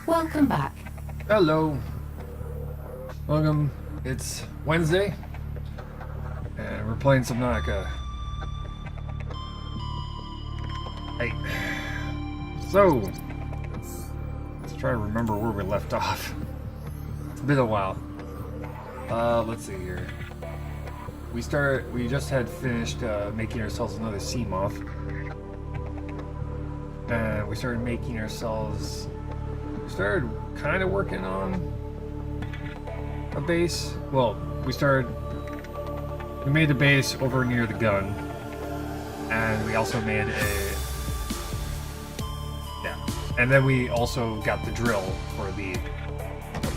Welcome back. Hello. Welcome. It's Wednesday, and we're playing Subnautica. Hey. So, let's try to remember where we left off. It's been a while. Let's see here. We just had finished making ourselves another sea moth. And we started kind of working on a base. Well, we made the base over near the gun, and we also made and then we also got the drill for the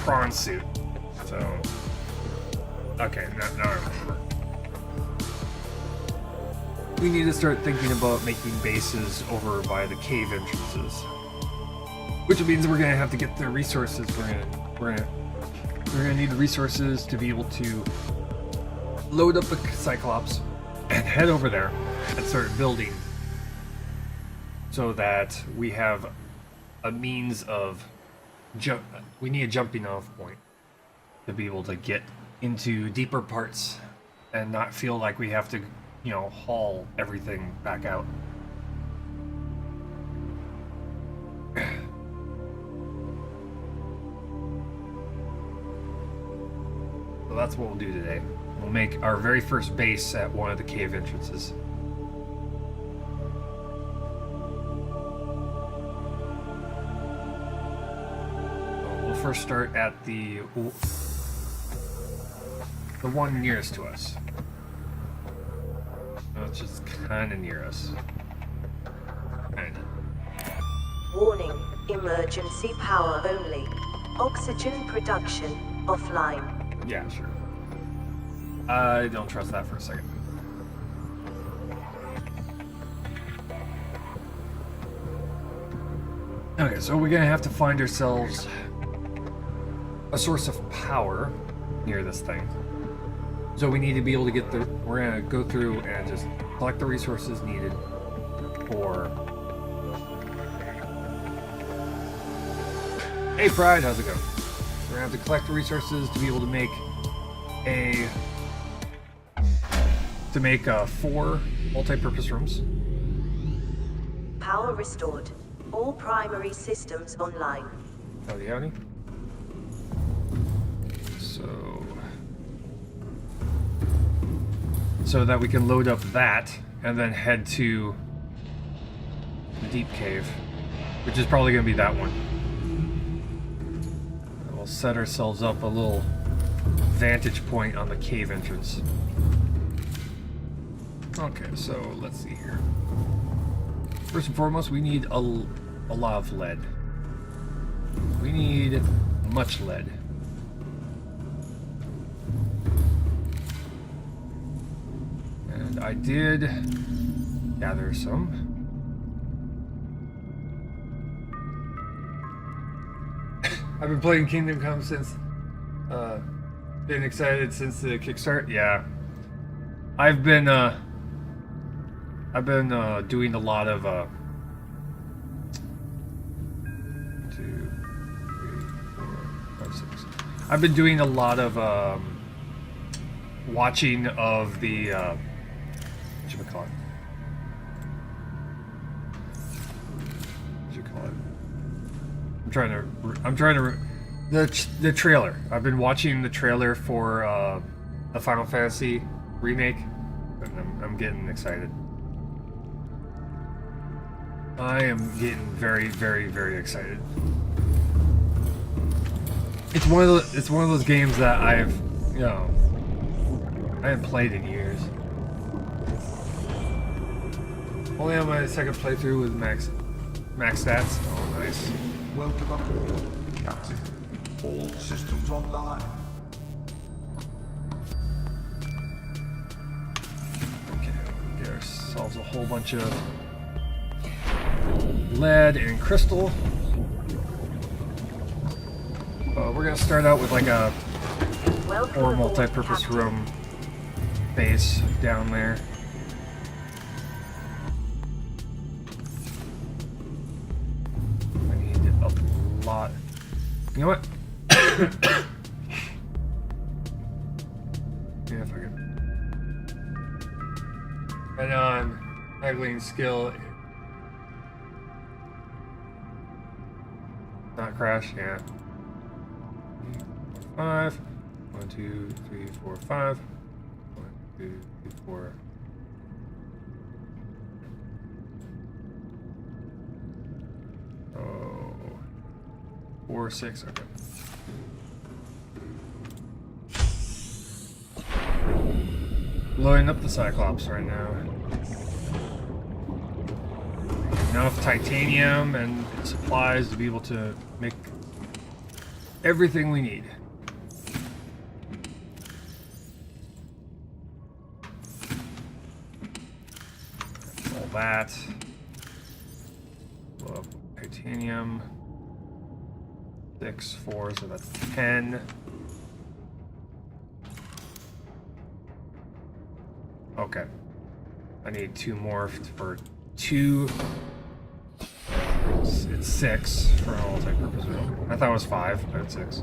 prawn suit. So, okay, now I remember. We need to start thinking about making bases over by the cave entrances, which means we're gonna have to get the resources. We're gonna need the resources to be able to load up the Cyclops and head over there and start building, so that we have a means of we need a jumping off point to be able to get into deeper parts and not feel like we have to, haul everything back out. So that's what we'll do today. We'll make our very first base at one of the cave entrances. We'll first start at the one nearest to us. It's just kind of near us. Kind of. Warning, emergency power only. Oxygen production offline. Yeah, sure. I don't trust that for a second. Okay, so we're gonna have to find ourselves a source of power near this thing. So we need to be able to we're gonna go through and just collect the resources needed for... Hey Pride, how's it going? We're gonna have to collect the resources to be able to make four multi-purpose rooms. Power restored. All primary systems online. Howdy howdy. So that we can load up that and then head to the deep cave, which is probably going to be that one. And we'll set ourselves up a little vantage point on the cave entrance. Okay, so let's see here. First and foremost, we need a lot of lead. We need much lead. I did gather some. I've been playing Kingdom Come since, been excited since the Kickstart. Yeah, I've been doing a lot of 2, 3, 4, 5, 6. I've been doing a lot of watching of the the trailer. I've been watching the trailer for the Final Fantasy remake, and I'm getting excited. I am getting very, very, very excited. It's one of those games that I haven't played in years. Only on my second playthrough with max stats. Oh, nice. Welcome aboard, Captain. All systems online. Okay, get ourselves a whole bunch of lead and crystal. We're gonna start out with like a multi-purpose room base down there. I need a lot You know what? Yeah, if I can. Right now I'm haggling skill. Not crash, yeah. 5. 1, 2, 3, 4, 5. 1, 2, 3, 4. Oh. 4, 6, okay. Loading up the Cyclops right now. Enough titanium and supplies to be able to make everything we need. That's all that. Blow up titanium. 6, 4, so that's 10. Okay. I need 2 more for 2. It's 6 for an multi-purpose room. I thought it was 5, but it's 6.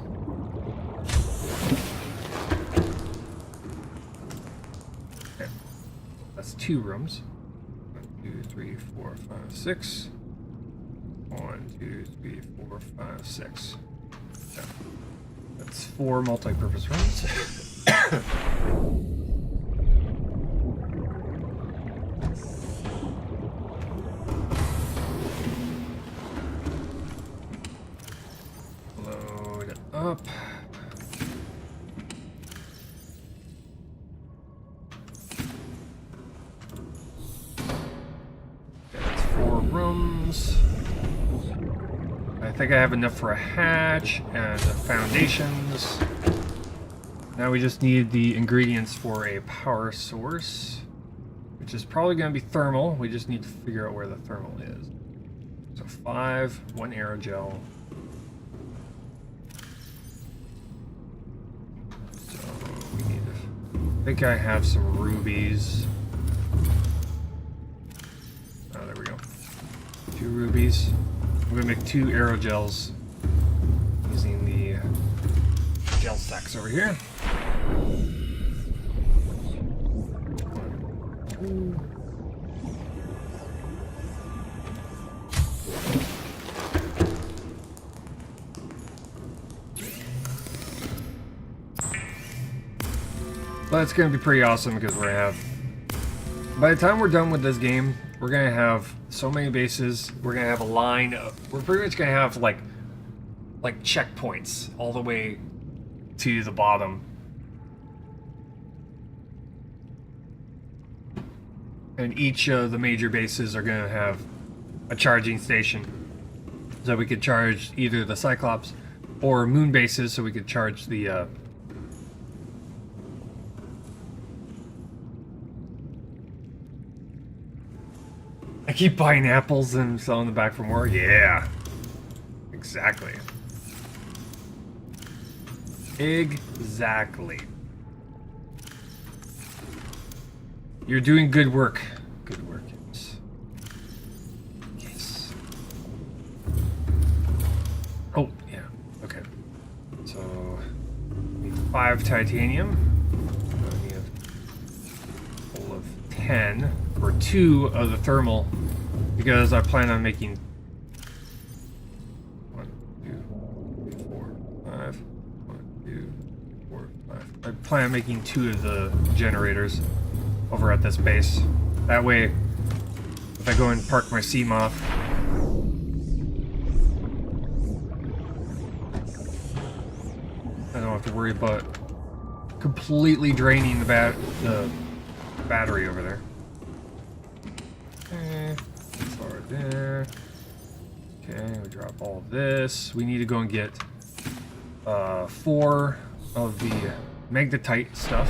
Okay. That's 2 rooms. 1, 2, 3, 4, 5, 6. 1, 2, 3, 4, 5, 6. Okay. That's 4 multi-purpose rooms. Up. That's 4 rooms. I think I have enough for a hatch and foundations. Now we just need the ingredients for a power source, which is probably going to be thermal. We just need to figure out where the thermal is. So 5, 1 aerogel. I think I have some rubies. Oh, there we go. 2 rubies. I'm gonna make 2 aerogels using the gel stacks over here. But it's going to be pretty awesome because we're going to have... By the time we're done with this game, we're going to have so many bases. We're going to have a line of... We're pretty much going to have, like checkpoints all the way to the bottom. And each of the major bases are going to have a charging station. So we could charge either the Cyclops or moon bases, so we could charge the... I keep buying apples and selling them back for more. Yeah, exactly. Exactly. You're doing good work. Good work, yes. Yes. Oh, yeah. Okay. So, we need 5 titanium. I need a full of 10. Or 2 of the thermal, because I plan on making 1, 2, 3, 4, 5. 1, 2, 4, 5. I plan on making 2 of the generators over at this base. That way, if I go and park my sea moth, I don't have to worry about completely draining the battery over there. That's already there. Okay, we drop all of this. We need to go and get 4 of the magnetite stuff.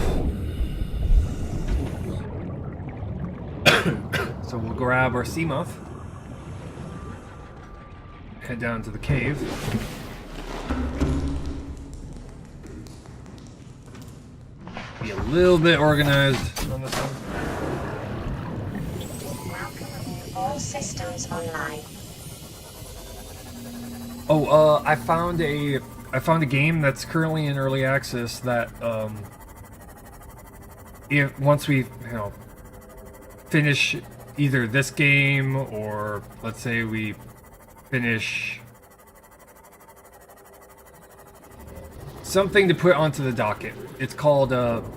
So we'll grab our sea moth, head down to the cave. Be a little bit organized on this one. All systems online. Oh, I found a game that's currently in early access that if once we finish either this game or let's say we finish something to put onto the docket. It's called what's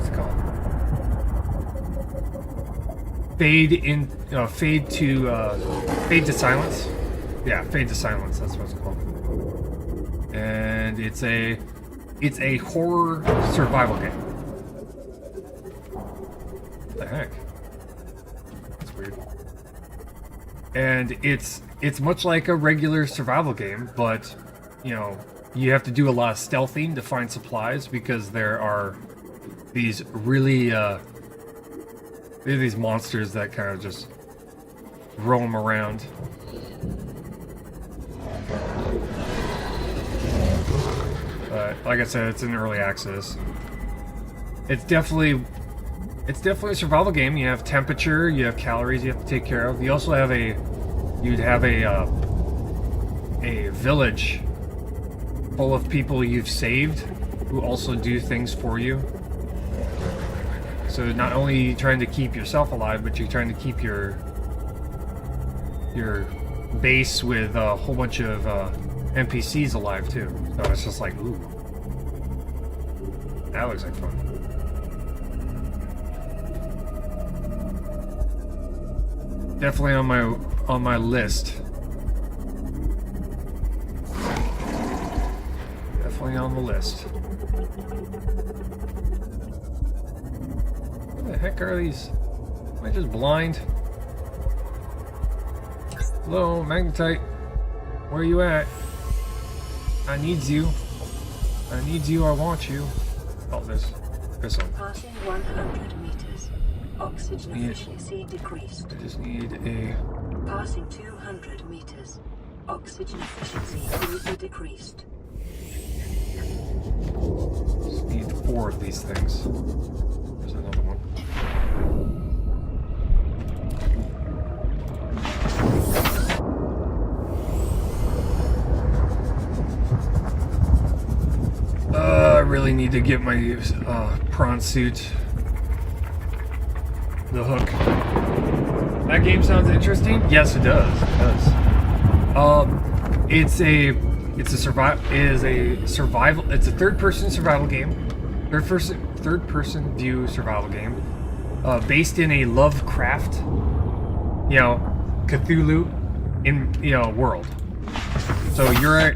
it called? Fade to silence. Yeah, fade to silence. That's what it's called. And it's a horror survival game. What the heck? That's weird. And it's much like a regular survival game, but you have to do a lot of stealthing to find supplies because there are these really these monsters that kind of just roam around. But like I said, it's in early access. It's definitely a survival game. You have temperature, you have calories you have to take care of. You also have you'd have a village full of people you've saved who also do things for you. So not only are you trying to keep yourself alive, but you're trying to keep your base with a whole bunch of NPCs alive too. So it's just like, ooh, that looks like fun. Definitely on my list. Definitely on the list. What the heck are these? Am I just blind? Hello, Magnetite. Where are you at? I need you. I need you. I want you. Oh, this one. Passing 100 meters. Oxygen efficiency decreased. I just need a... Passing 200 meters. Oxygen efficiency greatly decreased. Just need 4 of these things. There's another one. I really need to get my prawn suit. The hook. That game sounds interesting. Yes, it does. It does. It's a survival. It's a third-person survival game. Third-person view survival game. Based in a Lovecraft, Cthulhu, world. So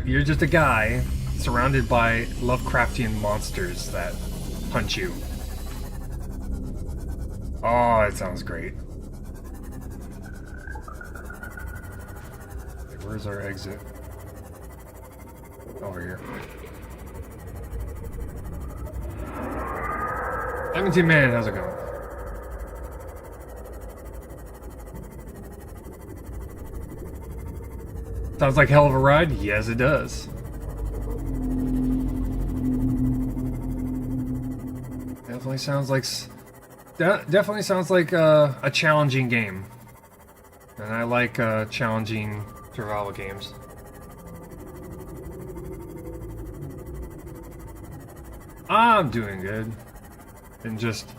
you're just a guy surrounded by Lovecraftian monsters that hunt you. Oh, it sounds great. Where's our exit? Over here. 17 minutes, how's it going? Sounds like a hell of a ride? Yes, it does. Definitely sounds like a challenging game. And I like challenging survival games. I'm doing good. And just...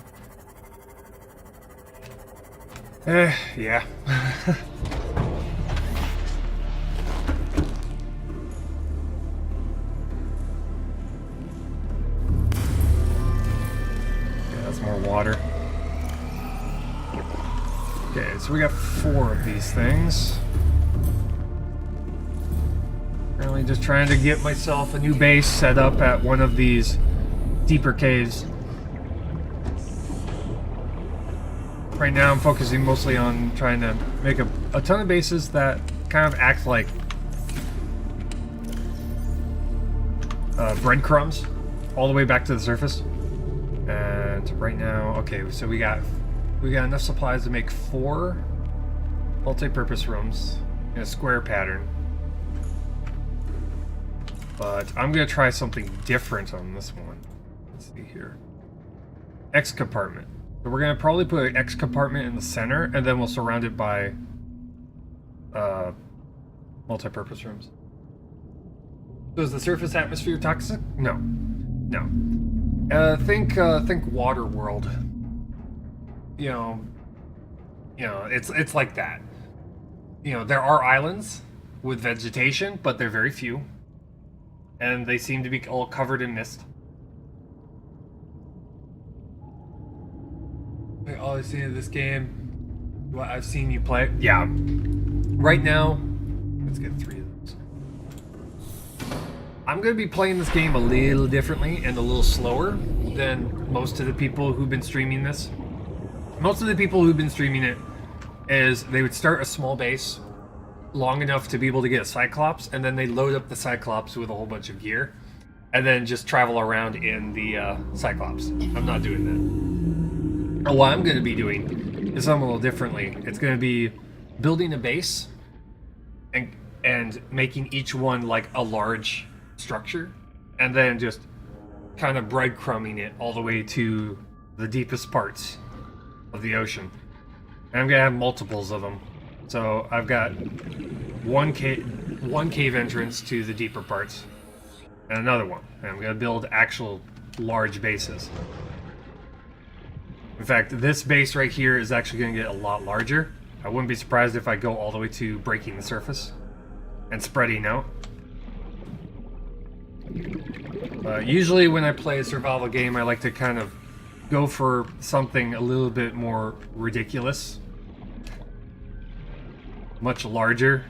yeah. More water. Okay, so we got 4 of these things. Apparently just trying to get myself a new base set up at one of these deeper caves. Right now I'm focusing mostly on trying to make a ton of bases that kind of act like breadcrumbs all the way back to the surface. And right now, okay, so we got enough supplies to make 4 multi-purpose rooms in a square pattern. But I'm gonna try something different on this one. Let's see here. X compartment. So we're gonna probably put an X compartment in the center, and then we'll surround it by multi-purpose rooms. So is the surface atmosphere toxic? No, no. Think water world. You know, it's like that. You know, there are islands with vegetation, but they're very few, and they seem to be all covered in mist. All I've seen of this game, what I've seen you play, yeah. Right now, let's get 3 of those. I'm going to be playing this game a little differently and a little slower than most of the people who've been streaming this. Most of the people who've been streaming it is they would start a small base long enough to be able to get a Cyclops, and then they load up the Cyclops with a whole bunch of gear, and then just travel around in the Cyclops. I'm not doing that. What I'm going to be doing is something a little differently. It's going to be building a base and making each one like a large structure, and then just kind of breadcrumbing it all the way to the deepest parts of the ocean. And I'm gonna have multiples of them. So I've got one cave entrance to the deeper parts, and another one. And I'm gonna build actual large bases. In fact, this base right here is actually gonna get a lot larger. I wouldn't be surprised if I go all the way to breaking the surface and spreading out. Usually when I play a survival game, I like to kind of go for something a little bit more ridiculous, much larger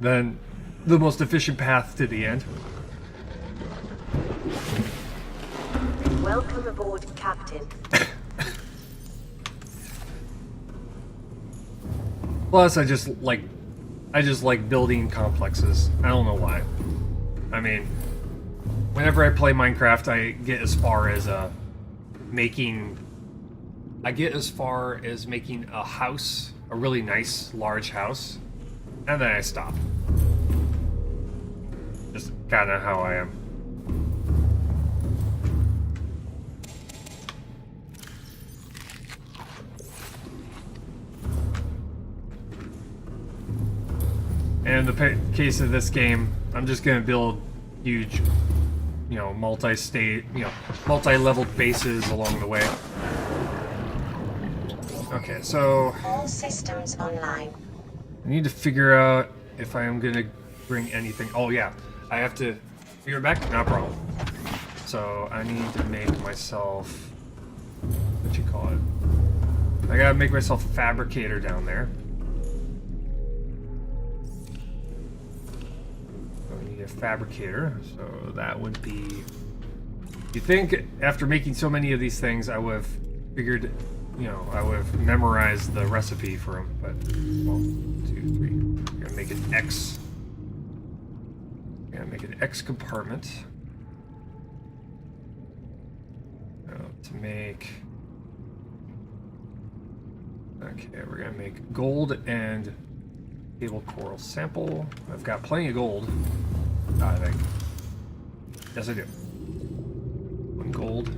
than the most efficient path to the end. Welcome aboard, Captain. Plus, I just like building complexes. I don't know why. I mean, whenever I play Minecraft, I get as far as making a house, a really nice large house, and then I stop. Just kind of how I am. And in the case of this game, I'm just gonna build huge, multi-level bases along the way. Okay, so All systems online. I need to figure out if I am gonna bring anything. Oh yeah, I have to figure it back. No problem. So I need to make myself, what you call it? I gotta make myself a fabricator down there. A fabricator, so that would be. You think after making so many of these things, I would have figured, I would have memorized the recipe for them. But 1, 2, 3. I'm gonna make an X. Gonna make an X compartment. To make. Okay, we're gonna make gold and table coral sample. I've got plenty of gold. I think. Yes, I do. 1 gold.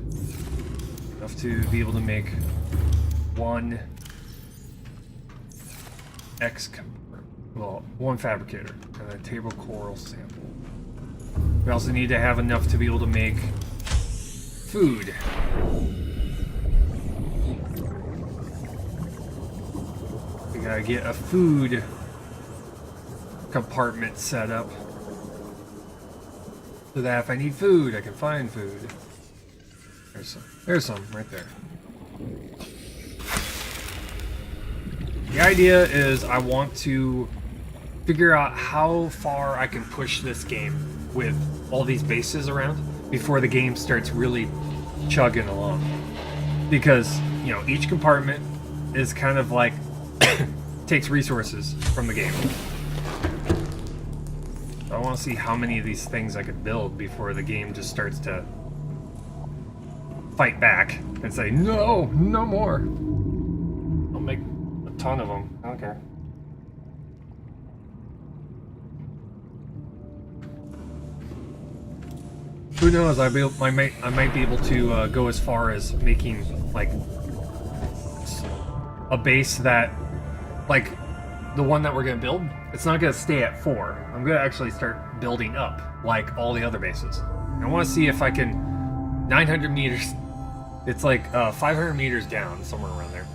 Enough to be able to make 1 X compartment. Well, 1 fabricator and a table coral sample. We also need to have enough to be able to make food. We gotta get a food compartment set up so that if I need food, I can find food. There's some right there. The idea is I want to figure out how far I can push this game with all these bases around before the game starts really chugging along. Because, each compartment is kind of like takes resources from the game. I want to see how many of these things I could build before the game just starts to fight back and say, no, no more. I'll make a ton of them. I don't care. Who knows? I might be able to go as far as making like a base that, like, the one that we're gonna build, it's not gonna stay at 4. I'm gonna actually start building up like all the other bases. I want to see if I can 900 meters. It's like 500 meters down, somewhere around there.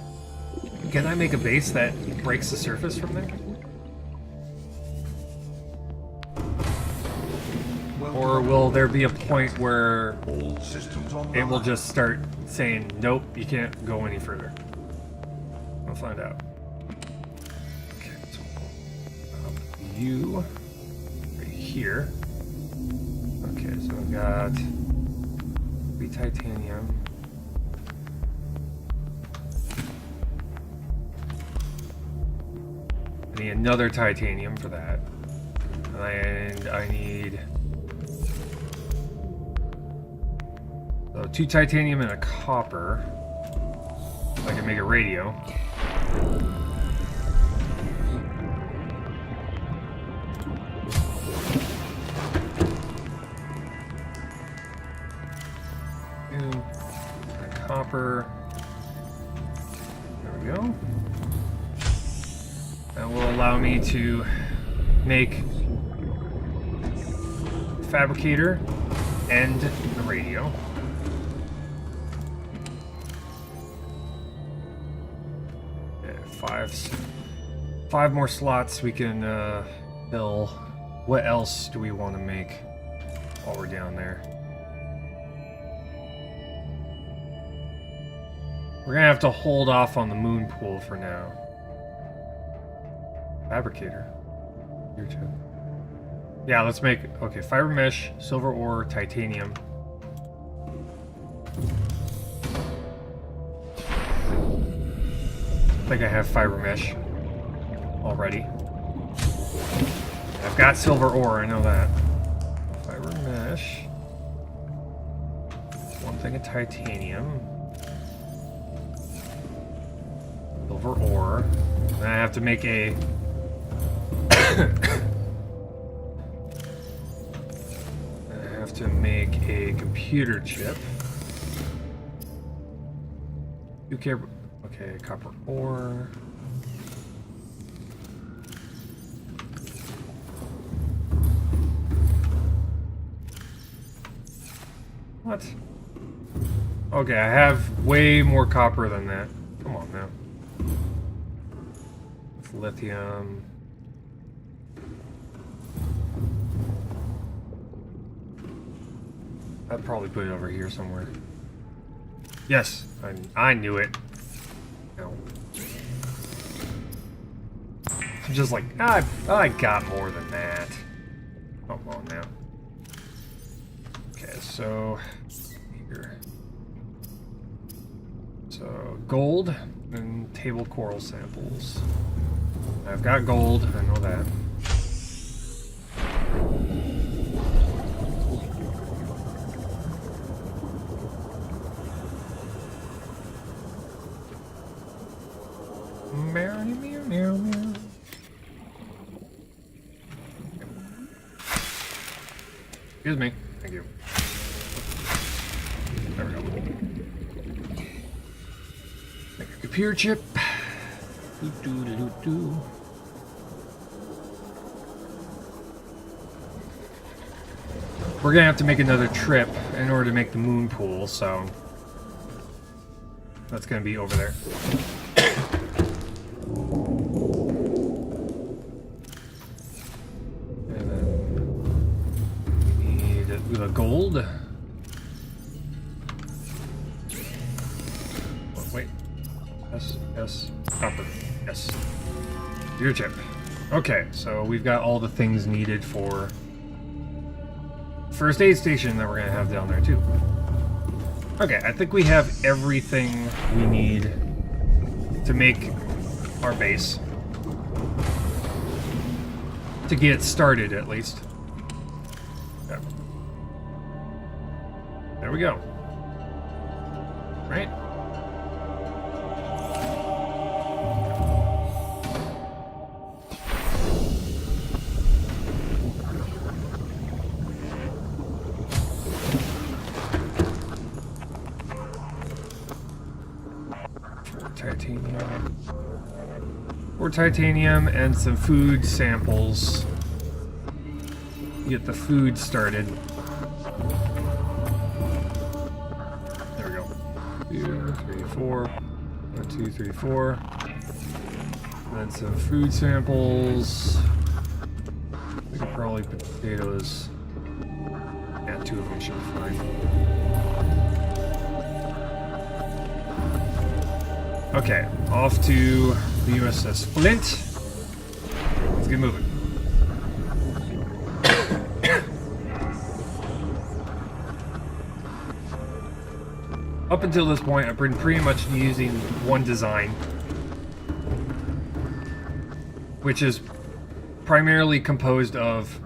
Can I make a base that breaks the surface from there? Or will there be a point where All systems online. it will just start saying, nope, you can't go any further? We'll find out. Okay, so you right here. Okay, so I've got 3 titanium. I need another titanium for that. And I need 2 titanium and a copper. I can make a radio. Copper. There we go. That will allow me to make fabricator and the radio. Okay, 5 more slots we can fill. What else do we want to make while we're down there? We're gonna have to hold off on the moon pool for now. Fabricator. Here too. Yeah, let's make, okay, fiber mesh, silver ore, titanium. I think I have fiber mesh already. I've got silver ore, I know that. Fiber mesh. One thing of titanium. Silver ore. Then I have to make a to make a computer chip. Okay, copper ore. What? Okay, I have way more copper than that. Come on now. It's lithium. I'd probably put it over here somewhere. Yes, I knew it. No. I'm just like, I got more than that. Come on now. Okay, so here. So gold and table coral samples. I've got gold, I know that. Meow, meow, meow, meow. Excuse me. Thank you. There we go. Make a computer chip. Do. We're gonna have to make another trip in order to make the moon pool, so that's gonna be over there. The gold. Oh, wait. Yes. Copper. Yes. Computer chip. Okay, so we've got all the things needed for first aid station that we're gonna have down there too. Okay, I think we have everything we need to make our base. To get started, at least. Okay. There we go. Right? Titanium. 4 titanium and some food samples. Get the food started. There we go. 2, 3, 4. 1, 2, 3, 4. And then some food samples. We could probably put potatoes. Yeah, 2 of them should be fine. Okay, off to the USS Flint. Let's get moving. Up until this point, I've been pretty much using one design, which is primarily composed of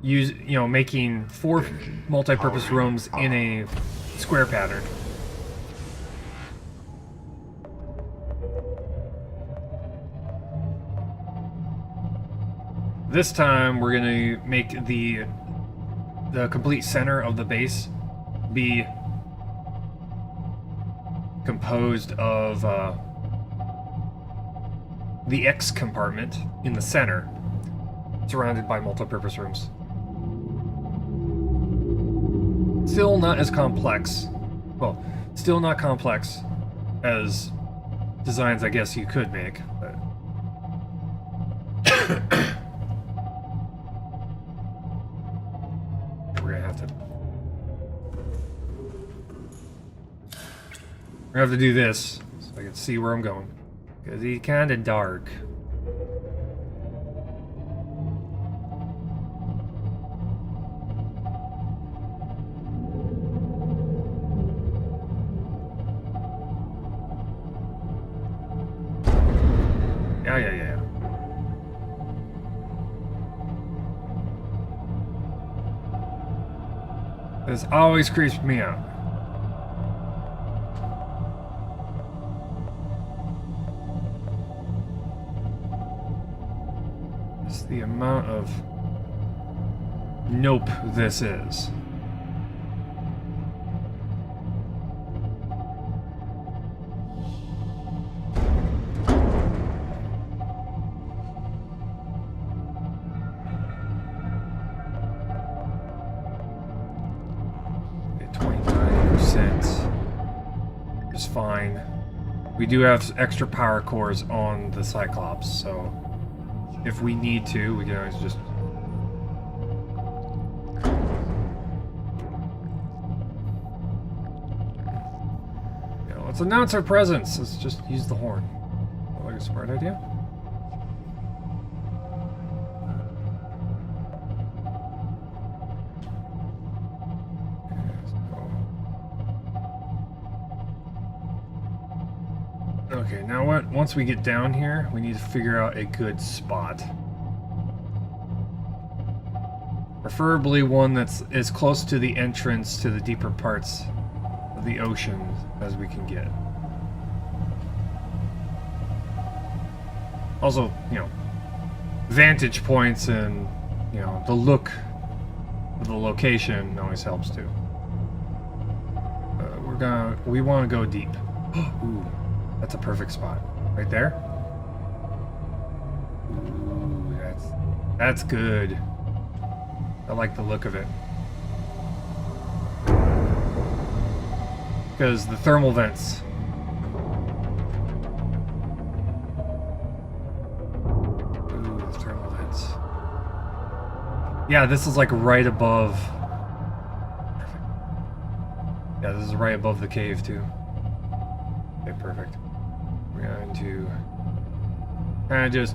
making 4 multi-purpose rooms in a square pattern. This time, we're gonna make the complete center of the base be composed of the X compartment in the center, surrounded by multi-purpose rooms. Still not as complex. Well, still not complex as designs I guess you could make, but we're gonna have to do this so I can see where I'm going. Because he's kind of dark. Yeah. This always creeps me out. Just the amount of nope this is. Fine. We do have extra power cores on the Cyclops, so if we need to, we can always just... Yeah, let's announce our presence. Let's just use the horn. Sound like a smart idea? Okay, now what? Once we get down here, we need to figure out a good spot. Preferably one that's as close to the entrance to the deeper parts of the ocean as we can get. Also, vantage points and, the look of the location always helps too. We want to go deep. Ooh. That's a perfect spot. Right there? Ooh, that's good. I like the look of it. Because the thermal vents. Ooh, the thermal vents. Yeah, this is like right above. Perfect. Yeah, this is right above the cave too. Okay, perfect. We're going to kind of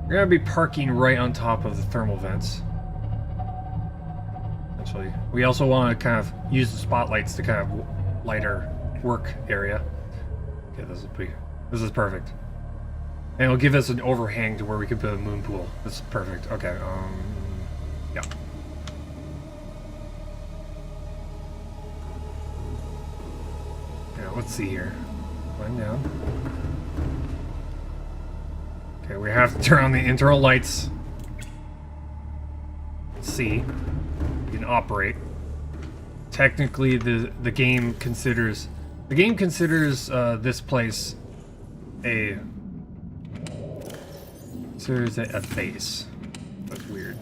we're going to be parking right on top of the thermal vents. Essentially. We also want to kind of use the spotlights to kind of light our work area. Okay, this is perfect. And it'll give us an overhang to where we can put a moon pool. This is perfect. Okay, yeah. Let's see here. Going down. Okay, we have to turn on the internal lights. Let's see. We can operate. Technically, the game considers The game considers this place a base. That's weird.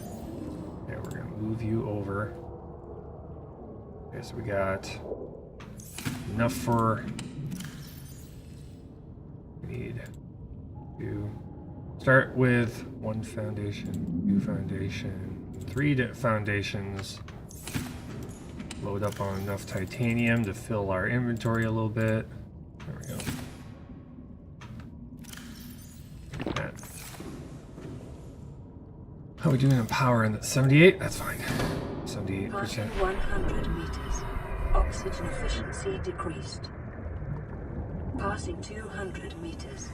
Okay, we're gonna move you over. Okay, so we got enough for. We need to start with 1 foundation, 2 foundation, 3 foundations. Load up on enough titanium to fill our inventory a little bit. There we go. That. How are we doing on power? In 78? That's fine. 78%. Passing 100 meters. Oxygen efficiency decreased. Passing 200 meters.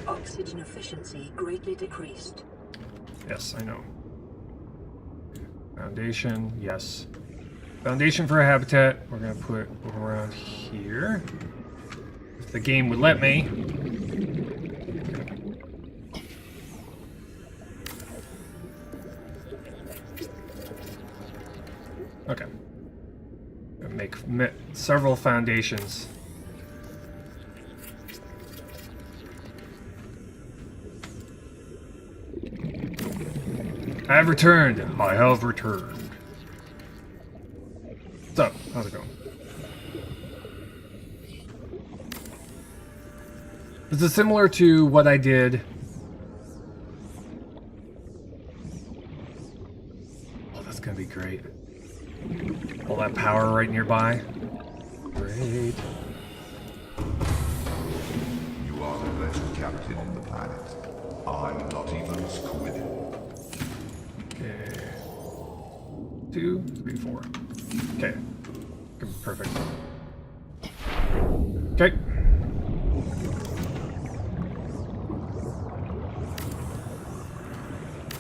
Oxygen efficiency greatly decreased. Yes, I know. Foundation, yes. Foundation for a habitat, we're gonna put around here. If the game would let me. Okay. Make several foundations. I have returned. I have returned. What's up? How's it going? This is similar to what I did. Oh, that's gonna be great. All that power right nearby. Great. You are the best captain on the planet. I'm not even squid. Okay. 2, 3, 4. Okay. Perfect. Okay.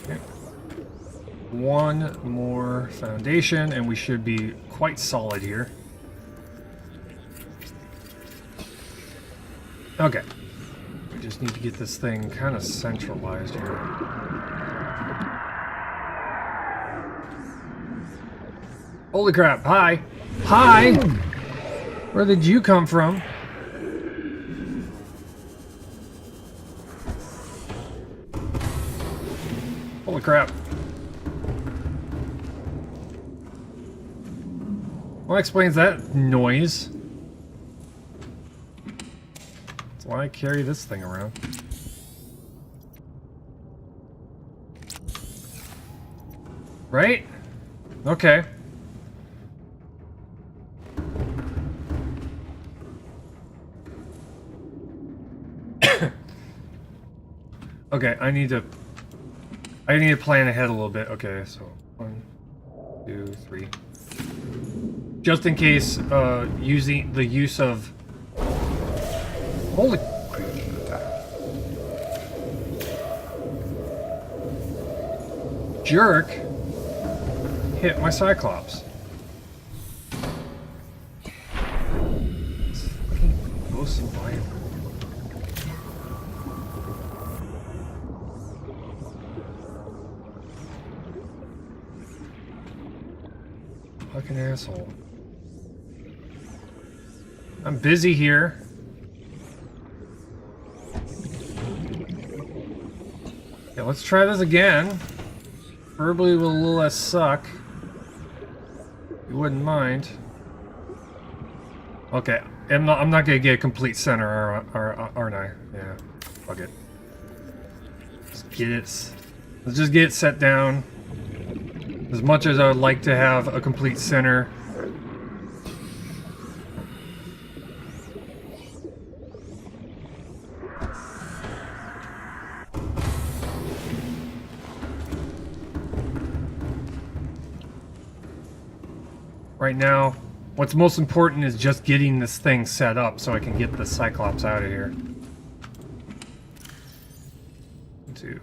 Okay. 1 more foundation, and we should be quite solid here. Okay. We just need to get this thing kind of centralized here. Holy crap, hi! Hi! Where did you come from? Holy crap. What explains that noise? That's why I carry this thing around. Right? Okay. Okay, I need to plan ahead a little bit. Okay, so 1, 2, 3. Just in case, using the use of. Holy. Jerk hit my Cyclops. This fucking goes so violent. Fucking asshole. I'm busy here. Yeah, let's try this again. Preferably with a little less suck. You wouldn't mind. Okay, I'm not gonna get a complete center, aren't I? Yeah, fuck it. Let's just get it set down. As much as I would like to have a complete center. Right now, what's most important is just getting this thing set up so I can get the Cyclops out of here. 2.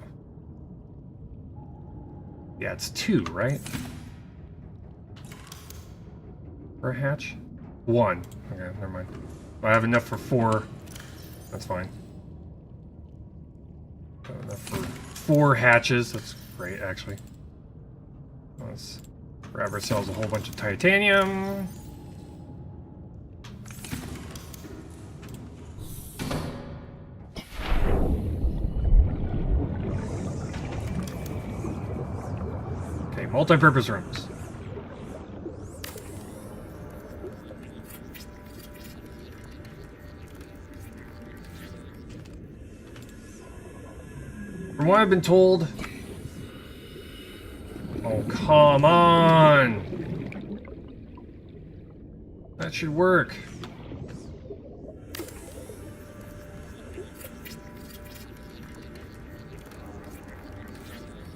Yeah, it's 2, right? For a hatch? 1. Okay, never mind. I have enough for 4. That's fine. Got enough for 4 hatches. That's great, actually. Let's grab ourselves a whole bunch of titanium. multi-purpose rooms. From what I've been told... Oh, come on! That should work.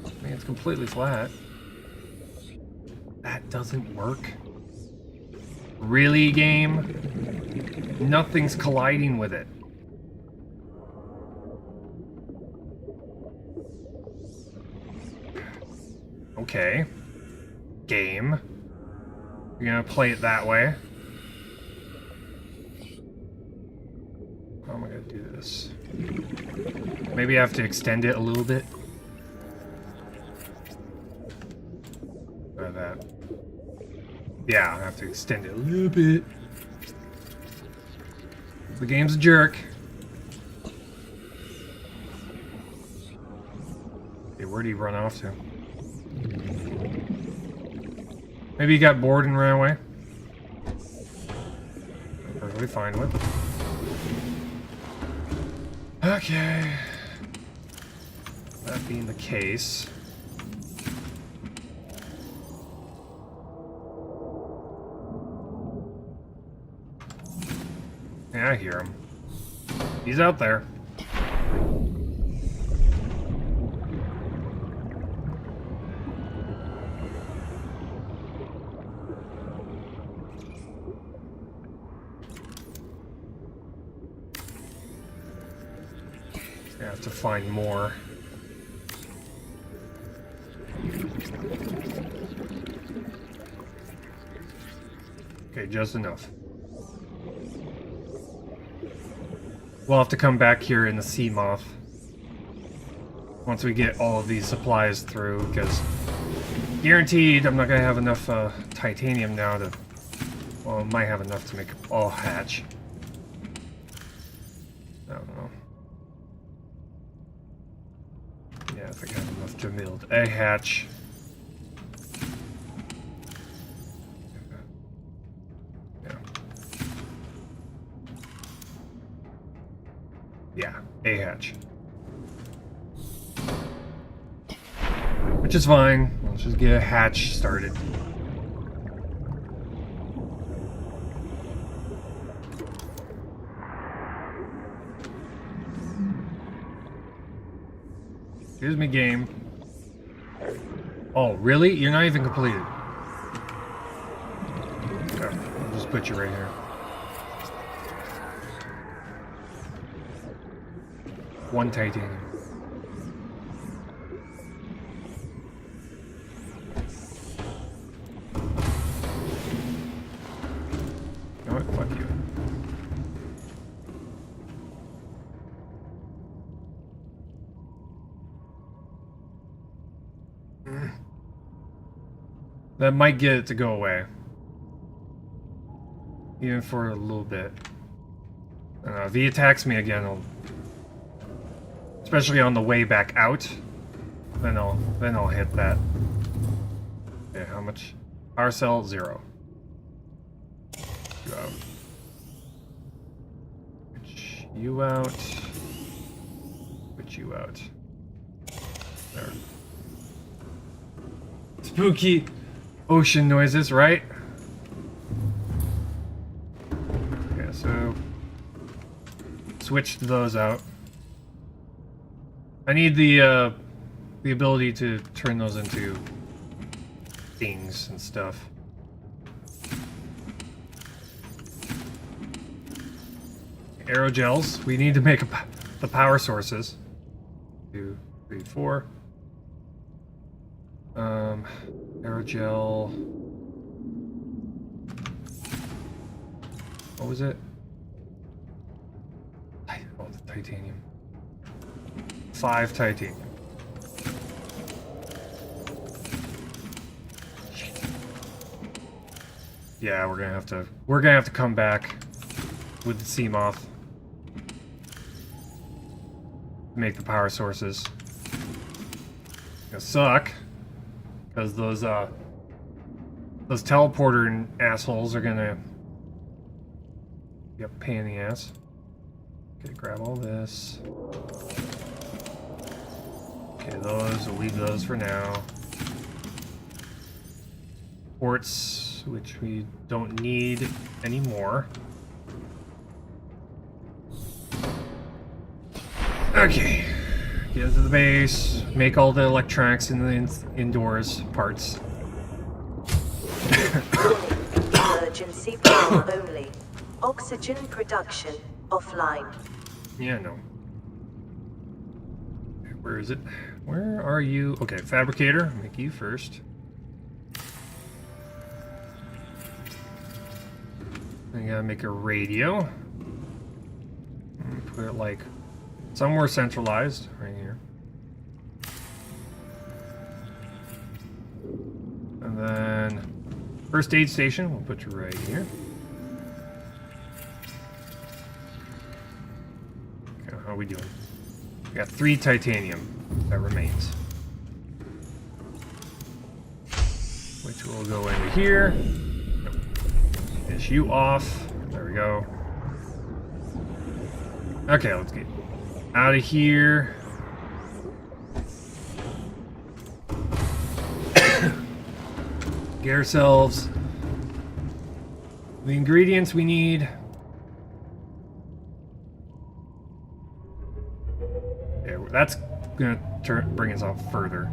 I mean, it's completely flat. That doesn't work. Really, game? Nothing's colliding with it. Okay. Game. You're gonna play it that way. How am I gonna do this? Maybe I have to extend it a little bit. Or that. Yeah, I have to extend it a little bit. The game's a jerk. Okay, where'd he run off to? Maybe he got bored and ran away. I'm perfectly fine with. Okay. That being the case. Yeah, I hear him. He's out there. I have to find more. Okay, just enough. We'll have to come back here in the sea moth once we get all of these supplies through, because guaranteed I'm not gonna have enough titanium now to, well, I might have enough to make all hatch. I don't know. Yeah, I think I have enough to build a hatch. Yeah, a hatch. Which is fine. Let's just get a hatch started. Excuse me, game. Oh, really? You're not even completed. Okay, I'll just put you right here. One titanium. You know what? Fuck you. That might get it to go away. Even for a little bit. If he attacks me again, especially on the way back out, then I'll hit that. Okay, how much? Power cell 0. You out. Put you out. Put you out. There. Spooky ocean noises, right? Okay, so switch those out. I need the ability to turn those into things and stuff. Aerogels. We need to make the power sources. 2, 3, 4. Aerogel. What was it? Oh, the titanium. 5 titanium. Yeah, we're gonna have to come back with the sea moth to make the power sources. It's gonna suck Because those teleporter assholes are gonna be a pain in the ass. Okay, grab all this. Okay, we'll leave those for now. Quartz, which we don't need anymore. Okay, get into the base, make all the electronics in the indoors parts. Emergency power only. Oxygen production offline. Yeah, no. Where is it? Where are you? Okay, fabricator, make you first. I gotta make a radio. Put it like somewhere centralized, right here. And then first aid station, we'll put you right here. Okay, how are we doing? We got 3 titanium that remains. Which will go into here. Finish you off. There we go. Okay, let's get out of here. Get ourselves the ingredients we need. Yeah, that's gonna bring us up further.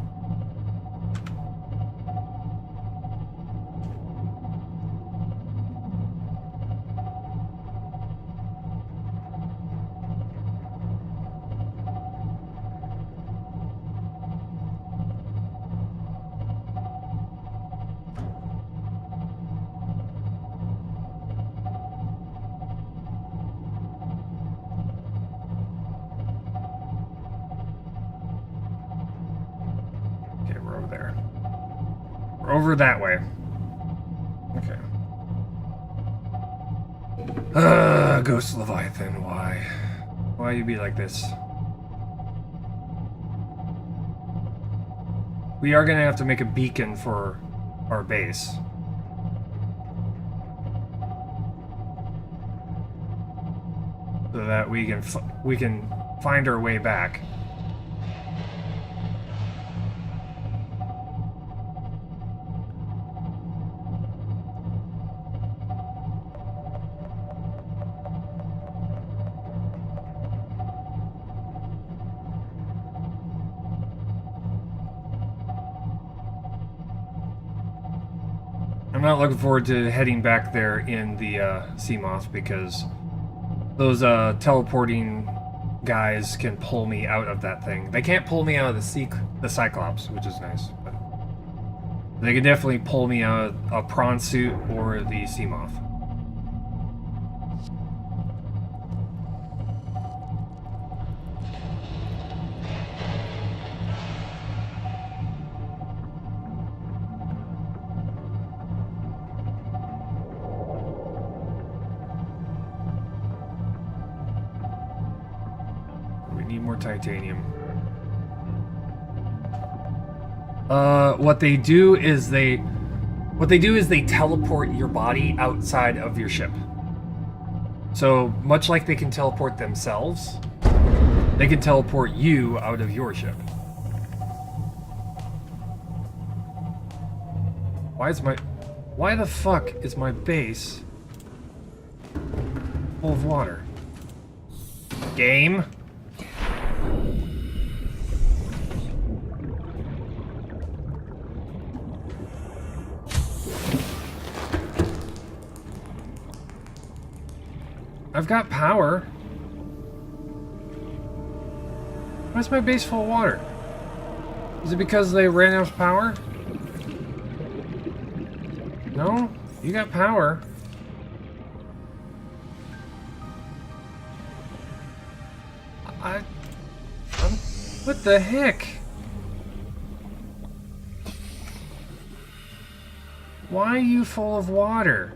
Over that way. Okay. Ghost Leviathan, why? Why you be like this? We are gonna have to make a beacon for our base. So that we can find our way back. I'm not looking forward to heading back there in the Seamoth because those teleporting guys can pull me out of that thing. They can't pull me out of the Cyclops, which is nice, but they can definitely pull me out of a prawn suit or the Seamoth. Titanium. What they do is they teleport your body outside of your ship. So much like they can teleport themselves, they can teleport you out of your ship. Why the fuck is my base full of water? Game? I've got power. Why is my base full of water? Is it because they ran out of power? No? You got power. What the heck? Why are you full of water?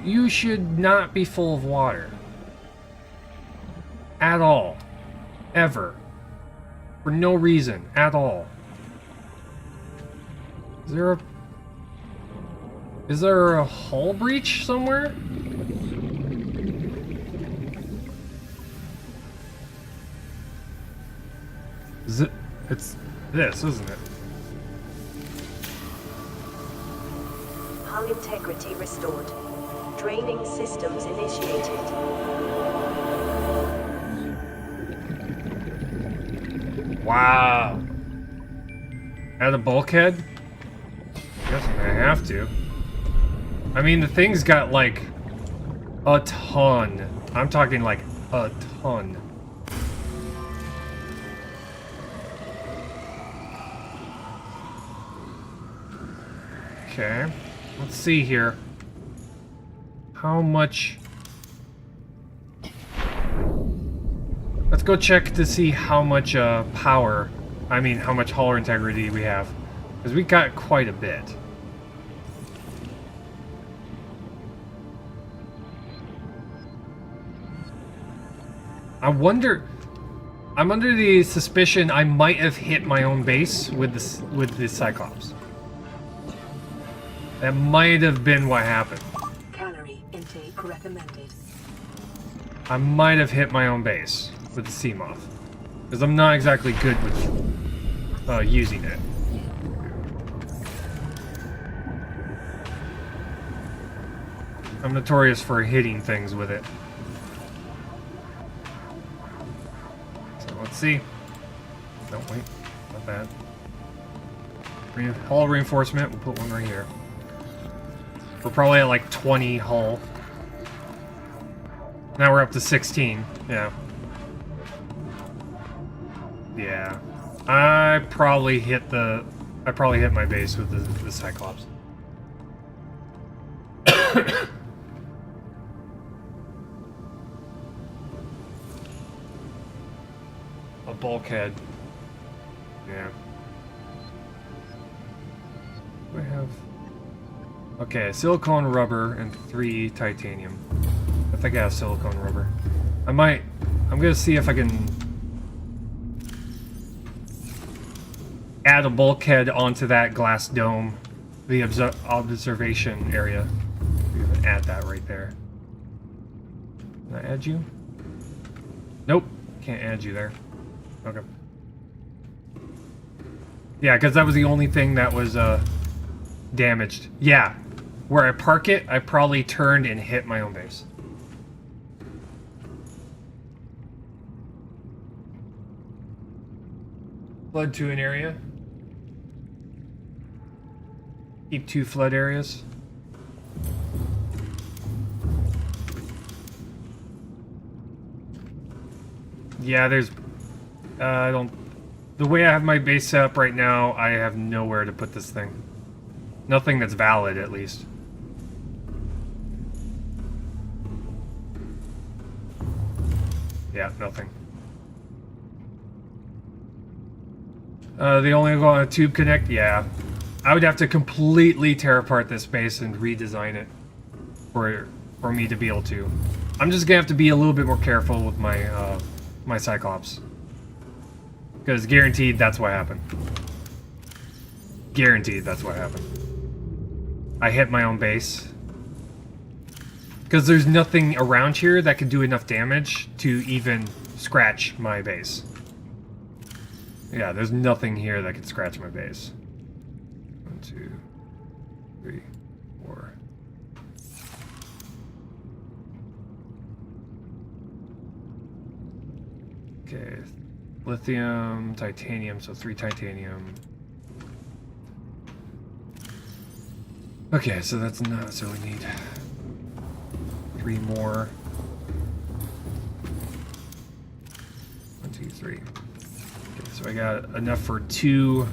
You should not be full of water. At all. Ever. For no reason at all. Is there a hull breach somewhere? It's this, isn't it? Hull integrity restored. Draining systems initiated. Wow. Add a bulkhead? Guess I'm gonna have to. I mean, the thing's got like a ton. I'm talking like a ton. Okay, let's see here. How much? Let's go check to see how much power, I mean how much hull integrity we have. Because we got quite a bit. I wonder, I'm under the suspicion I might have hit my own base with the Cyclops. That might have been what happened. Calorie intake recommended. I might have hit my own base with the Seamoth. Because I'm not exactly good with using it. I'm notorious for hitting things with it. So let's see. No, wait. Not bad. Hull reinforcement. We'll put one right here. We're probably at like 20 hull. Now we're up to 16. Yeah. Yeah. I probably hit my base with the Cyclops. A bulkhead. Yeah. We have... Okay, silicone rubber and 3 titanium. I think I have silicone rubber. I'm gonna see if I can add a bulkhead onto that glass dome, the observation area. We can add that right there. Can I add you? Nope, can't add you there. Okay. Yeah, because that was the only thing that was damaged. Yeah, where I park it, I probably turned and hit my own base. Flood to an area. Keep 2 flood areas. Yeah, there's... I don't... The way I have my base set up right now, I have nowhere to put this thing. Nothing that's valid, at least. Yeah, nothing. The only go on a tube connect? Yeah. I would have to completely tear apart this base and redesign it for me to be able to. I'm just gonna have to be a little bit more careful with my my Cyclops. Because guaranteed that's what happened. Guaranteed that's what happened. I hit my own base. Because there's nothing around here that can do enough damage to even scratch my base. Yeah, there's nothing here that can scratch my base. 1, 2, 3, 4. Okay, lithium, titanium, so 3 titanium. Okay, so that's not, so we need 3 more. 1, 2, 3. Okay, so I got enough for 2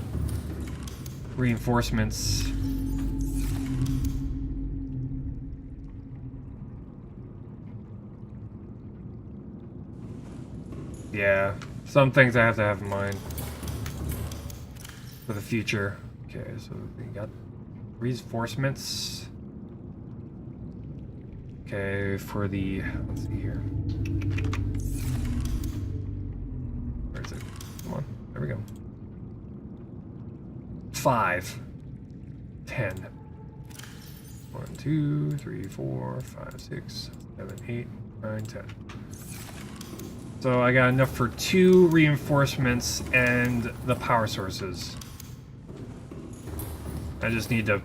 reinforcements. Yeah, some things I have to have in mind for the future. Okay, so we got reinforcements. Okay, for the, let's see here. There we go. 5, 10. 1, 2, 3, 4, 5, 6, 7, 8, 9, 10. So I got enough for 2 reinforcements and the power sources. I just need to...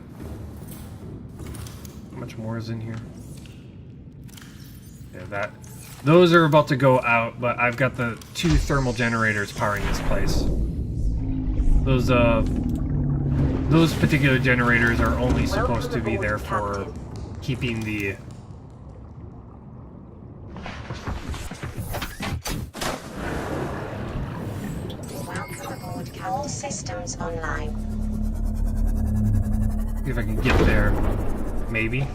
How much more is in here? Yeah, that... Those are about to go out, but I've got the 2 thermal generators powering this place. Those particular generators are only supposed to be there for keeping the... Welcome aboard. All systems online. See if I can get there. Maybe.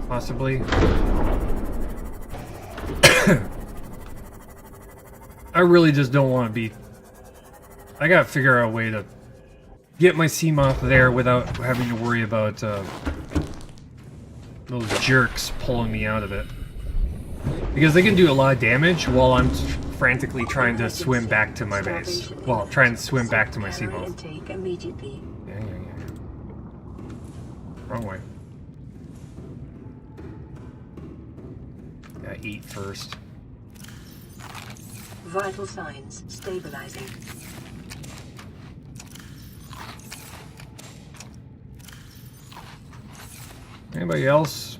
Possibly. I really just don't want to be... I gotta figure out a way to get my Seamoth there without having to worry about those jerks pulling me out of it. Because they can do a lot of damage while I'm frantically trying to swim back to my base. Well, trying to swim back to my Seamoth. Intake immediately. Yeah. Wrong way. Yeah, eat first. Vital signs stabilizing. Anybody else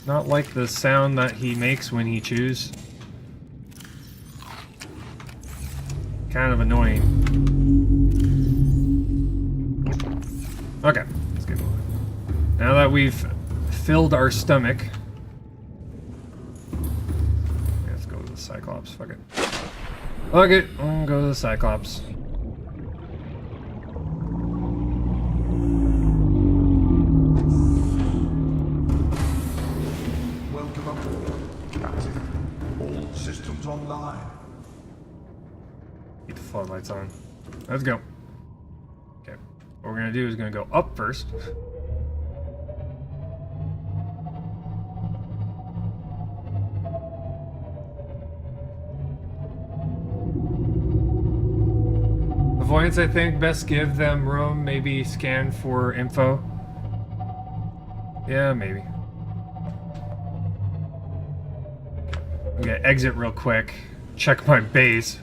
not like the sound that he makes when he chews? Kind of annoying. Okay, let's get moving. Now that we've filled our stomach, let's go to the Cyclops. Fuck it. Fuck it. I'll go to the Cyclops. Welcome aboard, Captain. All systems online. Keep the floodlights on. Let's go. Okay. What we're gonna do is gonna go up first. Avoidance, I think, best give them room, maybe scan for info. Yeah, maybe. I'm gonna exit real quick, check my base,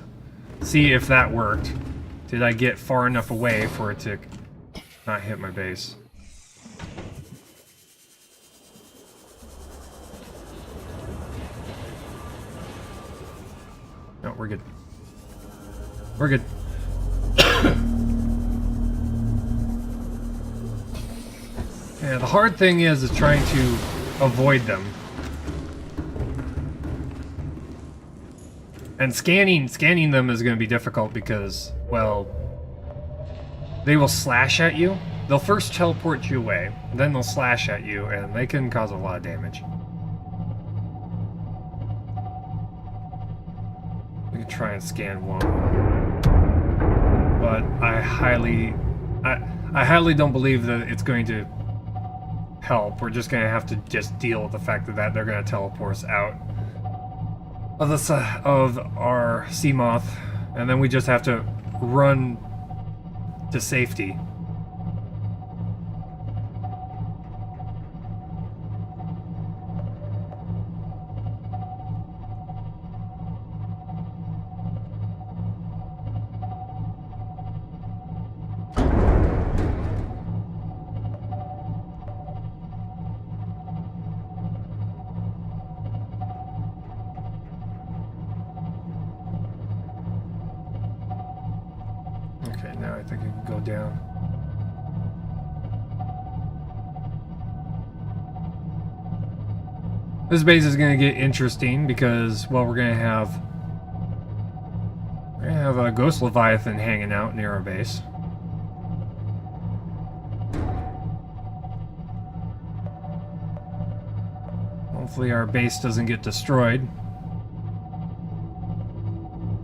see if that worked. Did I get far enough away for it to not hit my base? No, we're good. We're good. Yeah, the hard thing is trying to avoid them. And scanning them is going to be difficult because, well, they will slash at you. They'll first teleport you away, then they'll slash at you, and they can cause a lot of damage. We can try and scan one. But I highly don't believe that it's going to help. We're just going to have to just deal with the fact that they're going to teleport us out of our Seamoth, and then we just have to run to safety. Okay, now I think I can go down. This base is going to get interesting because, well, we're going to have a Ghost Leviathan hanging out near our base. Hopefully our base doesn't get destroyed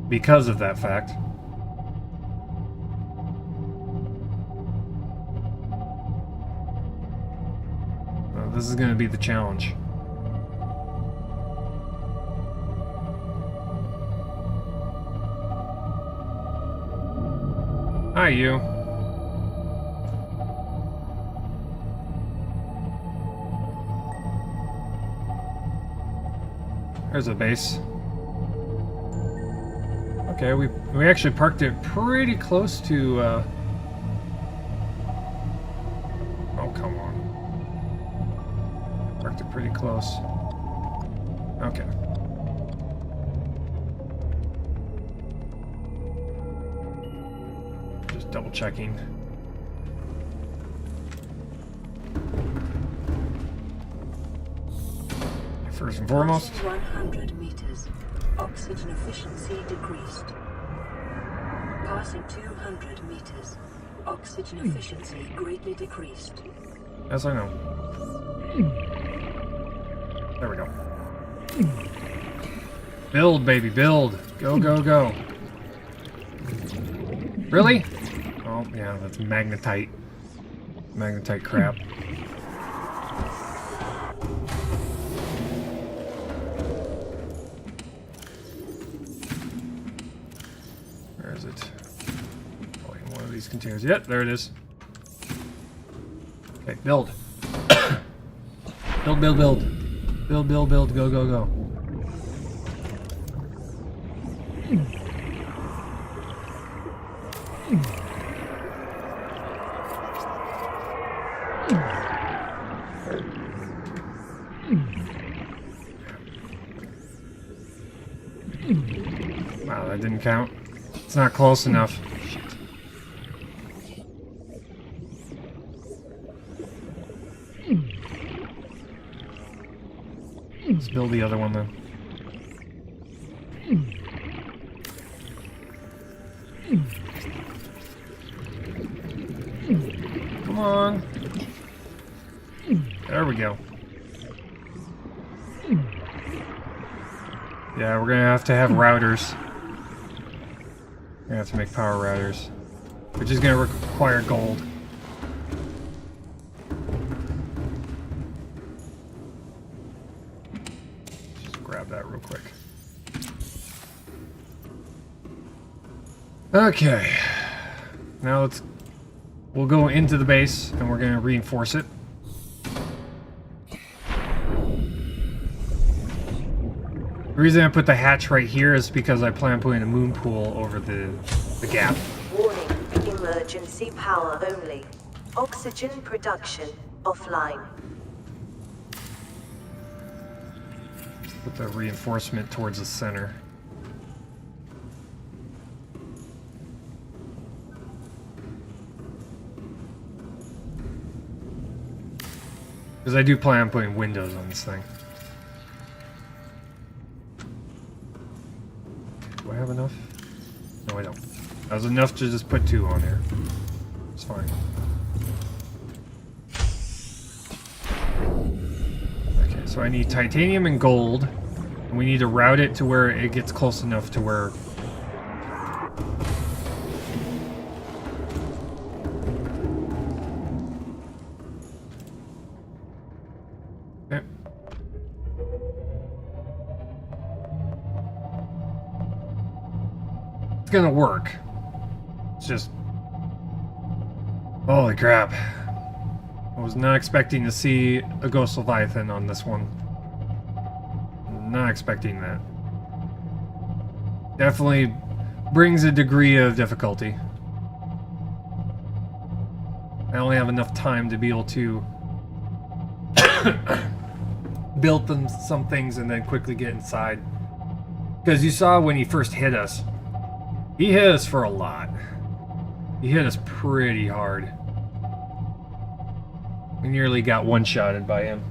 because of that fact. This is going to be the challenge. Hi, you. There's a base. Okay, we actually parked it pretty close to, oh, come on. Parked it pretty close. Okay. Just double checking. First and foremost. Passing 100 meters. Oxygen efficiency decreased. Passing 200 meters. Oxygen efficiency greatly decreased. Yes, I know. There we go. Build, baby, build. Go, go, go. Really? Oh, yeah, that's magnetite. Magnetite crap. Where is it? Oh, in one of these containers. Yep, there it is. Okay, build. Build, build, build. Build, build, build. Go, go, go. Wow, that didn't count. It's not close enough. Shit. Let's build the other one then. Come on. There we go. Yeah, we're gonna have to have routers. We're gonna have to make power routers, which is gonna require gold. Just grab that real quick. Okay. Now we'll go into the base and we're gonna reinforce it. The reason I put the hatch right here is because I plan on putting a moon pool over the gap. Warning, emergency power only. Oxygen production offline. Put the reinforcement towards the center. Because I do plan on putting windows on this thing. Do I have enough? No, I don't. That was enough to just put 2 on there. It's fine. Okay, so I need titanium and gold. And we need to route it to where it gets close enough to where... Okay. It's gonna work. It's just... Holy crap. I was not expecting to see a Ghost Leviathan on this one. Not expecting that. Definitely brings a degree of difficulty. I only have enough time to be able to build some things and then quickly get inside. Because you saw when he first hit us, he hit us for a lot. He hit us pretty hard. We nearly got one-shotted by him.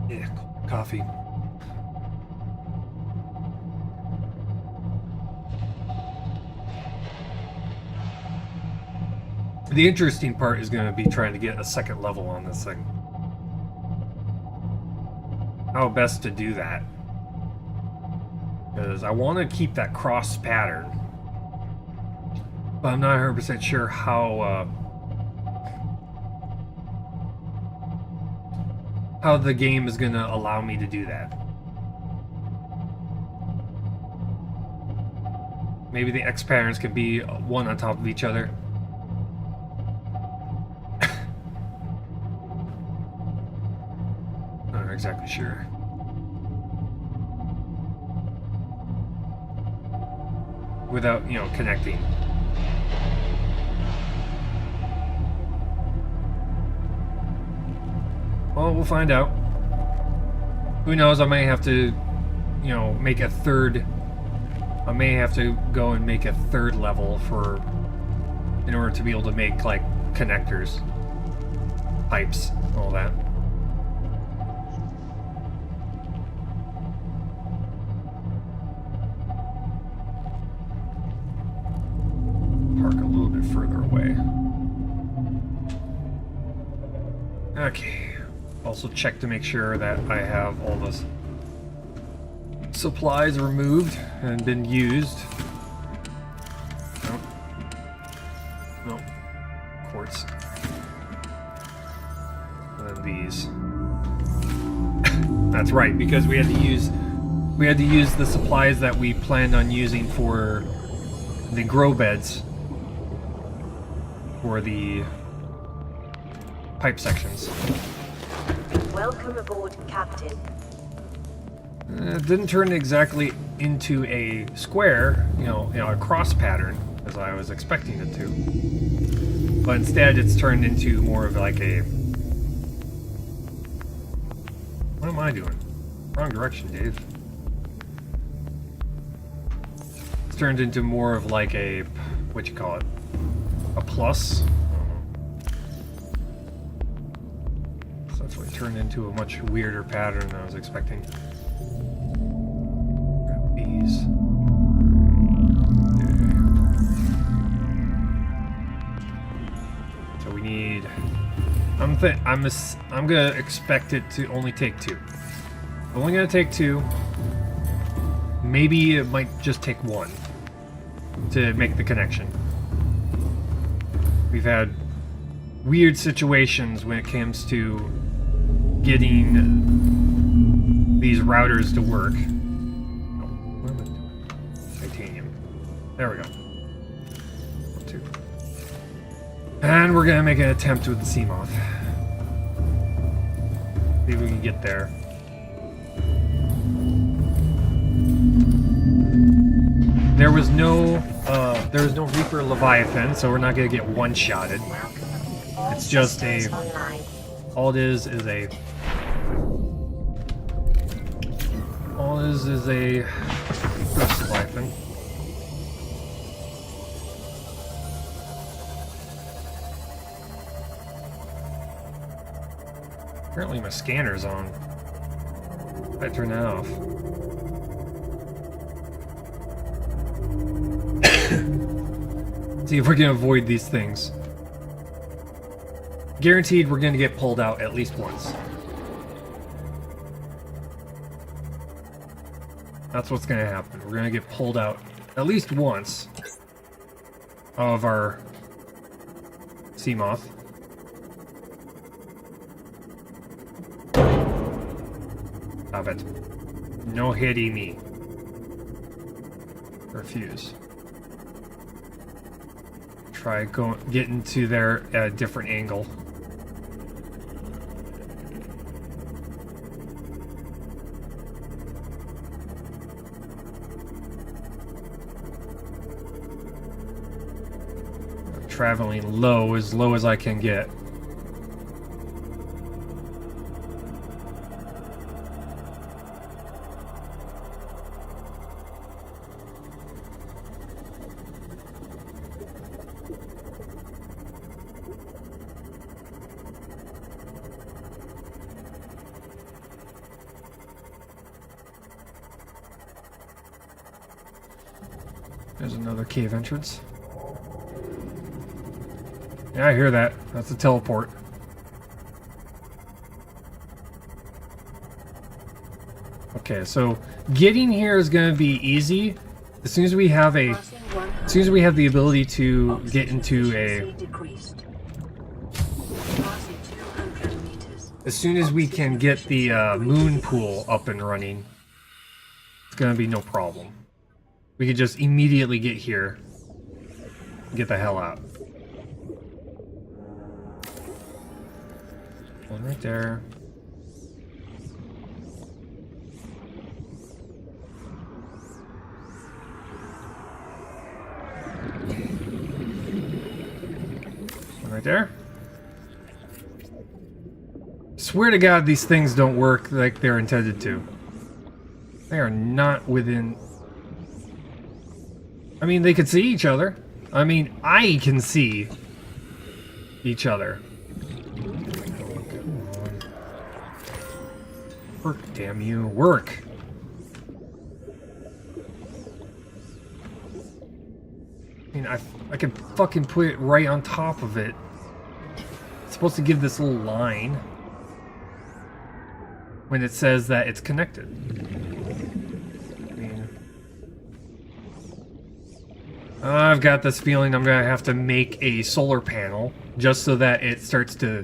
Yeah, coffee. The interesting part is going to be trying to get a second level on this thing. How best to do that. Because I want to keep that cross pattern. But I'm not 100% sure how the game is gonna allow me to do that. Maybe the X patterns could be one on top of each other. Not exactly sure. Without, you know, connecting. Well, we'll find out. Who knows, I may have to, you know, make a third... I may have to go and make a third level in order to be able to make, like, connectors. Pipes, all that. Park a little bit further away. Okay. Also check to make sure that I have all the supplies removed and been used. Nope. Nope. Quartz. And then these. That's right, because we had to use the supplies that we planned on using for the grow beds for the pipe sections. Welcome aboard, Captain. It didn't turn exactly into a square, you know, a cross pattern, as I was expecting it to. But instead, it's turned into more of like a... What am I doing? Wrong direction, Dave. It's turned into more of like a... what you call it? A plus? So that's what it turned into a much weirder pattern than I was expecting. These. So we need... I'm gonna expect it to only take 2. Only gonna take 2. Maybe it might just take 1 to make the connection. We've had weird situations when it comes to getting these routers to work. Titanium. There we go. 2. And we're gonna make an attempt with the Seamoth. See if we can get there. There was no Reaper Leviathan, so we're not gonna get one-shotted. It's just a... All it is a... All it is a... Ghost Leviathan. Apparently my scanner's on. I turn that off. See if we can avoid these things. Guaranteed we're going to get pulled out at least once. That's what's going to happen. We're going to get pulled out at least once of our Seamoth. Stop it. No hitting me. Refuse. Try getting to there at a different angle. I'm traveling low as I can get. There's another cave entrance. Yeah, I hear that. That's a teleport. Okay, so getting here is going to be easy as soon as we have the ability to get into a... as soon as we can get the moon pool up and running, it's gonna be no problem. We could just immediately get here, get the hell out. One right there. One right there. Swear to God, these things don't work like they're intended to. They are not within... I mean, they could see each other. I mean, I can see each other. Come on. Work, damn you. Work! I mean, I can fucking put it right on top of it. It's supposed to give this little line when it says that it's connected. I mean, I've got this feeling I'm gonna have to make a solar panel just so that it starts to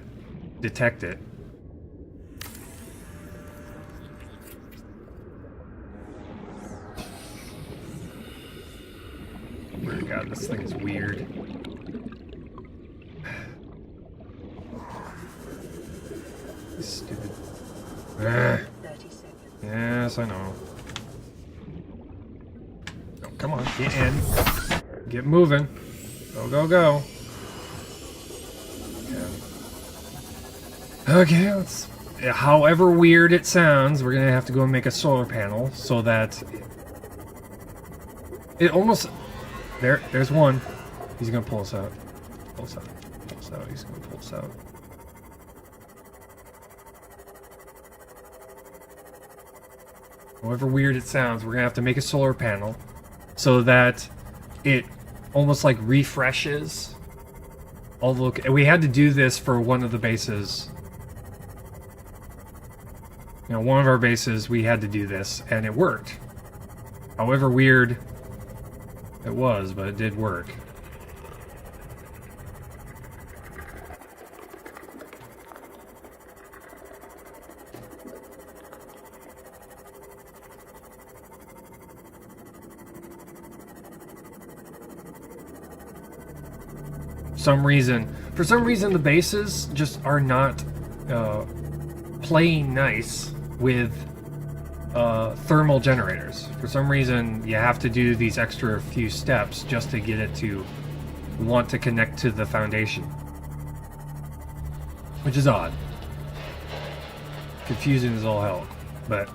detect it. Oh God, this thing is weird. Stupid. 30 seconds. Yes, I know. Oh, come on, get in. Get moving. Go, go, go. Yeah. Okay, let's... However weird it sounds, we're gonna have to go and make a solar panel so that... It almost... There's one. He's gonna pull us out. Pull us out. Pull us out. He's gonna pull us out. However weird it sounds, we're gonna have to make a solar panel so that it almost like refreshes all the we had to do this for one of the bases. You know, one of our bases, we had to do this, and it worked. However weird it was, but it did work. For some reason the bases just are not playing nice with thermal generators. For some reason you have to do these extra few steps just to get it to want to connect to the foundation, which is odd. Confusing as all hell, but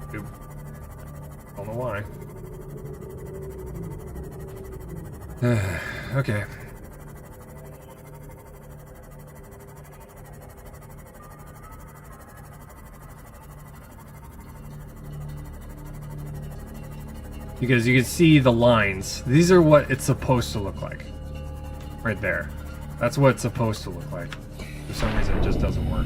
I don't know why. Okay. Because you can see the lines. These are what it's supposed to look like. Right there. That's what it's supposed to look like. For some reason it just doesn't work.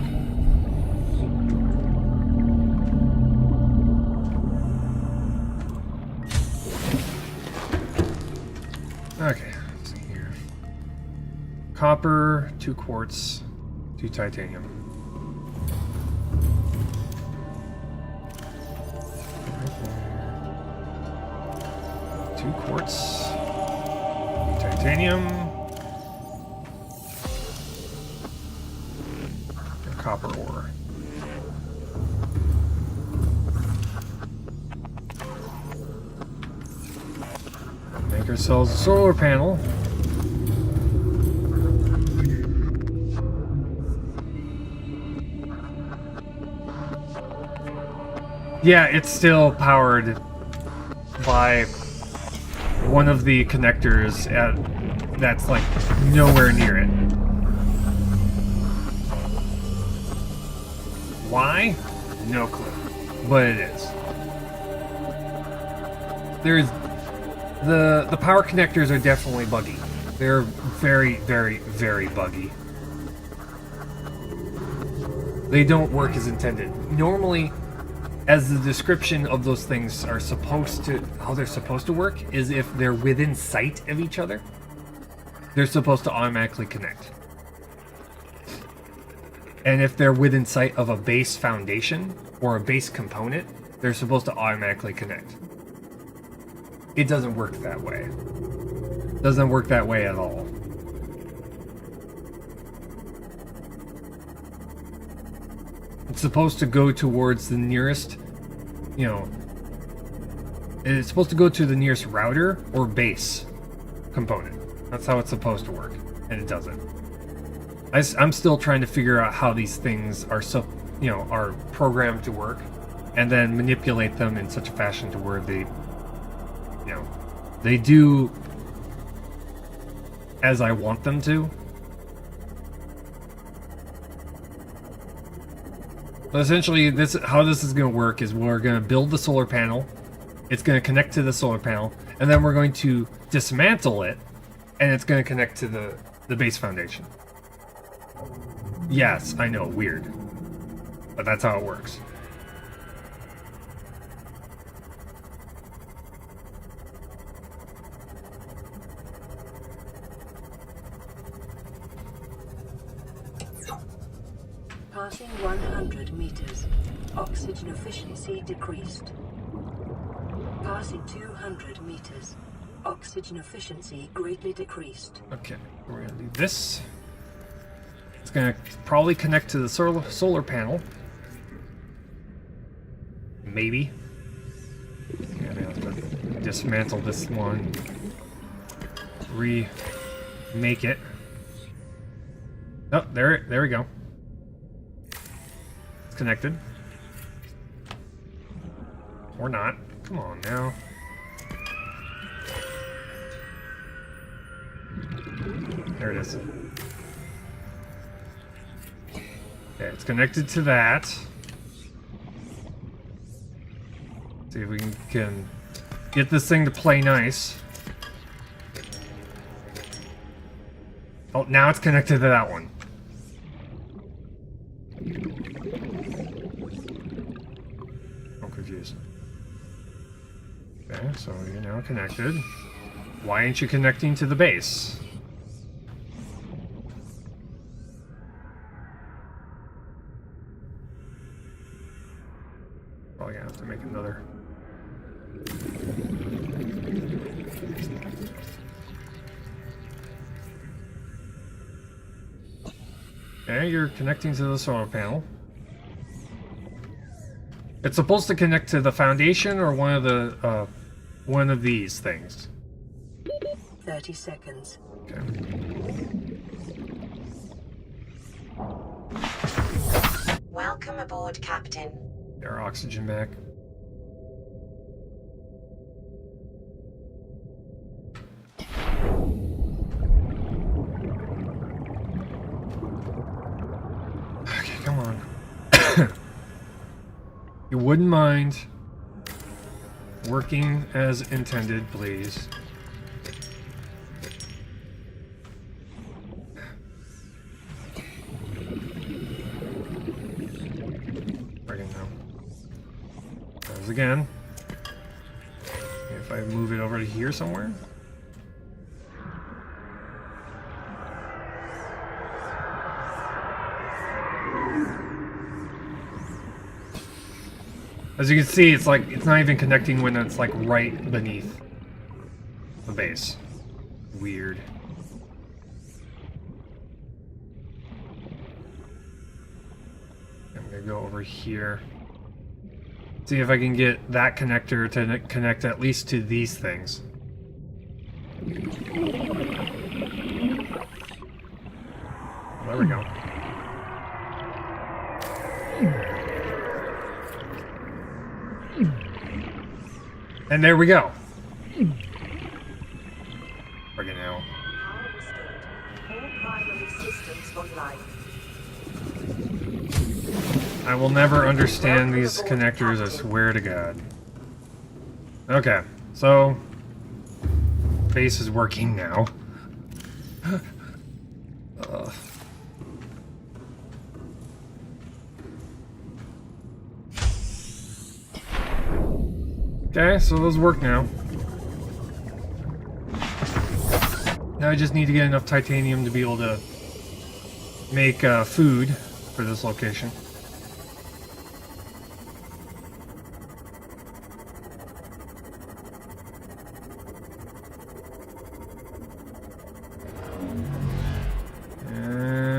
Okay, let's see here. Copper, 2 quartz, 2 titanium. 2 quartz, titanium, and copper ore. Make ourselves a solar panel. Yeah, it's still powered by one of the connectors that's like nowhere near it. Why? No clue. But it is. There's the power connectors are definitely buggy. They're very, very, very buggy. They don't work as intended. Normally, as the description of those things are supposed to, how they're supposed to work, is if they're within sight of each other, they're supposed to automatically connect. And if they're within sight of a base foundation or a base component, they're supposed to automatically connect. It doesn't work that way. Doesn't work that way at all. It's supposed to go towards the nearest, you know, it's supposed to go to the nearest router or base component. That's how it's supposed to work, and it doesn't. I'm still trying to figure out how these things are are programmed to work, and then manipulate them in such a fashion to where they do as I want them to. But essentially, how this is going to work is we're going to build the solar panel. It's going to connect to the solar panel, and then we're going to dismantle it, and it's going to connect to the base foundation. Yes, I know, weird. But that's how it works. Passing 100 meters. Oxygen efficiency decreased. Passing 200 meters. Oxygen efficiency greatly decreased. Okay, we're gonna do this. It's gonna probably connect to the solar panel. Maybe. Yeah, I have to dismantle this one. Remake it. Oh, there we go. It's connected. Or not. Come on now. There it is. Okay, it's connected to that. See if we can get this thing to play nice. Oh, now it's connected to that one. I'm confused. Okay, so you're now connected. Why aren't you connecting to the base? Probably gonna have to make another. Okay, you're connecting to the solar panel. It's supposed to connect to the foundation or one of these things. 30 seconds. Okay. Welcome aboard, Captain. Get our oxygen back. Okay, come on. You wouldn't mind working as intended, please. Again, if I move it over to here somewhere. As you can see, it's like it's not even connecting when it's like right beneath the base. Weird. I'm gonna go over here. See if I can get that connector to connect at least to these things. There we go. And there we go. Friggin' hell. Power restored. All primary systems online. I will never understand these connectors, I swear to God. Okay, so base is working now. Okay, so those work now. Now I just need to get enough titanium to be able to make food for this location.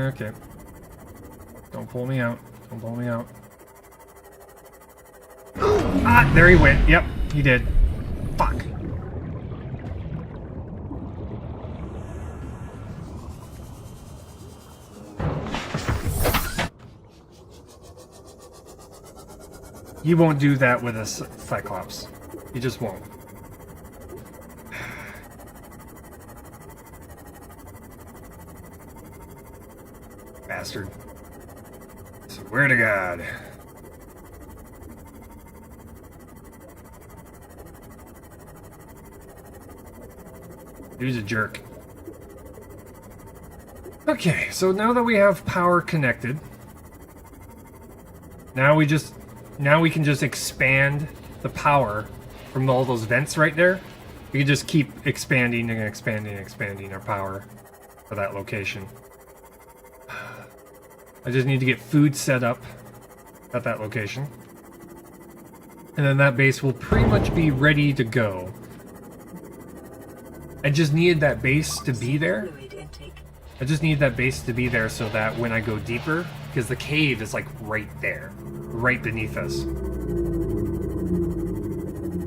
Okay. Don't pull me out. Don't pull me out. Ah, there he went. Yep, he did. Fuck. You won't do that with a Cyclops. You just won't. Bastard. Swear to God. Dude's a jerk. Okay, so now that we have power connected, now we can just expand the power from all those vents right there. We can just keep expanding and expanding and expanding our power for that location. I just need to get food set up at that location. And then that base will pretty much be ready to go. I just needed that base to be there. I just need that base to be there so that when I go deeper, because the cave is like right there, right beneath us. I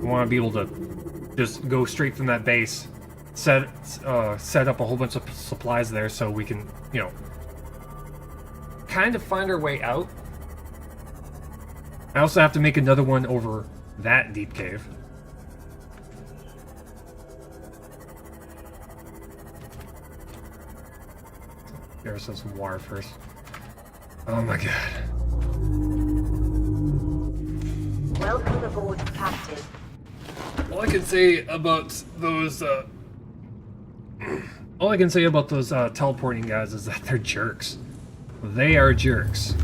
want to be able to just go straight from that base, set up a whole bunch of supplies there so we can, you know, kind of find our way out. I also have to make another one over that deep cave. There's some water first. Oh my god. Welcome aboard, Captain. All I can say about those teleporting guys is that they're jerks. They are jerks.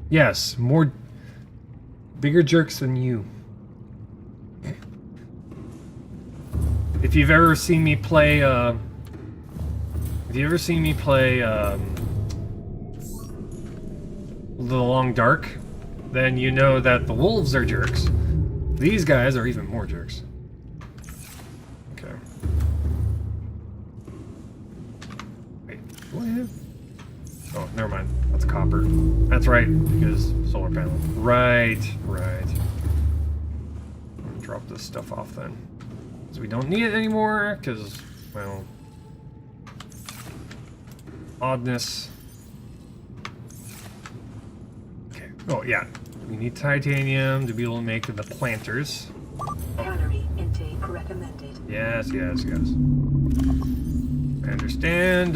Yes, bigger jerks than you. If you've ever seen me play The Long Dark, then you know that the wolves are jerks. These guys are even more jerks. Okay. Wait, what? Oh, never mind. That's copper. That's right, because solar panel. Right. Drop this stuff off then. Because we don't need it anymore, because, well, oddness. Okay. Oh, yeah. We need titanium to be able to make the planters. Calorie intake recommended. Yes. I understand.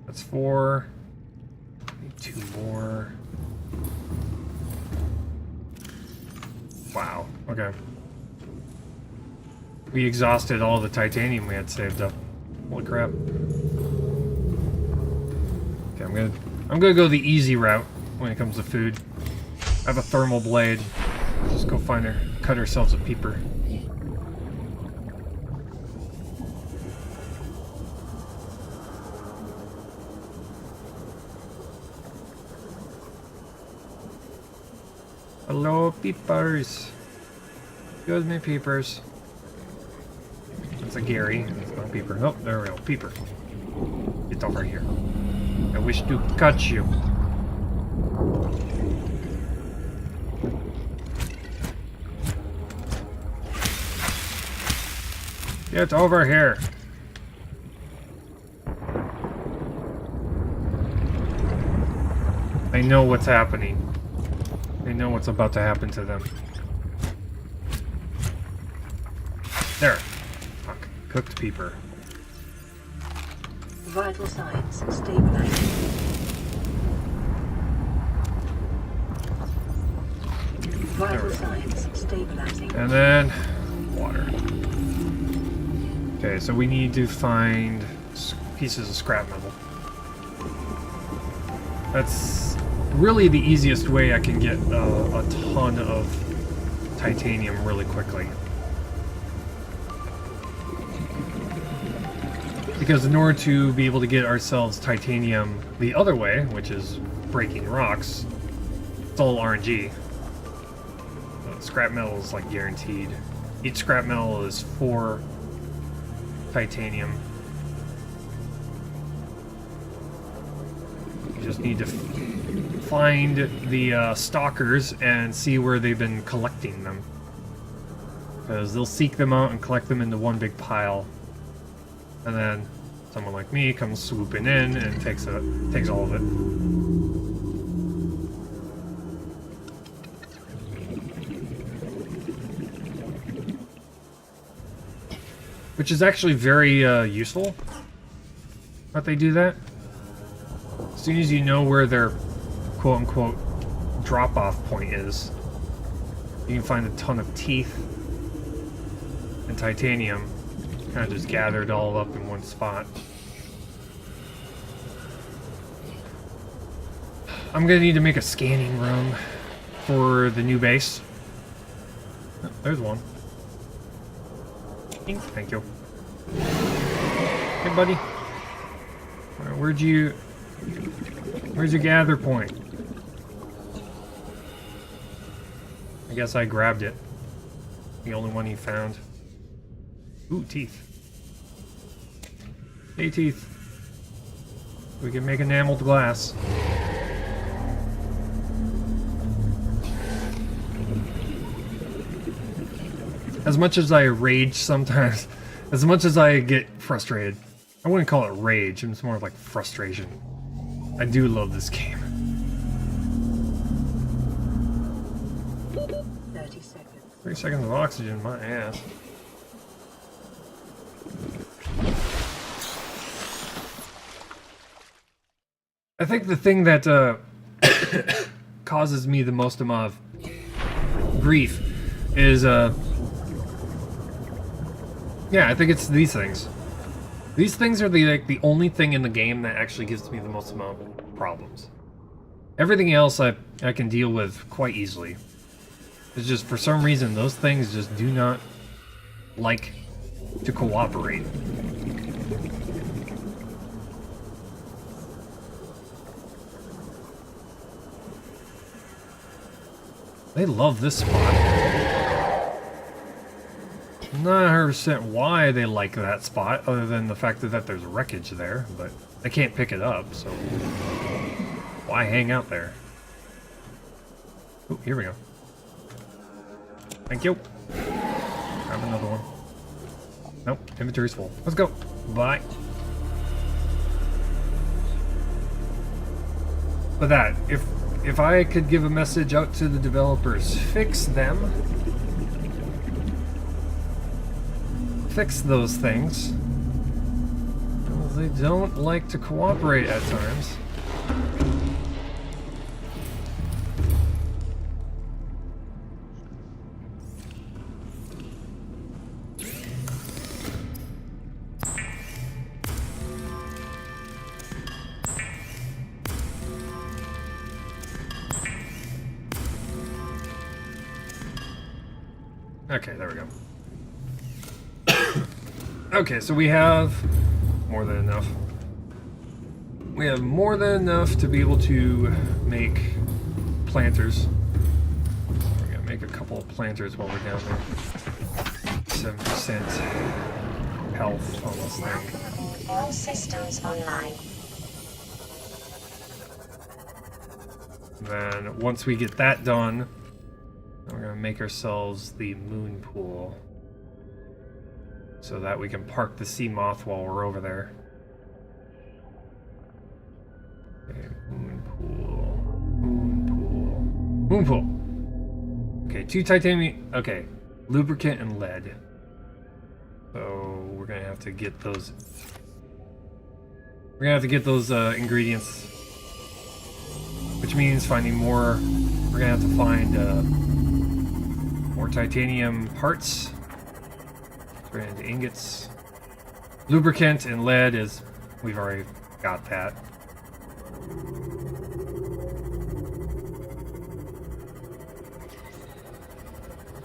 That's 4. Need 2 more. Wow. Okay. We exhausted all the titanium we had saved up. Holy crap. Okay, I'm gonna go the easy route when it comes to food. I have a thermal blade. Let's just go cut ourselves a peeper. Hello, peepers. Excuse me, peepers. That's a Gary. That's not a peeper. Oh, there we go. Peeper. Get over here. I wish to cut you. Get over here. They know what's happening. They know what's about to happen to them. There. Fuck. Cooked peeper. Vital signs stabilizing. Vital signs stabilizing. And then water. Okay, so we need to find pieces of scrap metal. That's really the easiest way I can get a ton of titanium really quickly. Because in order to be able to get ourselves titanium the other way, which is breaking rocks, it's all RNG. Scrap metal is like guaranteed. Each scrap metal is 4 titanium. You just need to find the stalkers and see where they've been collecting them. Because they'll seek them out and collect them into one big pile. And then someone like me comes swooping in and takes all of it. Which is actually very useful that they do that. As soon as you know where their quote-unquote drop-off point is, you can find a ton of teeth and titanium kind of just gathered all up in one spot. I'm gonna need to make a scanning room for the new base. Oh, there's one. Thank you. Hey, buddy. Where's your gather point? I guess I grabbed it. The only one he found. Ooh, teeth. Hey, teeth. We can make enameled glass. As much as I rage sometimes, as much as I get frustrated, I wouldn't call it rage, it's more like frustration. I do love this game. 30 seconds. 3 seconds of oxygen, my ass. I think the thing that causes me the most amount of grief is yeah, I think it's these things. These things are the only thing in the game that actually gives me the most amount of problems. Everything else I can deal with quite easily. It's just for some reason those things just do not like to cooperate. They love this spot. I'm not 100% why they like that spot, other than the fact that there's wreckage there, but they can't pick it up, so why hang out there? Oh, here we go. Thank you. Grab another one. Nope, inventory's full. Let's go. Bye. But that, if I could give a message out to the developers, fix them. Fix those things. Well, they don't like to cooperate at times. Okay, there we go. Okay, so we have more than enough. We have more than enough to be able to make planters. We're gonna make a couple of planters while we're down there. 7% health on this thing. All systems online. Then once we get that done, we're gonna make ourselves the moon pool, so that we can park the sea moth while we're over there. Okay, moon pool. Okay, 2 titanium. Okay, lubricant and lead. So we're gonna have to get those. We're gonna have to get those ingredients, which means finding more. We're gonna have to find more titanium parts. Turn into ingots. Lubricant and lead is, we've already got that.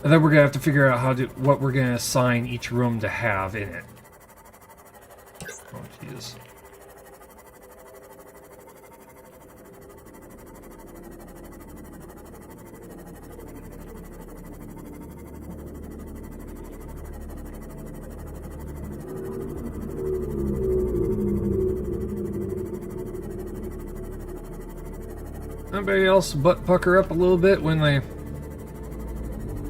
And then we're gonna have to figure out what we're gonna assign each room to have in it. entrances. Anybody else butt pucker up a little bit when they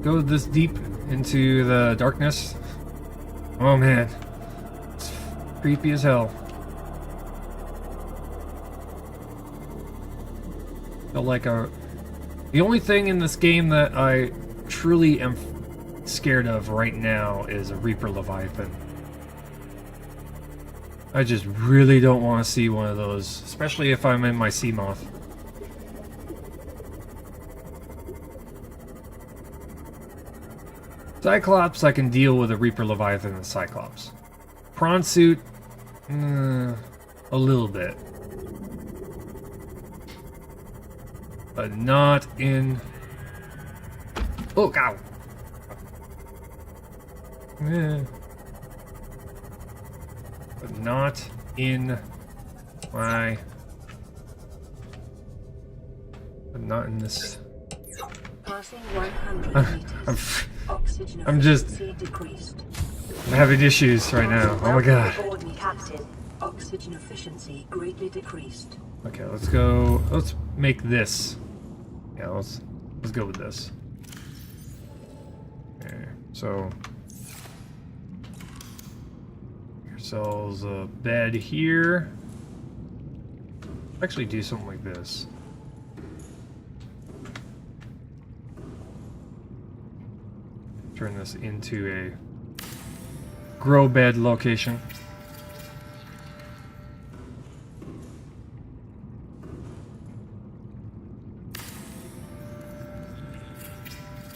go this deep into the darkness? Oh man, it's creepy as hell. Felt like the only thing in this game that I truly am scared of right now is a Reaper Leviathan. I just really don't want to see one of those, especially if I'm in my Seamoth. Cyclops, I can deal with a Reaper Leviathan and Cyclops. Prawn suit, a little bit. But not in... Oh, ow! But not in my... But not in this... Passing 100 meters. Oxygen I'm just... efficiency decreased. I'm having issues right now. Oh my god. Board, Captain. Oxygen efficiency greatly decreased. Okay, let's go. Let's make this. Yeah, let's go with this. Okay, so yourselves a bed here. Actually, do something like this. Turn this into a grow bed location.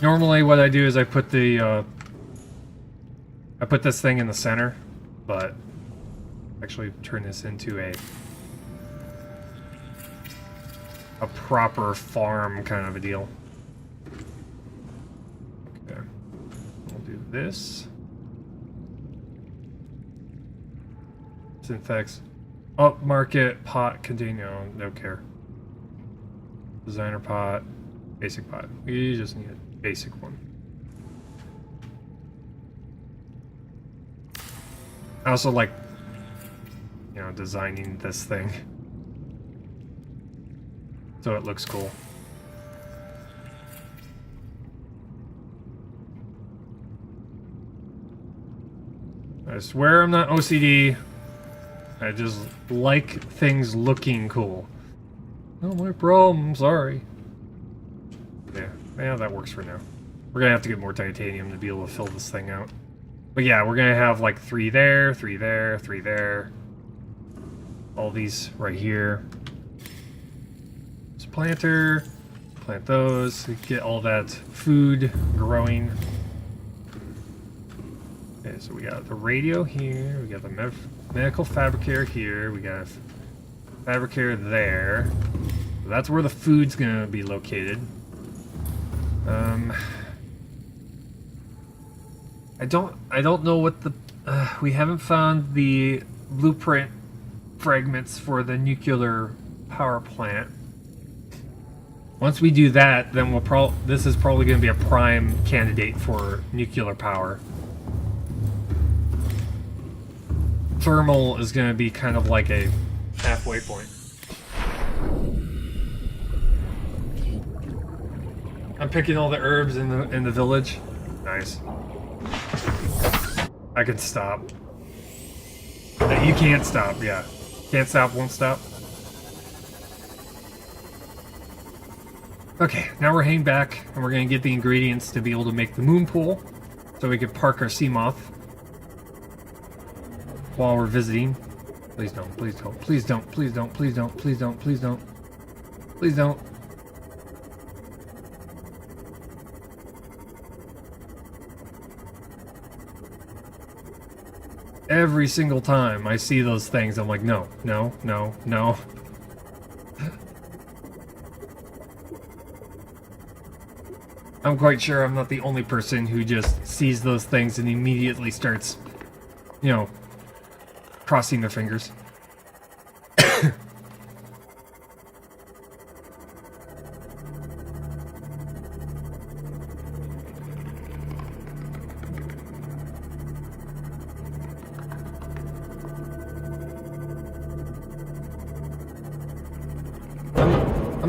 Normally what I do is I put the I put this thing in the center, but actually turn this into a proper farm kind of a deal. Okay. We'll do this. Synthex. Upmarket pot container. No, don't care. Designer pot. Basic pot. We just need a basic one. I also like, you know, designing this thing so it looks cool. I swear I'm not OCD. I just like things looking cool. Not my problem, sorry. Yeah, that works for now. We're gonna have to get more titanium to be able to fill this thing out. But yeah, we're gonna have like 3 there, 3 there, 3 there. All these right here. This planter, plant those, get all that food growing. Okay, so we got the radio here, we got the medical fabricator here, we got a fabricator there. So that's where the food's gonna be located. I don't know what the we haven't found the blueprint fragments for the nuclear power plant. Once we do that, then this is probably going to be a prime candidate for nuclear power. Thermal is going to be kind of like a halfway point. I'm picking all the herbs in the village. Nice. I can stop. You can't stop, yeah. Can't stop, won't stop. Okay, now we're heading back, and we're gonna get the ingredients to be able to make the moon pool, so we can park our Seamoth while we're visiting. Please don't, please don't, please don't, please don't, please don't, please don't, please don't, please don't. Every single time I see those things, I'm like, no, no, no, no. I'm quite sure I'm not the only person who just sees those things and immediately starts, you know, crossing their fingers.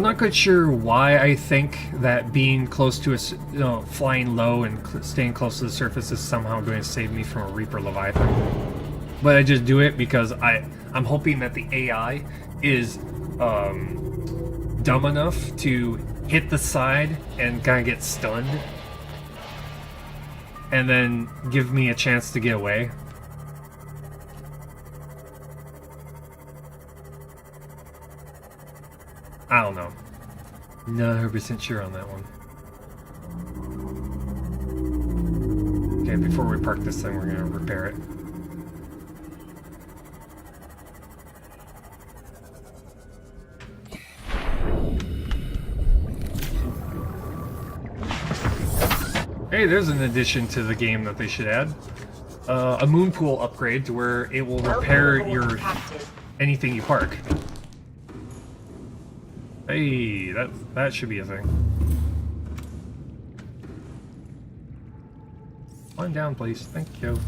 not quite sure why I think that being close to flying low and staying close to the surface is somehow going to save me from a Reaper Leviathan. But I just do it because I'm hoping that the AI is dumb enough to hit the side and kind of get stunned, and then give me a chance to get away. I don't know. Not 100% sure on that one. Okay, before we park this thing, we're gonna repair it. Hey, there's an addition to the game that they should add. A moon pool upgrade to where it will repair your anything you park. Hey, that should be a thing. Climb down, please. Thank you.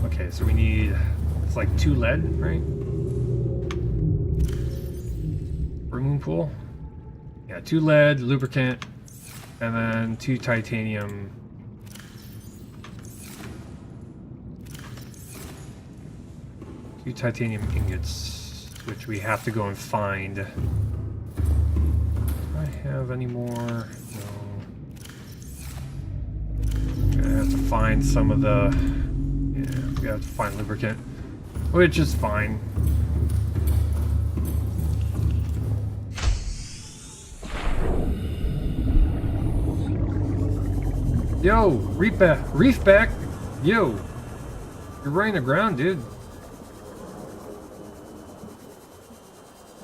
Okay, so we need... It's like 2 lead, right? For a moon pool? Yeah, 2 lead, lubricant, and then 2 titanium. Two titanium ingots, which we have to go and find. Do I have any more? No. Gonna have to find some of the... Yeah, we have to find lubricant, which is fine. Yo, reef back. Yo, you're running aground, dude.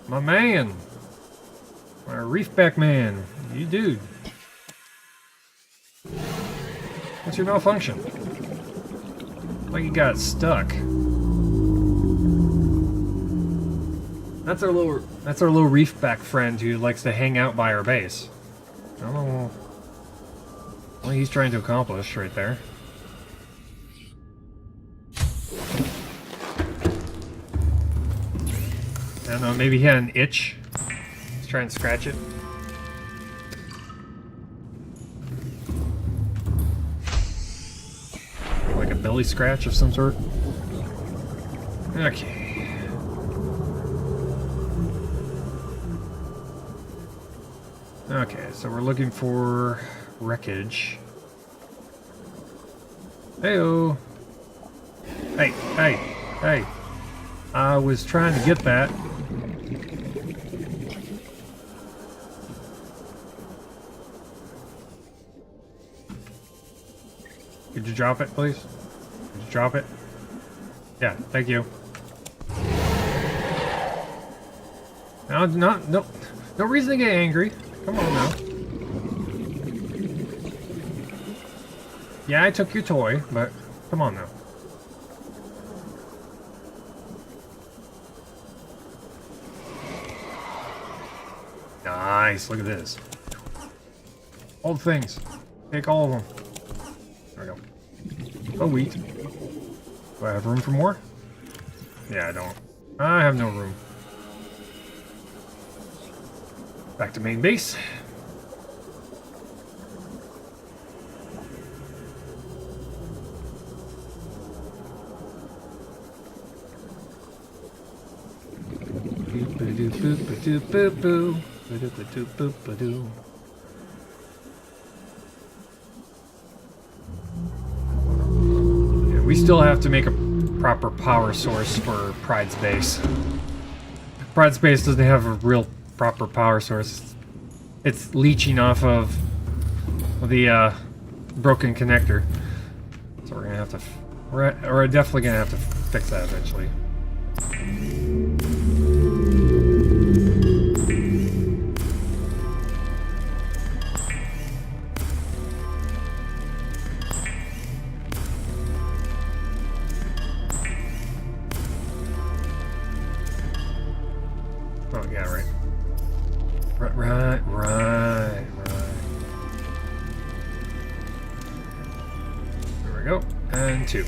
My man. My reefback man. You dude. What's your malfunction? Like you got stuck. That's our little reefback friend who likes to hang out by our base. I don't know what he's trying to accomplish right there. I don't know, maybe he had an itch. Let's try and scratch it. Like a belly scratch of some sort. Okay. Okay, so we're looking for wreckage. Heyo. Hey, hey, hey. I was trying to get that. Could you drop it, please? Could you drop it? Yeah, thank you. No reason to get angry. Come on now. Yeah, I took your toy, but come on now. Nice, look at this. All the things. Take all of them. There we go. Oh, wheat. Do I have room for more? Yeah, I don't. I have no room. Back to main base. Yeah, we still have to make a proper power source for Pride's base. Pride's base doesn't have a real proper power source. It's leeching off of the broken connector. So we're gonna have to, we're definitely gonna have to fix that eventually. Oh yeah, right. Right. There we go. And 2.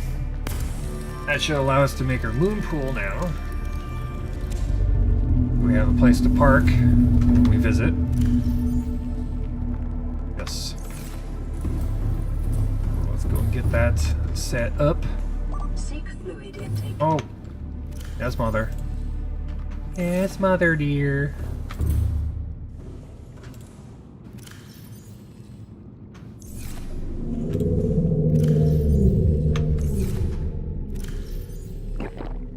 That should allow us to make our moon pool now. we have a place to park when we visit. Yes. Let's go and get that set up. Seek fluid intake. Oh, yes, mother. Yes, mother dear.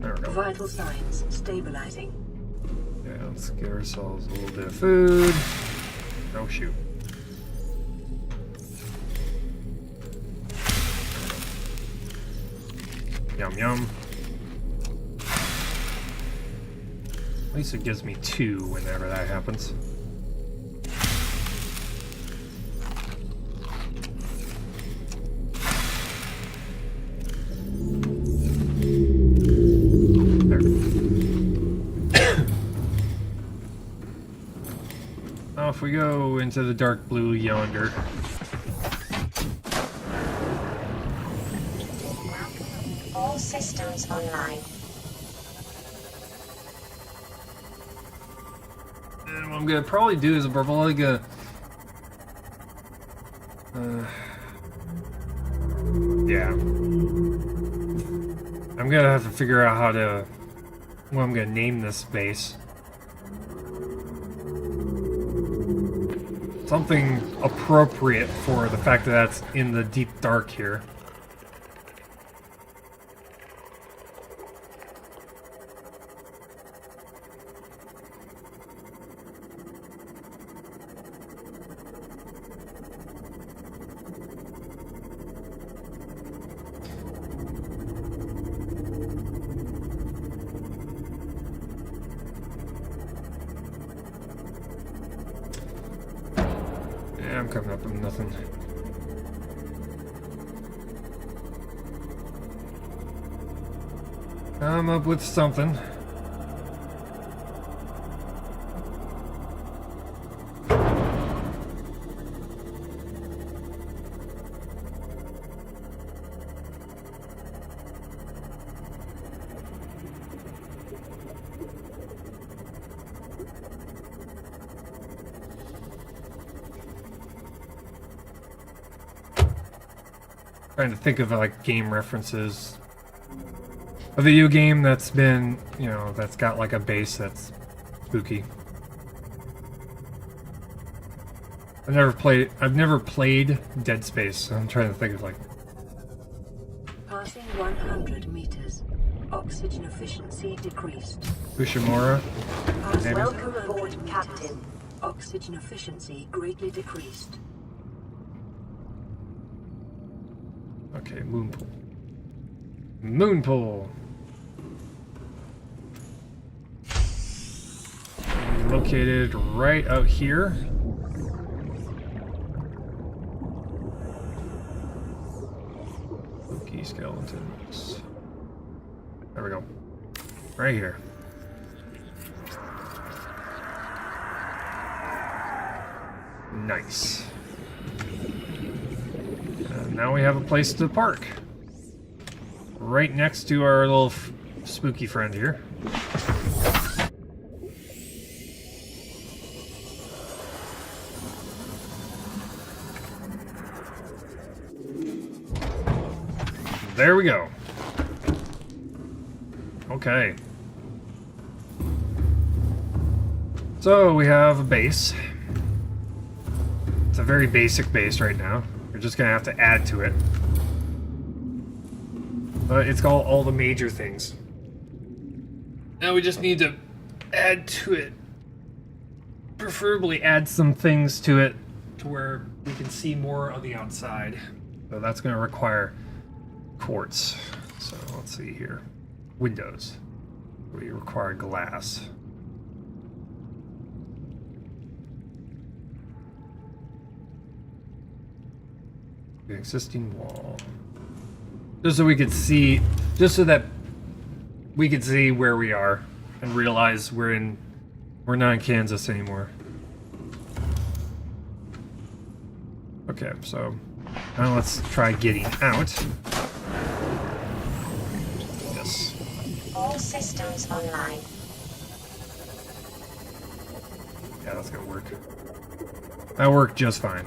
There we go. Vital signs stabilizing. Yeah, let's give ourselves a little bit of food. Oh, shoot. Yum, yum. At least it gives me 2 whenever that happens. Off we go into the dark blue yonder. All systems online. And what I'm gonna probably do is we're probably gonna yeah. I'm gonna have to figure out how to what I'm gonna name this base. Something appropriate for the fact that that's in the deep dark here. Yeah, I'm coming up with nothing. Come up with something. Trying to think of like game references. A video game that's been, you know, that's got like a base that's spooky. I've never played Dead Space, so I'm trying to think of like Passing 100 meters. Oxygen efficiency decreased. Ushimura. Passing Maybe. Welcome aboard, Captain. Oxygen efficiency greatly decreased. Okay, Moonpool. Moonpool. Located right out here. Spooky skeletons. There we go. Right here. Nice. And now we have a place to park. Right next to our little spooky friend here. There we go. Okay. So we have a base. It's a very basic base right now. We're just gonna have to add to it. But it's got all the major things. Now we just need to add to it. Preferably add some things to it to where we can see more of the outside. So that's gonna require quartz. So let's see here. Windows. We require glass. The existing wall. Just so we could see, just so that we could see where we are and realize we're not in Kansas anymore. Okay, so now let's try getting out. Yes. All systems online. Yeah, that's gonna work. That worked just fine.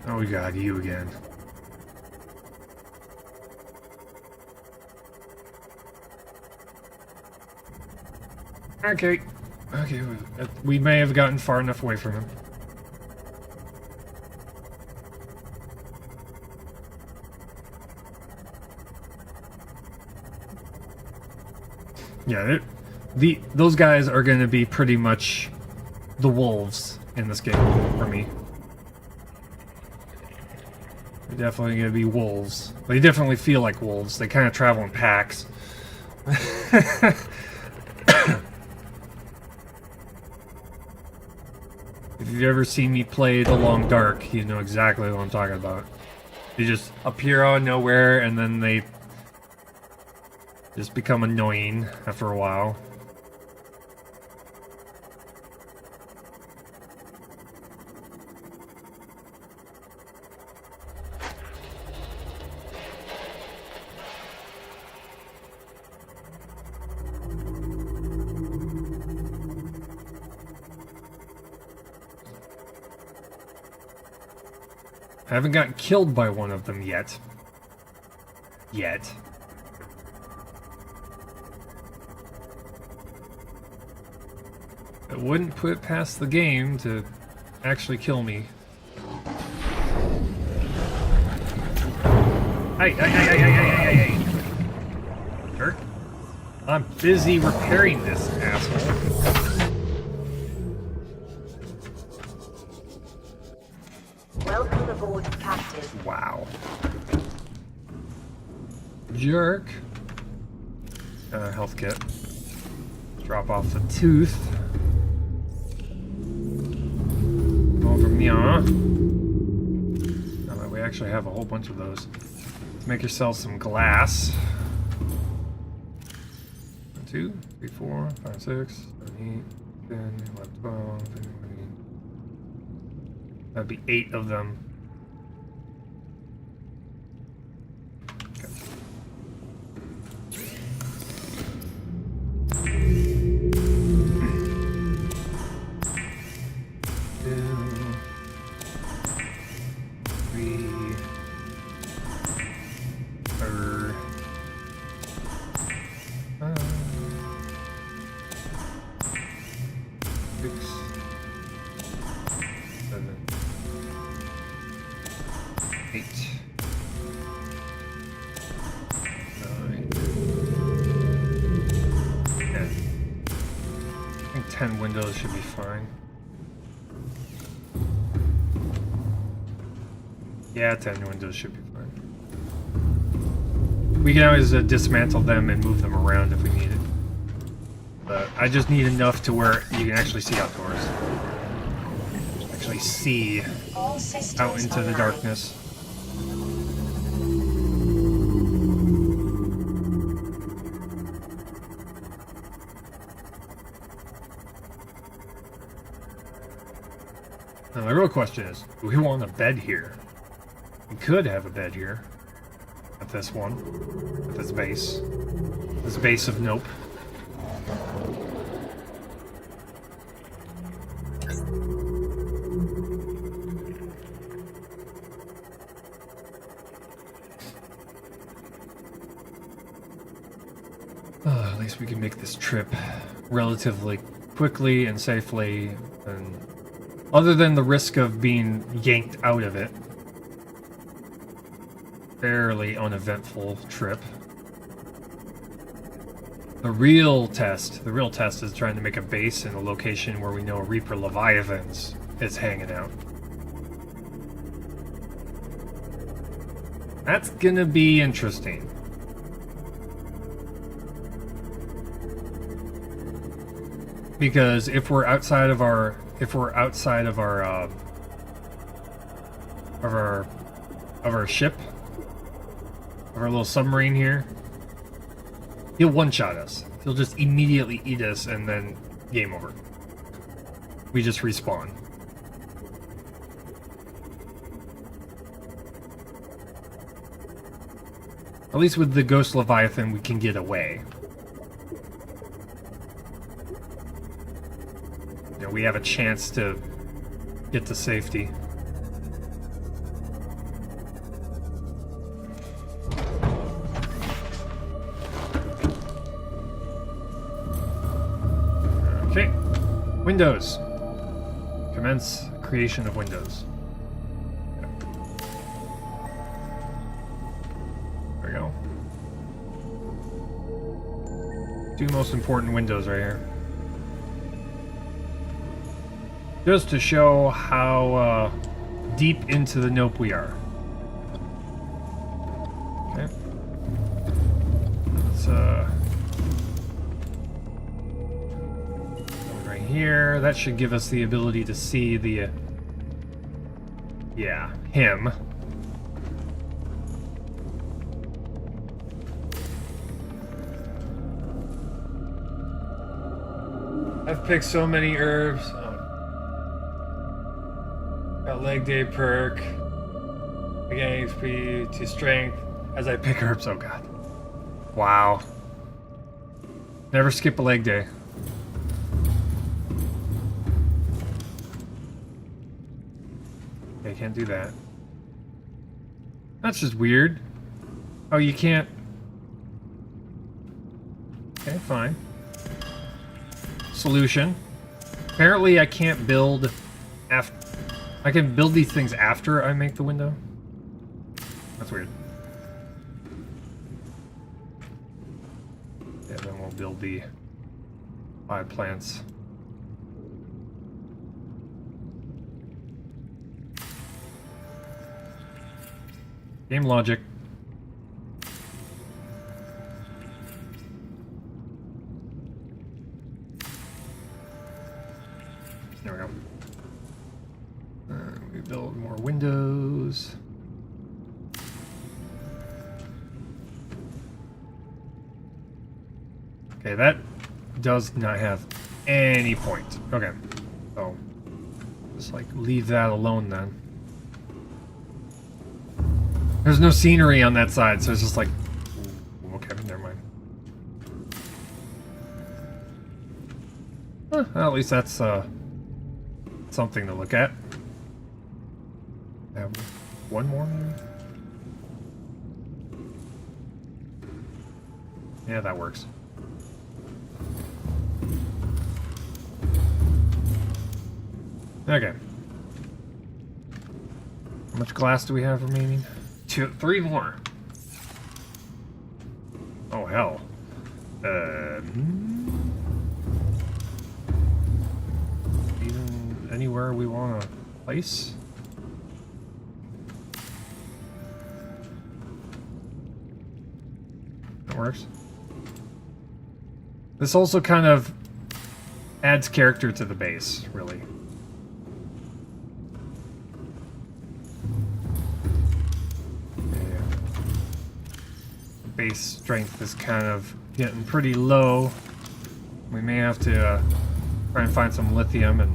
Oh god, you again. Okay. Okay, we may have gotten far enough away from him. Yeah, those guys are going to be pretty much the wolves in this game for me. They're definitely going to be wolves. They definitely feel like wolves. They kind of travel in packs. If you've ever seen me play The Long Dark, you know exactly what I'm talking about. They just appear out of nowhere and then they just become annoying after a while. I haven't gotten killed by one of them yet. Yet. I wouldn't put it past the game to actually kill me. Hey! Jerk. I'm busy repairing this, asshole. Welcome aboard, Captain. Wow. Jerk. Health kit. Drop off the tooth. Over me, we actually have a whole bunch of those. Let's make yourself some glass. 1, 2, 3, 4, 5, 6, 7, 8, 10, 11, 12, 13, 14. That'd be 8 of them. Okay. Windows should be fine. Yeah, 10 windows should be fine. We can always dismantle them and move them around if we need it. But I just need enough to where you can actually see outdoors. Actually see out into the darkness. Now the real question is, do we want a bed here? We could have a bed here. At this one. At this base. This base of Nope. At least we can make this trip relatively quickly and safely, and other than the risk of being yanked out of it. Fairly uneventful trip. The real test is trying to make a base in a location where we know Reaper Leviathans is hanging out. That's gonna be interesting. Because if we're outside of our ship, of our little submarine here, he'll one-shot us. He'll just immediately eat us and then game over. We just respawn. At least with the Ghost Leviathan, we can get away. You know, we have a chance to get to safety. Okay. Windows. Commence creation of windows. There we go. Two most important windows right here. Just to show how deep into the nope we are. Okay. Let's right here. That should give us the ability to see the yeah, him. I've picked so many herbs. Got leg day perk. Again, HP to strength as I pick herbs. Oh god. Wow. Never skip a leg day. Okay, can't do that. That's just weird. Oh, you can't. Okay, fine. Solution. Apparently I can't build after. I can build these things after I make the window. That's weird. Yeah, then we'll build the 5 plants. Game logic. There we go. We build more windows. Okay, that does not have any point. Okay, so just like leave that alone then. There's no scenery on that side, so it's just like, okay, never mind. Well, at least that's something to look at. Have one more maybe? Yeah, that works. Okay. How much glass do we have remaining? 3 more. Oh hell. Even anywhere we want to place? That works. This also kind of adds character to the base, really. Base strength is kind of getting pretty low. We may have to try and find some lithium and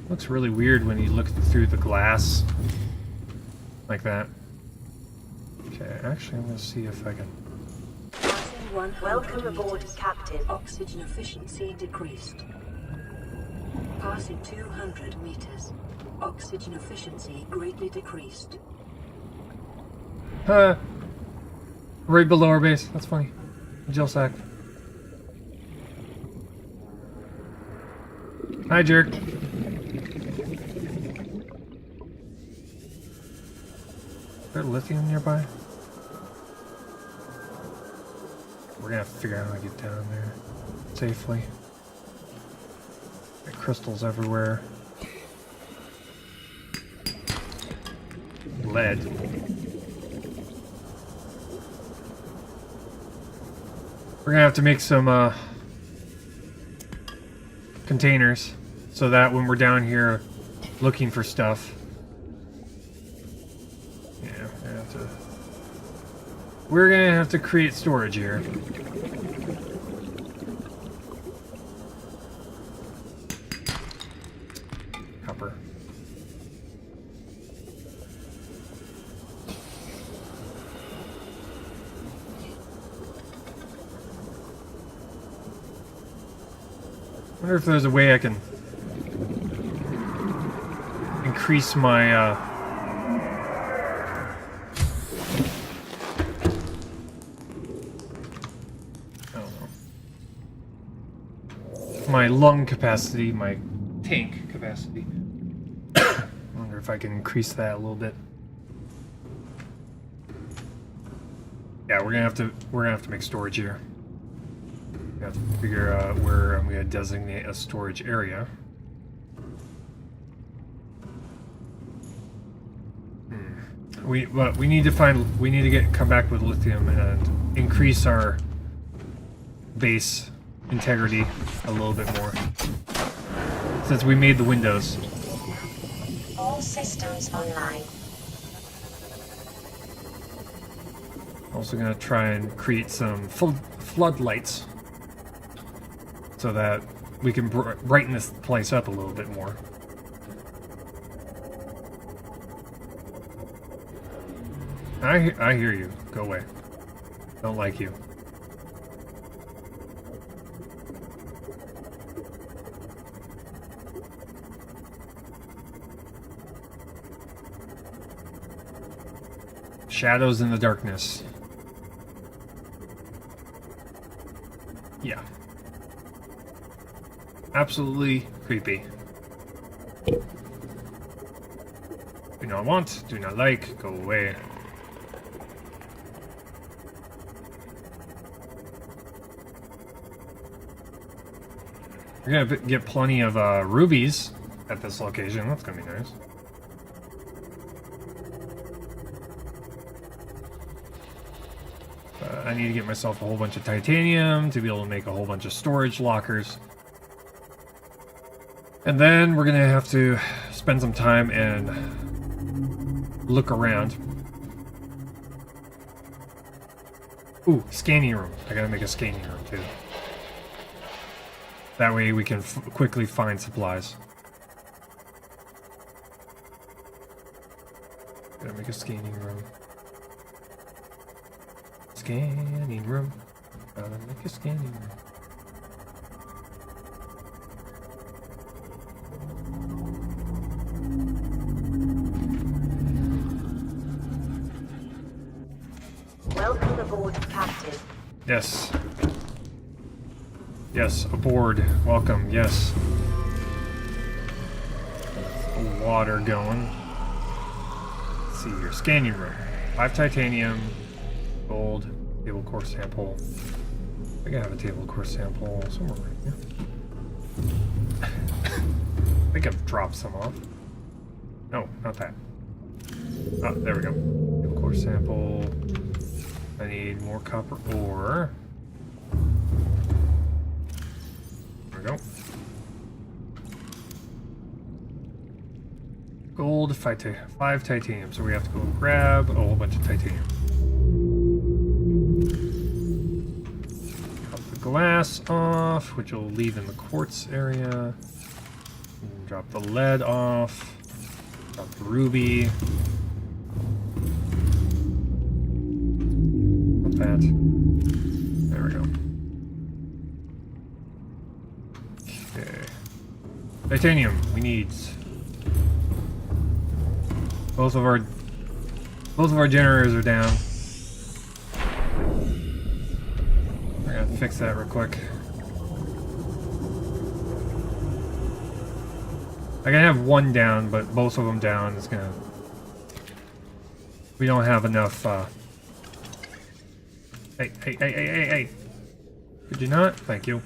looks really weird when you look through the glass like that. Okay, actually I'm gonna see if I can. Welcome aboard, Captain. Oxygen efficiency decreased. Passing 200 meters. Oxygen efficiency greatly decreased. Right below our base. That's funny. Jill sack. Hi, jerk. Is there lithium nearby? We're gonna have to figure out how to get down there safely. Got crystals everywhere. Lead. We're gonna have to make some containers so that when we're down here looking for stuff. Yeah, we're gonna have to create storage here. wonder if there's a way I can increase my I don't know. My lung capacity, my tank capacity. I wonder if I can increase that a little bit. Yeah, we're gonna have to make storage here. We have to figure out where I'm gonna designate a storage area. We need to come back with lithium and increase our base integrity a little bit more. Since we made the windows. All systems online. Also gonna try and create some floodlights so that we can brighten this place up a little bit more. I hear you. Go away. Don't like you. Shadows in the darkness. Yeah. Absolutely creepy. Do not want, do not like, go away. We're gonna get plenty of rubies at this location. That's gonna be nice. I need to get myself a whole bunch of titanium to be able to make a whole bunch of storage lockers. And then we're gonna have to spend some time and look around. Ooh, scanning room. I gotta make a scanning room too. That way we can quickly find supplies. Gotta make a scanning room. Scanning room. Gotta make a scanning room. Welcome aboard, Captain. Yes. Yes, aboard. Welcome, yes. Water going. Let's see here. Scanning room. 5 titanium. Gold. Table core sample. I gotta have a table core sample somewhere right here. I think I've dropped some off. No, not that. Oh, there we go. Table core sample. I need more copper ore. There we go. Gold, 5 titanium. So we have to go grab a whole bunch of titanium. Drop the glass off, which will leave in the quartz area. And drop the lead off. Drop the ruby. That. There we go. Okay. Titanium, we need both of our generators are down. We're gonna fix that real quick. I can have one down, but both of them down is gonna. We don't have enough. Hey. Could you not? Thank you.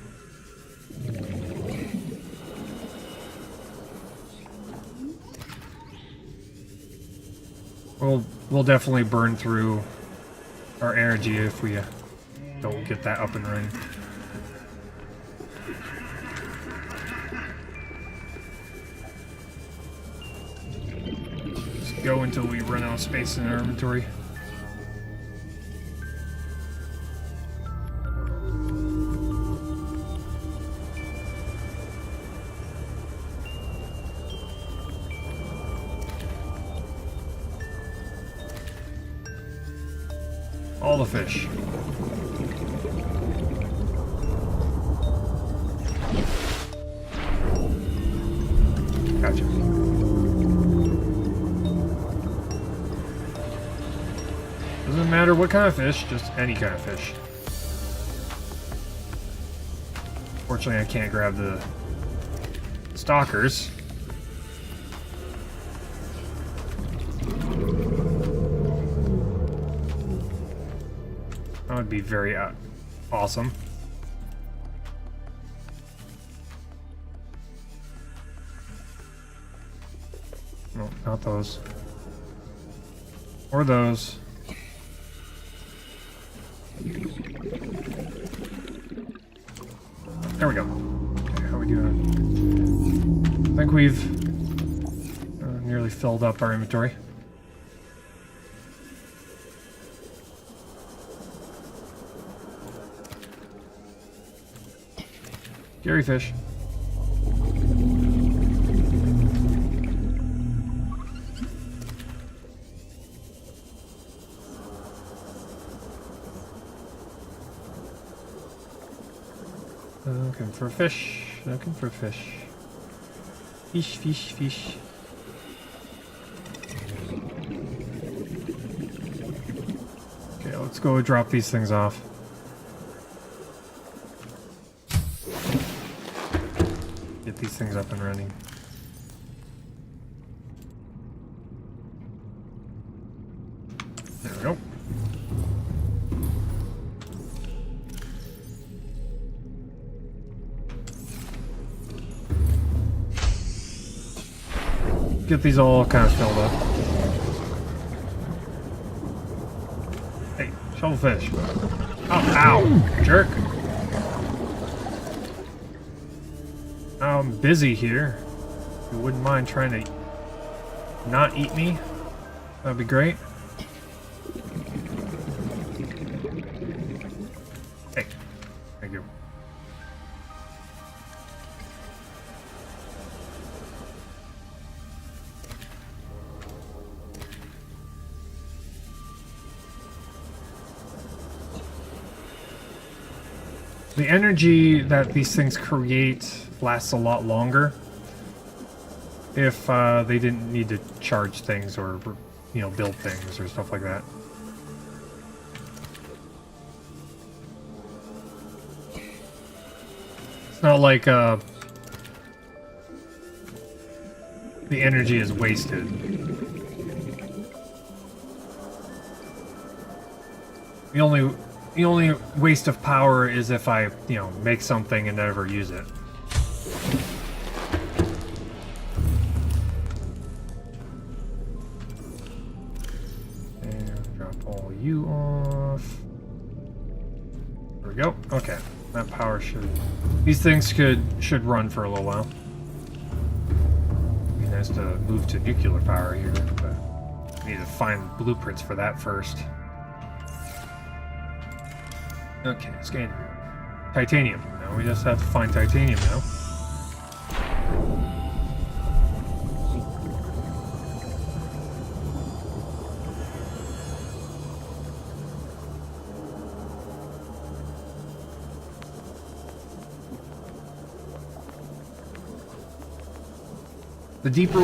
We'll definitely burn through our energy if we don't get that up and running. Just go until we run out of space in our inventory. All the fish. Doesn't matter what kind of fish, just any kind of fish. Fortunately, I can't grab the stalkers. That would be very awesome. No, not those. Or those. There we go. Okay, how are we doing? I think we've nearly filled up our inventory. Gary fish. Looking for fish. Looking for fish. Fish, fish, fish. Okay, let's go drop these things off. Get these things up and running. There we go. Get these all kind of filled up. Hey, shovelfish. Oh, ow, jerk. I'm busy here. If you wouldn't mind trying to not eat me, that'd be great. Hey, thank you. The energy that these things create lasts a lot longer if they didn't need to charge things or, you know, build things or stuff like that. It's not like the energy is wasted. The only waste of power is if I, you know, make something and never use it. And drop all you off. There we go. Okay, that power should. These things should run for a little while. It'd be nice to move to nuclear power here, but I need to find blueprints for that first. Okay, scan. Titanium. Now we just have to find titanium now. The deeper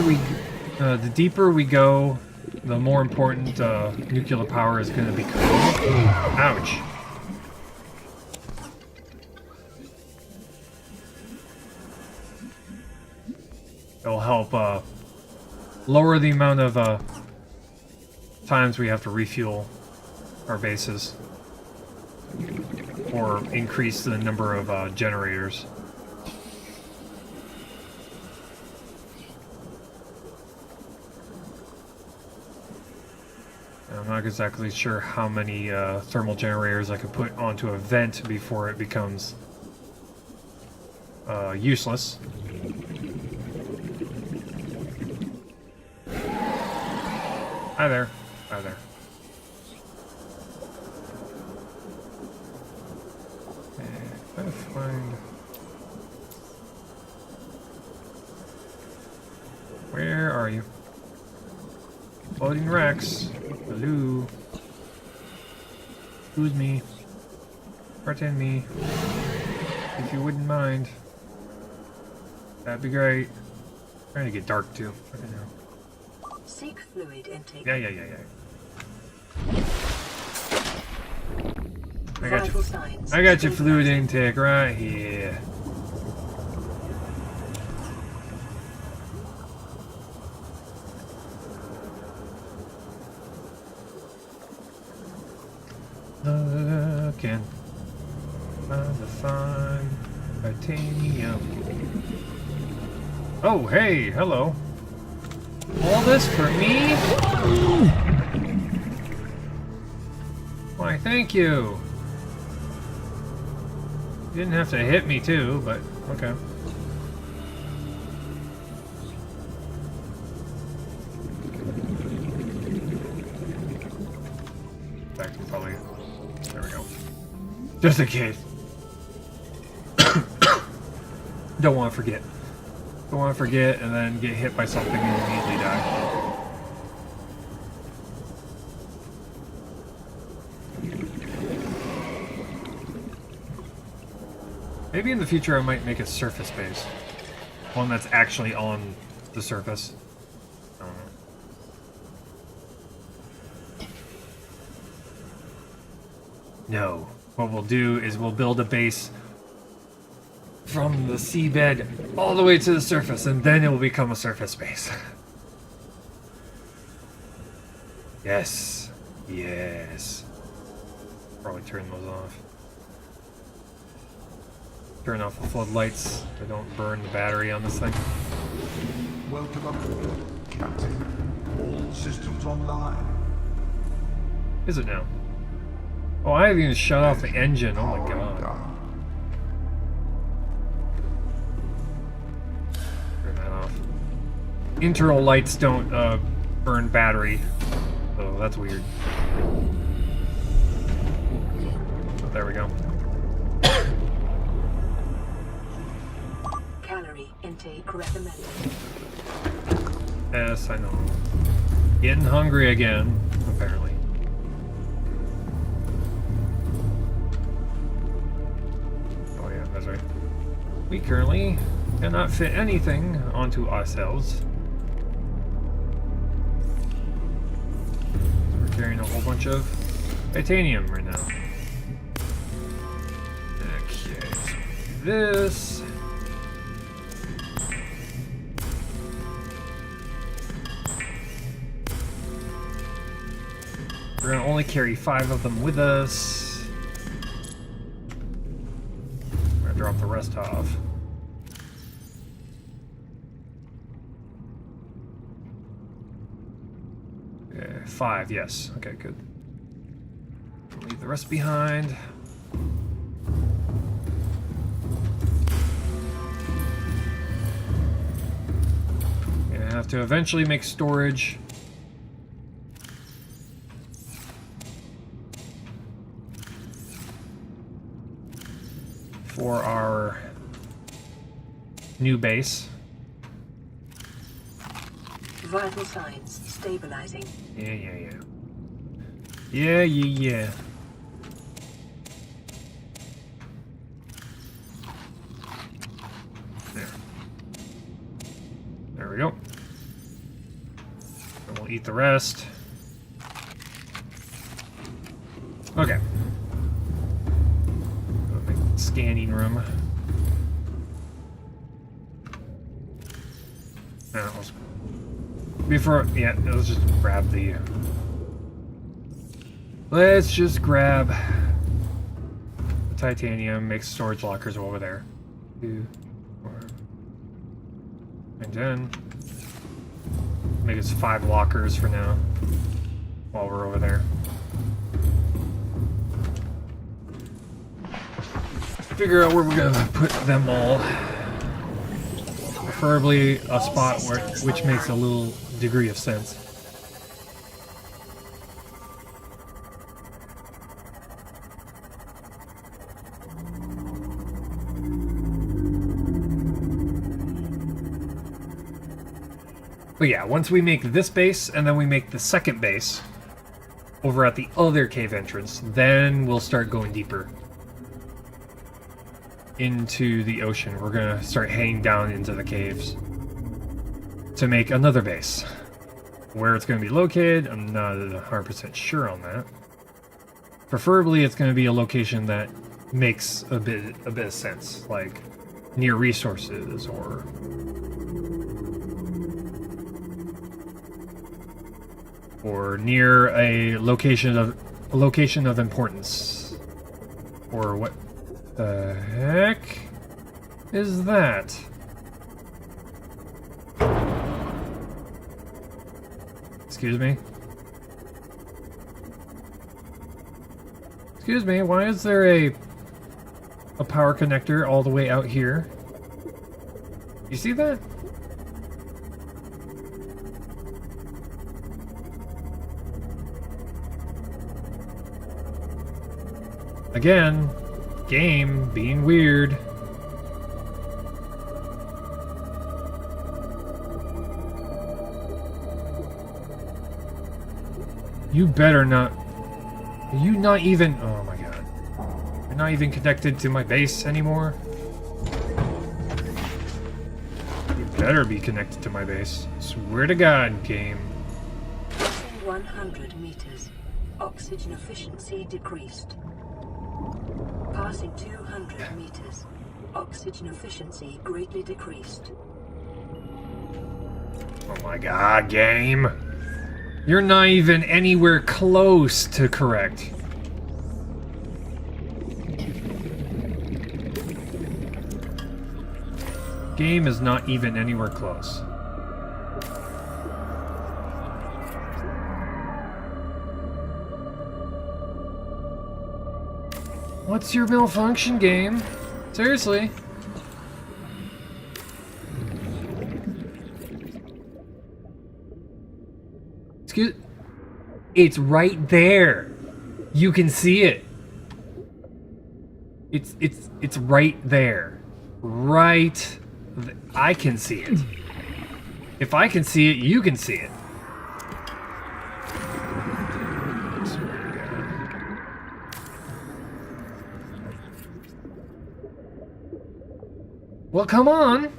we go, the more important nuclear power is going to become. Ouch. It'll help lower the amount of times we have to refuel our bases, or increase the number of generators. I'm not exactly sure how many thermal generators I could put onto a vent before it becomes useless. Hi there. Hi there. And gotta find... Where are you? Floating Rex. Hello. Who's me? Pretend me. If you wouldn't mind. That'd be great. Trying to get dark too. I don't know. Seek fluid intake. Yeah. I got Vital you. signs. I got your fluid intake right here. Looking find the fine titanium. Oh, hey, hello. All this for me? Why, thank you. You didn't have to hit me too, but okay. Back probably. There we go. Just in case. Don't want to forget. Don't want to forget and then get hit by something and immediately die. Maybe in the future I might make a surface base. One that's actually on the surface. I don't know. No. What we'll do is we'll build a base from the seabed all the way to the surface, and then it will become a surface base. Yes. Yes. Probably turn those off. Turn off the floodlights so don't burn the battery on this thing. Welcome aboard, Captain. All systems online. Is it now? Oh, I haven't even shut off the engine. Oh my god. Turn that off. Internal lights don't burn battery. Oh, that's weird. So there we go. Calorie intake recommended. Yes, I know. Getting hungry again, apparently. Oh yeah, that's right. We currently cannot fit anything onto ourselves. We're carrying a whole bunch of titanium right now. Okay, so this. We're gonna only carry 5 of them with us. We're gonna drop the rest off. Okay, 5, yes. Okay, good. Leave the rest behind. Gonna have to eventually make storage. For our new base. Vital signs stabilizing. Yeah. Yeah. There we go. And we'll eat the rest. Okay. Scanning room. No, before, yeah, let's just grab the. Let's just grab the titanium. Make storage lockers over there. 2, 4, and 10. Make it 5 lockers for now. While we're over there. Figure out where we're gonna put them all. Preferably a spot which makes a little degree of sense. But yeah, once we make this base and then we make the second base over at the other cave entrance, then we'll start going deeper into the ocean. We're gonna start heading down into the caves to make another base. Where it's gonna be located, I'm not 100% sure on that. Preferably, it's going to be a location that makes a bit of sense, like near resources or near a location of importance. Or what the heck is that? Excuse me? Excuse me, why is there a power connector all the way out here? You see that? Again, game being weird. You better not. Are you not even... Oh my god. You're not even connected to my base anymore? You better be connected to my base. Swear to God, game. 100 meters. Oxygen efficiency decreased. Passing 200 meters. Oxygen efficiency greatly decreased. Oh my god, game. You're not even anywhere close to correct. Game is not even anywhere close. What's your malfunction, game? Seriously? Excuse... It's right there. You can see it. It's right there. Right... I can see it. If I can see it, you can see it. Well, come on.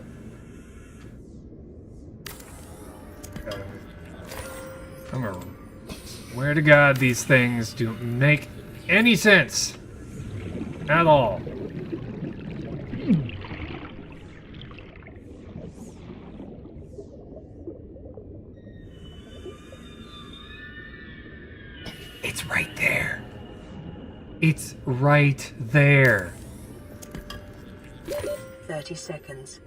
Swear to God, these things don't make any sense at all. It's right there. It's right there. 30 seconds.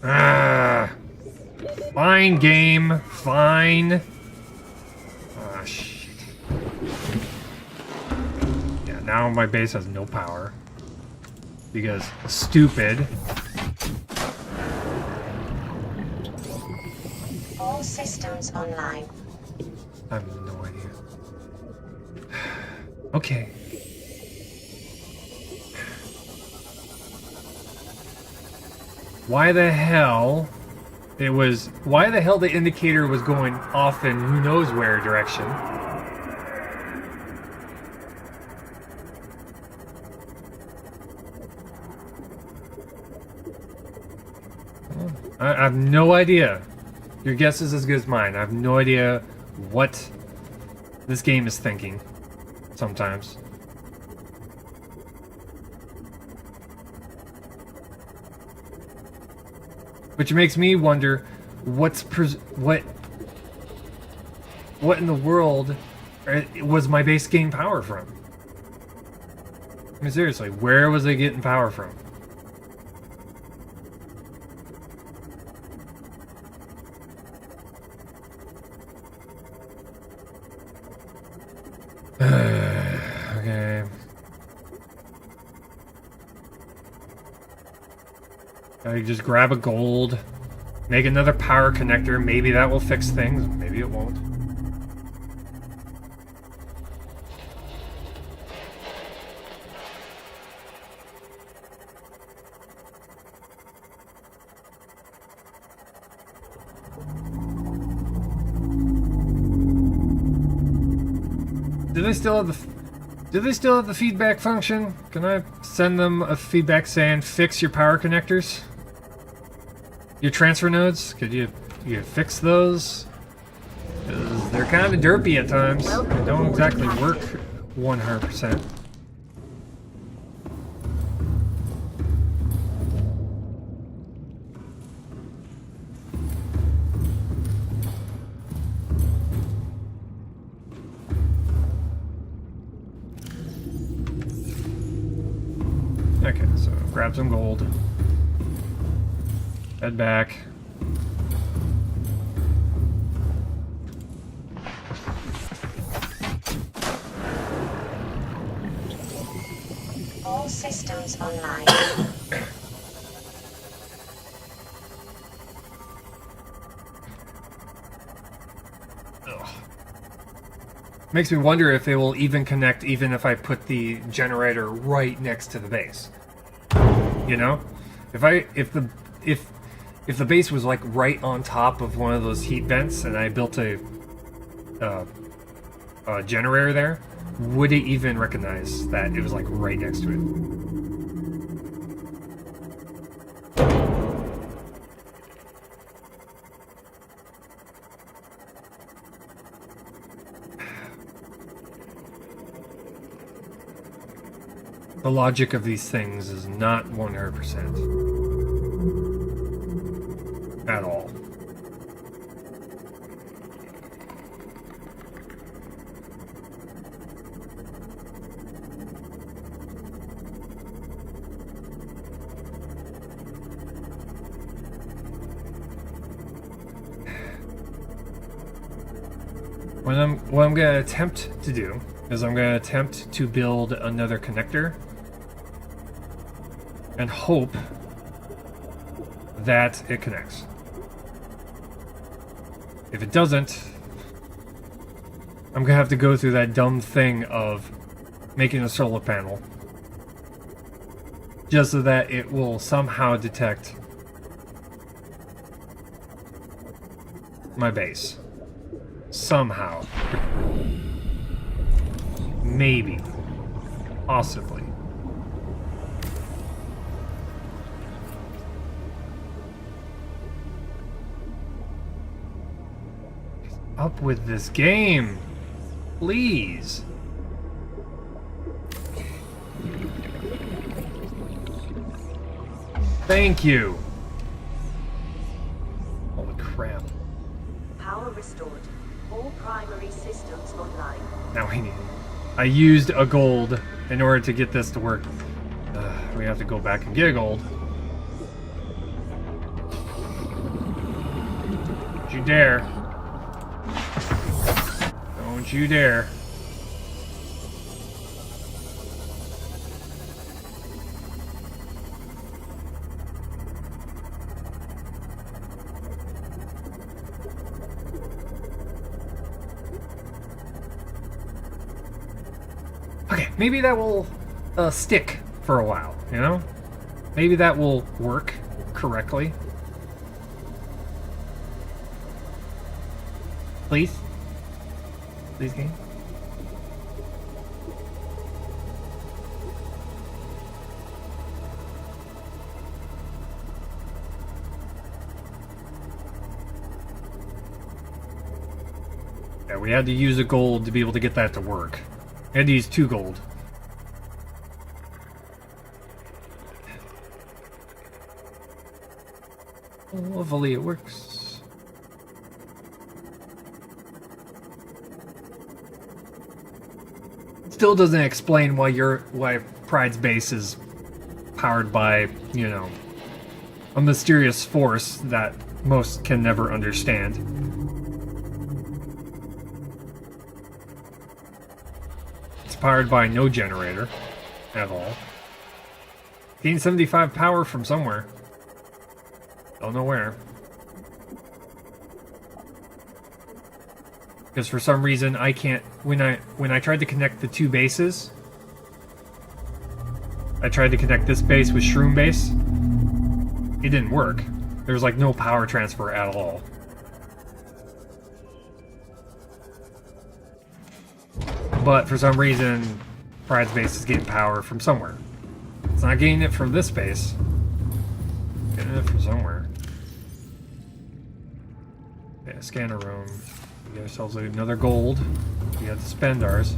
Ah. Fine, game. Fine. Ah, shit. Yeah, now my base has no power. Because stupid. All systems online. I have no idea. Okay. Why the hell the indicator was going off in who knows where direction? I have no idea. Your guess is as good as mine. I have no idea what this game is thinking sometimes. Which makes me wonder what in the world was my base getting power from? I mean, seriously, where was I getting power from? Okay. I just grab a gold, make another power connector. Maybe that will fix things. Maybe it won't. Do they still have the feedback function? Can I send them a feedback saying fix your power connectors? Your transfer nodes? Could you fix those? they're kind of derpy at times. They don't exactly work 100%. Okay, so grab some gold. Head back. All systems online. Makes me wonder if they will even connect even if I put the generator right next to the base. You know? If the base was like right on top of one of those heat vents and I built a generator there, would it even recognize that it was like right next to it? The logic of these things is not 100% at all. What I'm going to attempt to do is I'm going to attempt to build another connector and hope that it connects. If it doesn't, I'm gonna have to go through that dumb thing of making a solar panel just so that it will somehow detect my base. Somehow. Maybe. Possibly. Up with this game, please. Thank you. Holy crap. Power restored. All primary systems online. Now we need. I used a gold in order to get this to work. We have to go back and get a gold. Don't you dare. Don't you dare. Okay, maybe that will stick for a while, you know? Maybe that will work correctly. Please? Please, game? Yeah, we had to use a gold to be able to get that to work. We had to use 2 gold. Hopefully it works. Still doesn't explain why Pride's base is powered by, you know, a mysterious force that most can never understand. It's powered by no generator at all. Gain 75 power from somewhere. Don't know where. Because for some reason I can't. When I tried to connect the 2 bases, I tried to connect this base with Shroom base. It didn't work. There was like no power transfer at all. But for some reason, Pride's base is getting power from somewhere. It's not getting it from this base. Getting it from somewhere. Yeah, scanner room. Get ourselves another gold. We have to spend ours.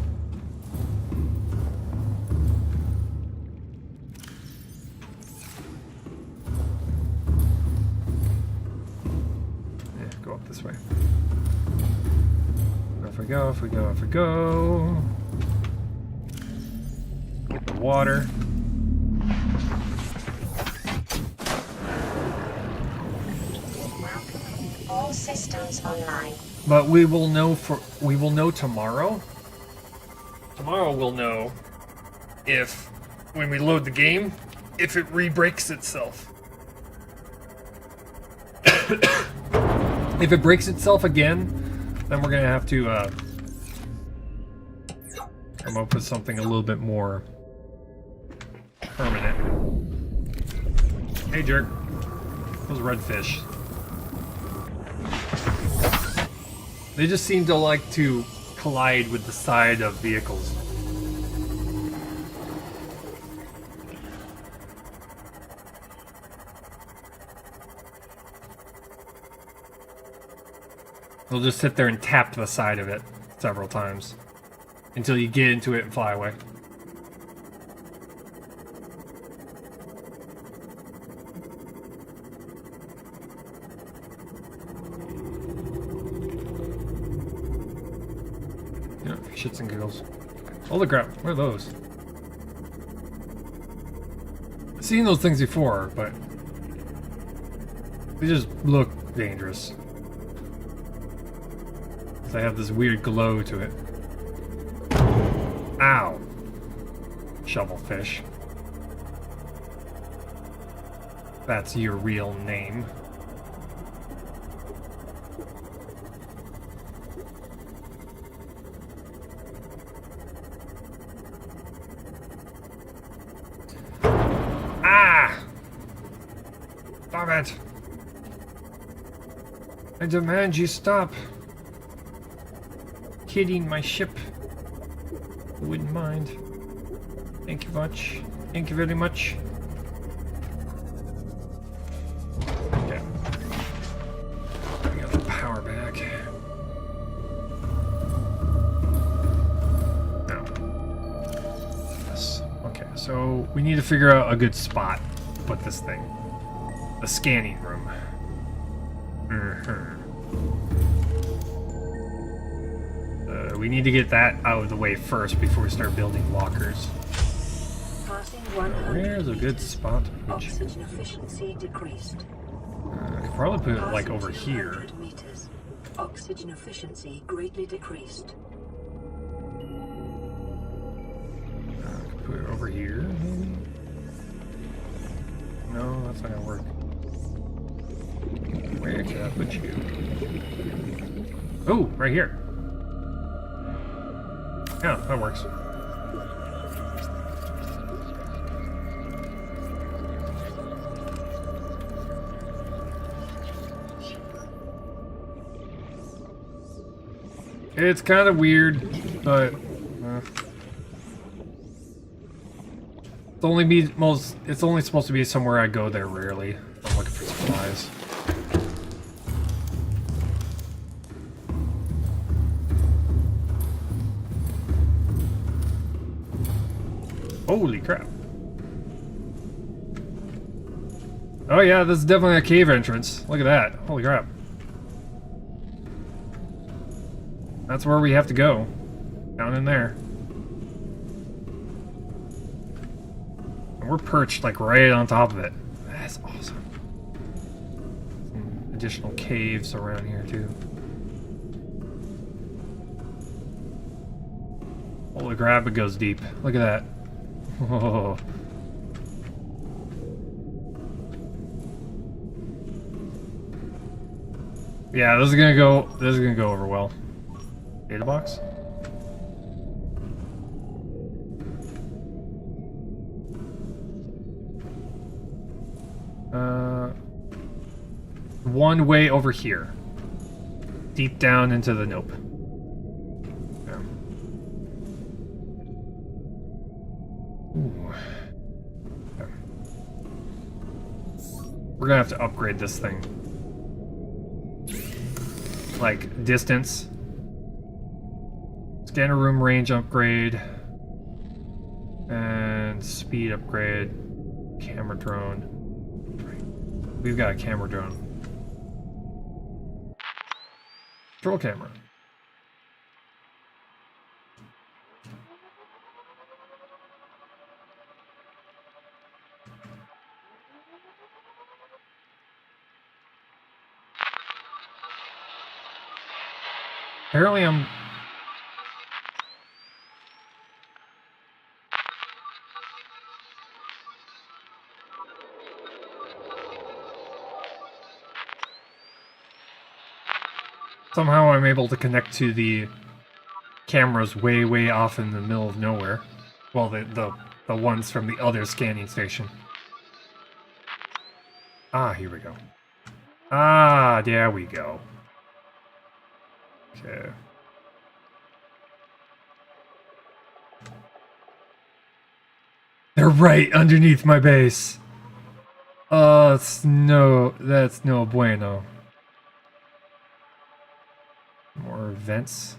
Yeah, go up this way. Off we go, off we go, off we go. Get the water. All systems online. But we will know tomorrow. Tomorrow we'll know if, when we load the game, if it re-breaks itself. If it breaks itself again, then we're gonna have to come up with something a little bit more permanent. Hey jerk. Those redfish. They just seem to like to collide with the side of vehicles. They'll just sit there and tap the side of it several times until you get into it and fly away. Yeah, shits and giggles. Holy crap, what are those? I've seen those things before, but they just look dangerous. They have this weird glow to it. Ow. Shovelfish. That's your real name. Ah! Stop it! I demand you stop hitting my ship. I wouldn't mind. Thank you much. Thank you very much. Okay. We got the power back. No. Yes. Okay, so we need to figure out a good spot to put this thing. The scanning room. We need to get that out of the way first before we start building lockers. Passing 100 Where's a good meters. spot? Oxygen efficiency decreased. I could probably put it like Passing over here. 200 meters. Oxygen efficiency greatly decreased. I could put it over here, maybe? No, that's not gonna work. Where can I put you? Oh, right here. Yeah, that works. It's kind of weird, but it's only supposed to be somewhere I go there rarely. I'm looking for supplies. Holy crap. Oh yeah, this is definitely a cave entrance. Look at that. Holy crap. That's where we have to go. Down in there. And we're perched like right on top of it. That's awesome. Some additional caves around here too. Holy crap, it goes deep. Look at that. Whoa. Yeah, this is gonna go over well. Data box? One way over here. Deep down into the nope. Yeah. Ooh. Yeah. We're gonna have to upgrade this thing. Like, distance Scanner room range upgrade. And speed upgrade. Camera drone. We've got a camera drone. Control camera. Apparently I'm... Somehow I'm able to connect to the cameras way off in the middle of nowhere. Well, the ones from the other scanning station. Ah, here we go. Ah, there we go. Okay. They're right underneath my base. That's no bueno. More vents.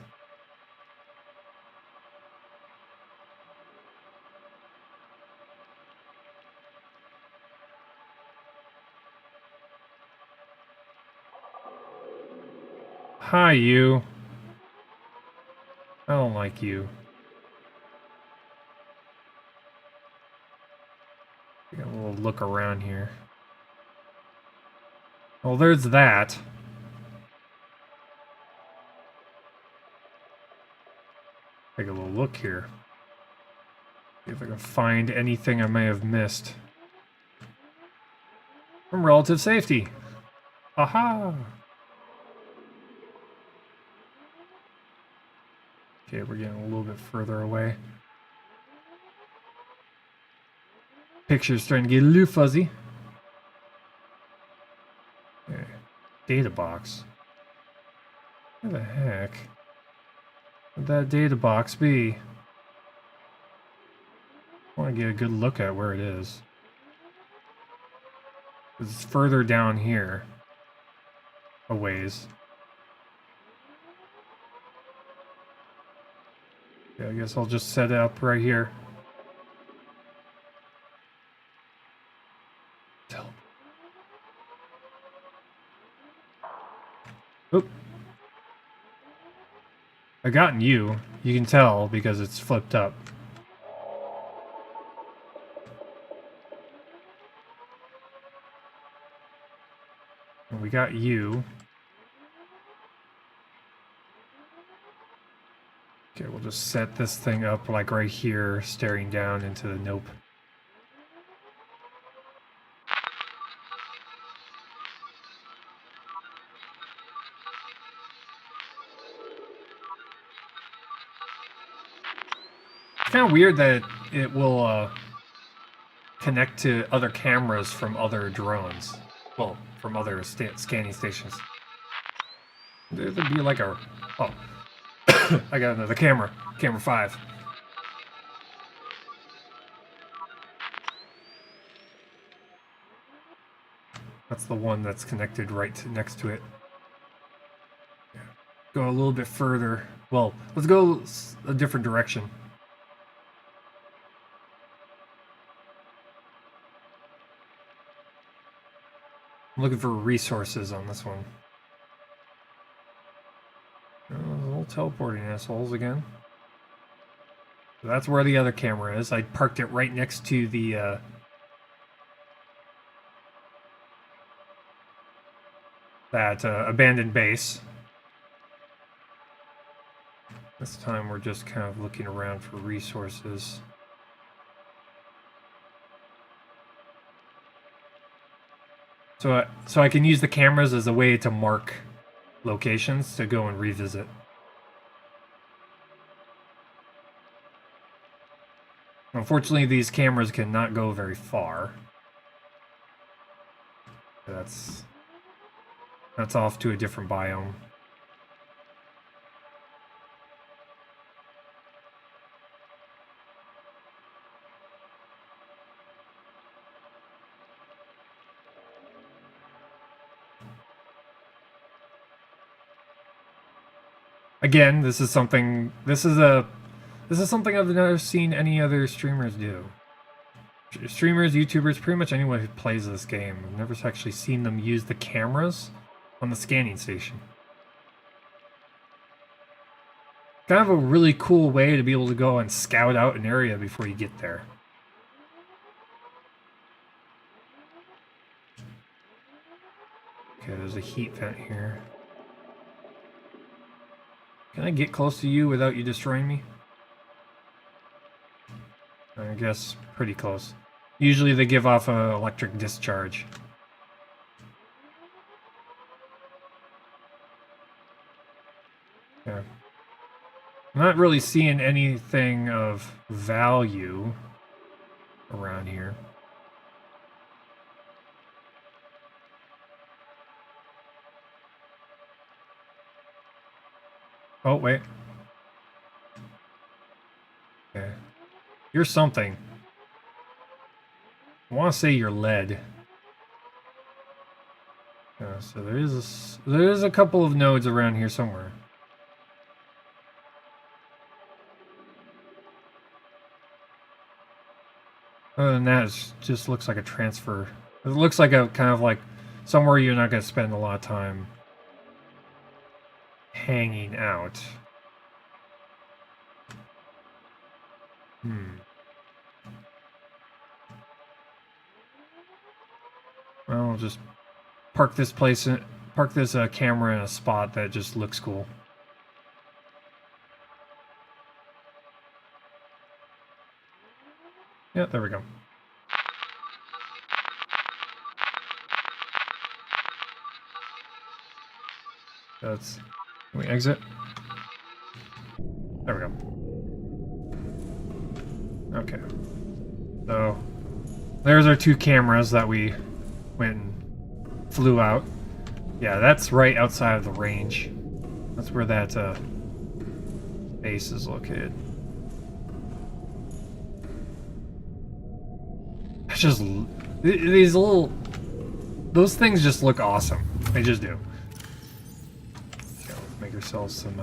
Hi, you. I don't like you. Get a little look around here. Well, there's that. Take a little look here. See if I can find anything I may have missed. From relative safety. Aha! Okay, we're getting a little bit further away. Picture's starting to get a little fuzzy. Okay. Data box. Where the heck would that data box be? I want to get a good look at where it is. It's further down here. A ways. Okay, I guess I'll just set it up right here. Oop. I gotten you. You can tell because it's flipped up. And we got you. Okay, we'll just set this thing up like right here, staring down into the nope. It's kind of weird that it will connect to other cameras from other drones. Well, from other scanning stations. There'd be like a... Oh. I got another camera. Camera 5. That's the one that's connected right next to it. Go a little bit further. Well, let's go a different direction. I'm looking for resources on this one. Little teleporting assholes again. So that's where the other camera is. I parked it right next to the that abandoned base. This time we're just kind of looking around for resources. So I can use the cameras as a way to mark locations to go and revisit. Unfortunately, these cameras cannot go very far. That's off to a different biome. Again, this is something I've never seen any other streamers do. Streamers, YouTubers, pretty much anyone who plays this game. I've never actually seen them use the cameras on the scanning station. Kind of a really cool way to be able to go and scout out an area before you get there. Okay, there's a heat vent here. Can I get close to you without you destroying me? I guess pretty close. Usually they give off an electric discharge. Yeah. I'm not really seeing anything of value around here. Oh, wait. Okay. You're something. I want to say you're lead. So there is a couple of nodes around here somewhere. Other than that, it just looks like a transfer. It looks like a kind of like somewhere you're not going to spend a lot of time hanging out. Well, I'll just park this camera in a spot that just looks cool. Yeah, there we go. Can we exit? There we go. Okay. So, there's our 2 cameras that we went and flew out. Yeah, that's right outside of the range. That's where that base is located. It's just these those things just look awesome. They just do. Okay, let's make ourselves some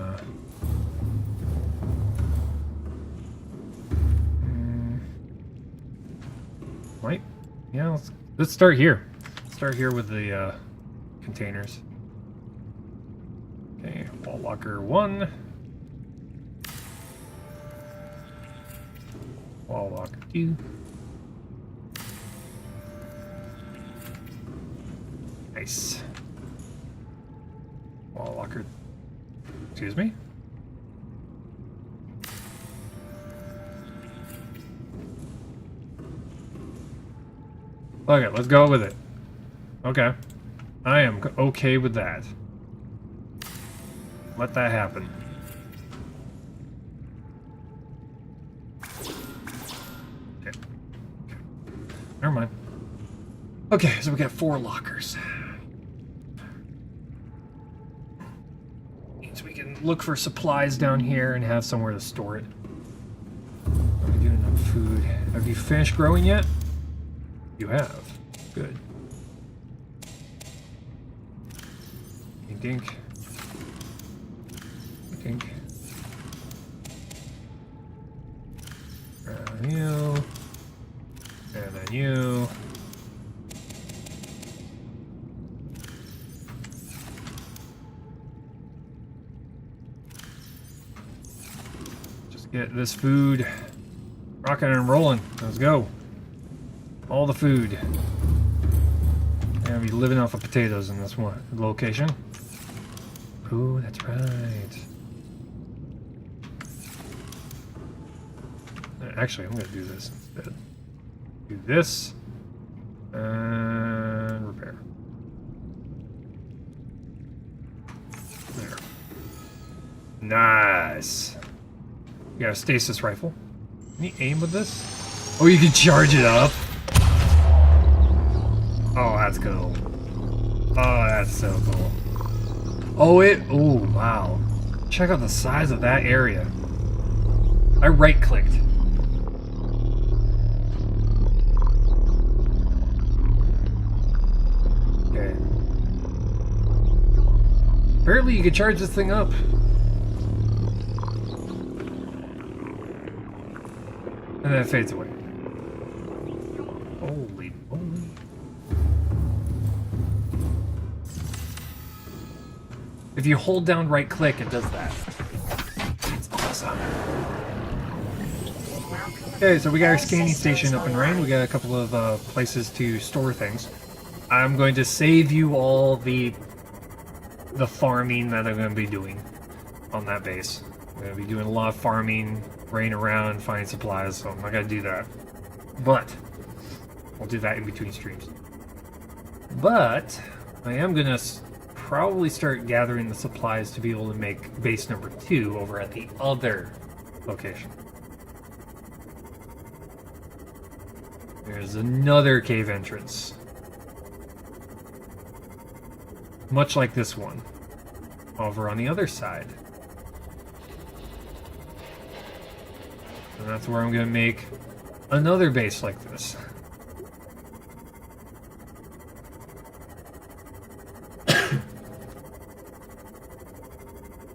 light. Yeah, let's start here. Start here with the containers. Okay, wall locker 1. Wall locker 2. Nice. Wall locker. Excuse me? Okay, let's go with it. Okay. I am okay with that. Let that happen. Okay. Never mind. Okay, so we got 4 lockers. Means we can look for supplies down here and have somewhere to store it. Are we doing enough food? Have you finished growing yet? You have. Good. Dink. Dink. You. And then you. Just get this food rocking and rolling. Let's go. All the food. And be living off of potatoes in this one location. Ooh, that's right. Actually, I'm going to do this instead. Do this. And repair. There. Nice. You got a stasis rifle. Can you aim with this? Oh, you can charge it up. Oh, that's cool. Oh, that's so cool. Oh, wow. Check out the size of that area. I right-clicked. Okay. Apparently you can charge this thing up. And then it fades away. Holy moly. If you hold down right click, it does that. It's awesome. Okay, so we got our scanning station up and running. We got a couple of places to store things. I'm going to save you all the farming that I'm going to be doing on that base. I'm going to be doing a lot of farming, running around, finding supplies, so I'm not going to do that. But I'll do that in between streams. But I am going to probably start gathering the supplies to be able to make base number 2 over at the other location. There's another cave entrance. Much like this one. Over on the other side. And that's where I'm going to make another base like this.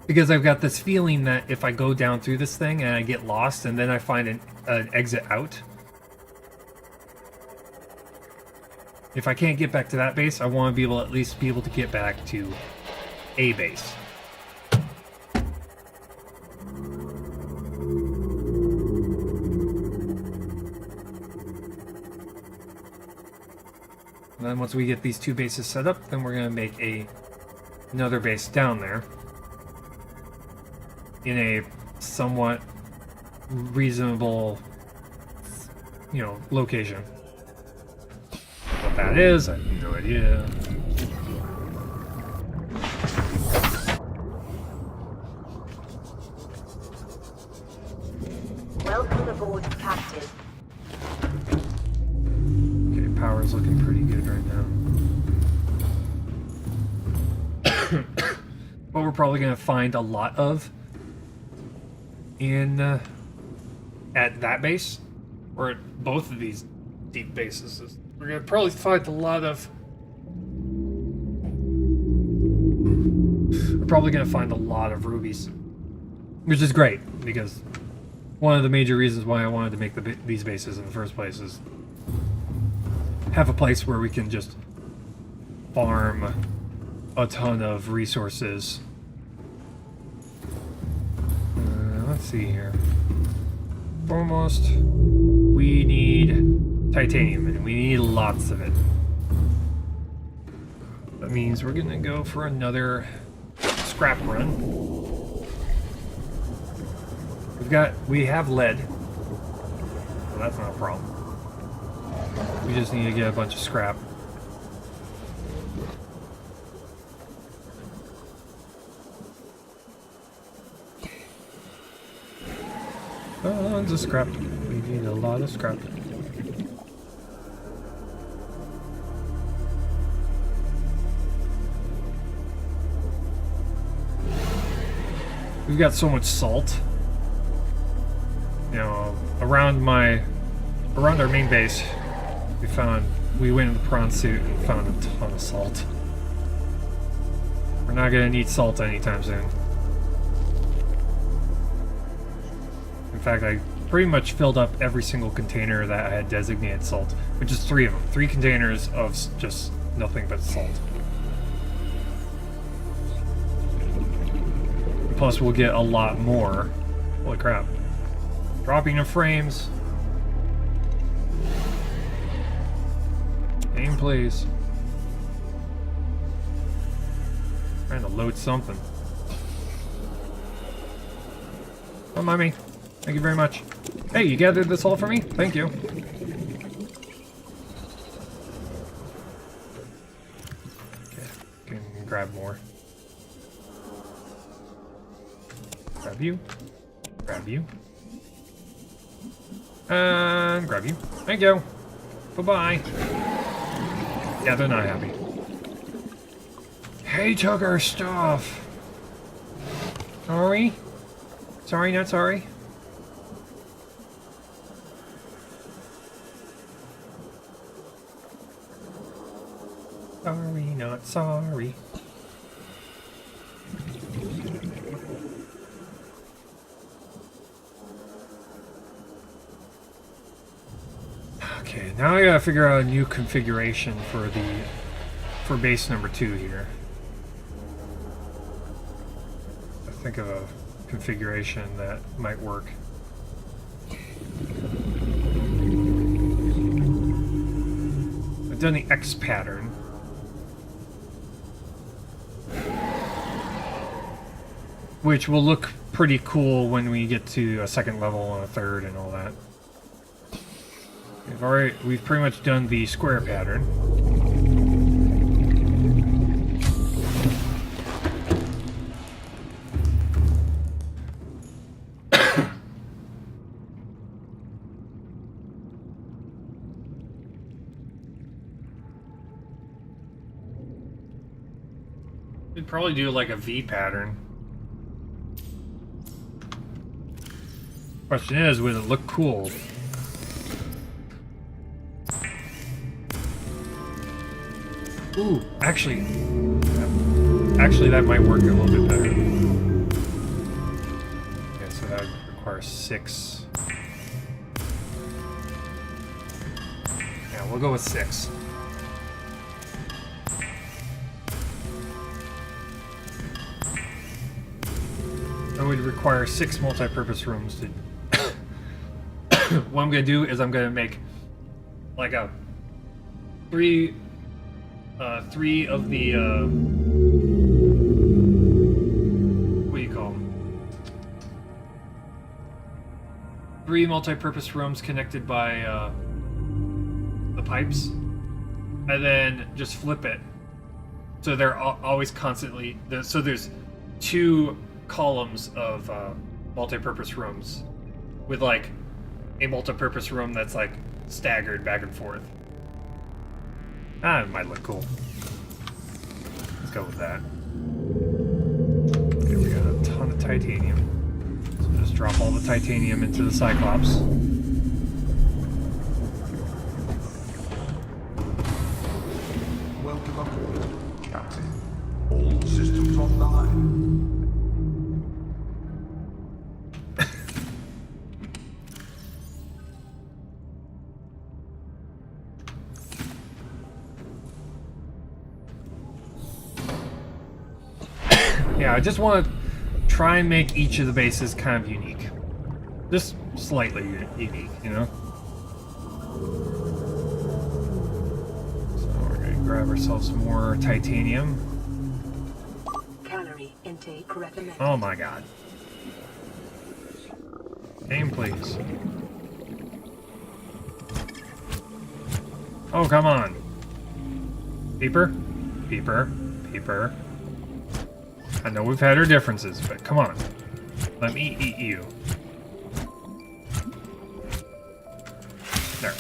Because I've got this feeling that if I go down through this thing and I get lost and then I find an exit out, if I can't get back to that base, I want to be able at least be able to get back to a base. And then once we get these 2 bases set up, then we're going to make another base down there in a somewhat reasonable, location. What that is, I have no idea. Welcome aboard, Captain. Okay, power's looking pretty good right now. What we're probably going to find a lot of at that base, or at both of these deep bases, is we're going to probably find a lot of... We're probably going to find a lot of rubies. Which is great, because one of the major reasons why I wanted to make these bases in the first place is have a place where we can just farm a ton of resources. Let's see here. Foremost, we need titanium, and we need lots of it. That means we're gonna go for another scrap run. We have lead, so that's not a problem. We just need to get a bunch of scrap. Tons of scrap. We need a lot of scrap. We've got so much salt. Around our main base, we went in the prawn suit and found a ton of salt. We're not gonna need salt anytime soon. In fact, I pretty much filled up every single container that I had designated salt, which is 3 of them. 3 containers of just nothing but salt. Plus, we'll get a lot more. Holy crap. Dropping of frames. Aim, please. Trying to load something. Don't mind me. Thank you very much. Hey, you gathered this all for me? Thank you. Okay, can grab more. Grab you. Grab you. And grab you. Thank you. Bye-bye. Yeah, they're not happy. He took our stuff. Sorry? Sorry, not sorry? Sorry, not sorry. now I gotta figure out a new configuration for base number 2 here. I think of a configuration that might work. I've done the X pattern. Which will look pretty cool when we get to a second level and a third and all that. We've pretty much done the square pattern. We'd probably do like a V pattern. Question is, would it look cool? Ooh, actually that might work a little bit better. Okay, so that would require 6. Yeah, we'll go with 6. That would require 6 multi-purpose rooms to... What I'm gonna do is I'm gonna make like a 3 of the what do you call them? 3 multi-purpose rooms connected by the pipes, and then just flip it so they're always constantly so there's 2 columns of multi-purpose rooms with like a multi-purpose room that's like staggered back and forth. Ah, it might look cool. Let's go with that. Okay, we got a ton of titanium. So just drop all the titanium into the Cyclops. Welcome aboard, Captain. All systems online. Yeah, I just want to try and make each of the bases kind of unique. Just slightly unique, you know? So we're going to grab ourselves some more titanium. Calorie intake recommended. Oh my god. Aim, please. Oh, come on. Peeper? Peeper? Peeper? I know we've had our differences, but come on. Let me eat you. There.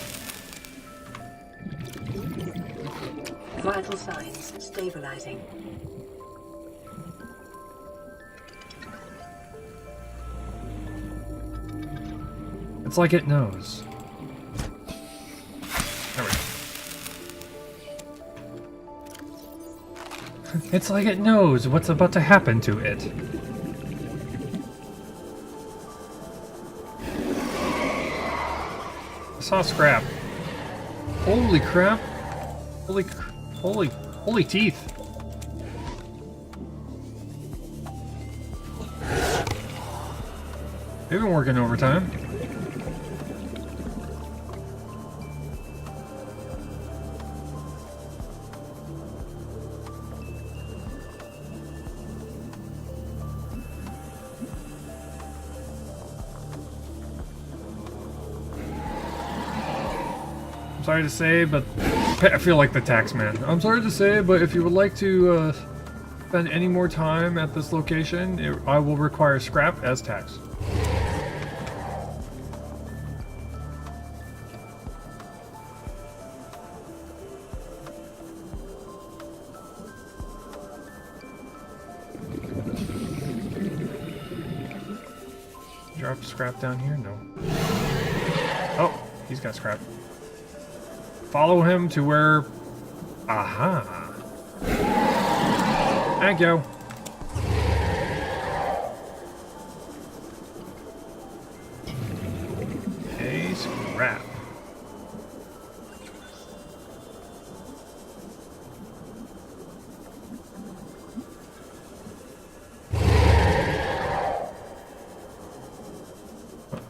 Vital signs stabilizing. It's like it knows. There we go. It's like it knows what's about to happen to it. I saw scrap. Holy crap. Holy teeth. They've been working overtime. Sorry to say, but I feel like the tax man. I'm sorry to say, but if you would like to spend any more time at this location, I will require scrap as tax. Drop scrap down here? No. Oh, he's got scrap. Follow him to where... Aha! Thank you. Okay, scrap.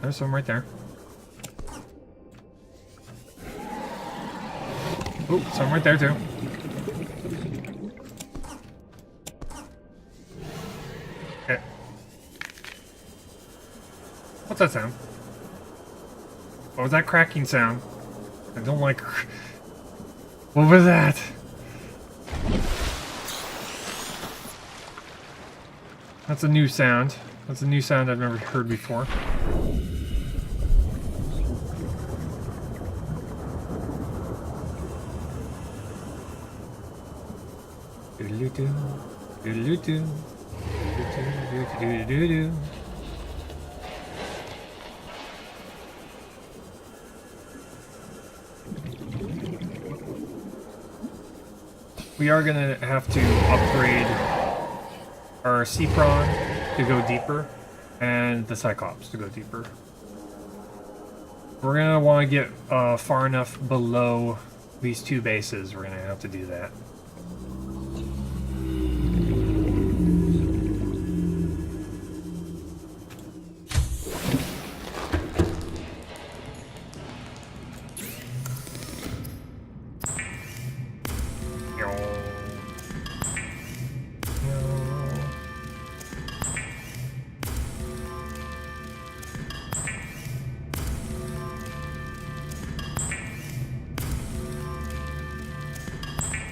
There's some right there. Oh, some right there too. Okay. What's that sound? What was that cracking sound? I don't like... What was that? That's a new sound. That's a new sound I've never heard before. Doodle-doo, doodle-doo, doodle-doo. We are gonna have to upgrade our sea prawn to go deeper, and the Cyclops to go deeper. We're gonna want to get far enough below these two bases. We're gonna have to do that.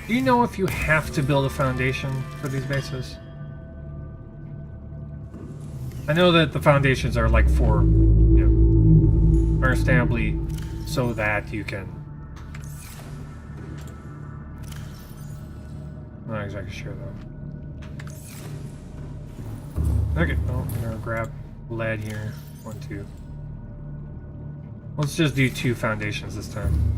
Do you know if you have to build a foundation for these bases? I know that the foundations are like for, you know, understandably so that you can... I'm not exactly sure though. Okay, well, I'm gonna grab lead here. 1, 2. Let's just do 2 foundations this time.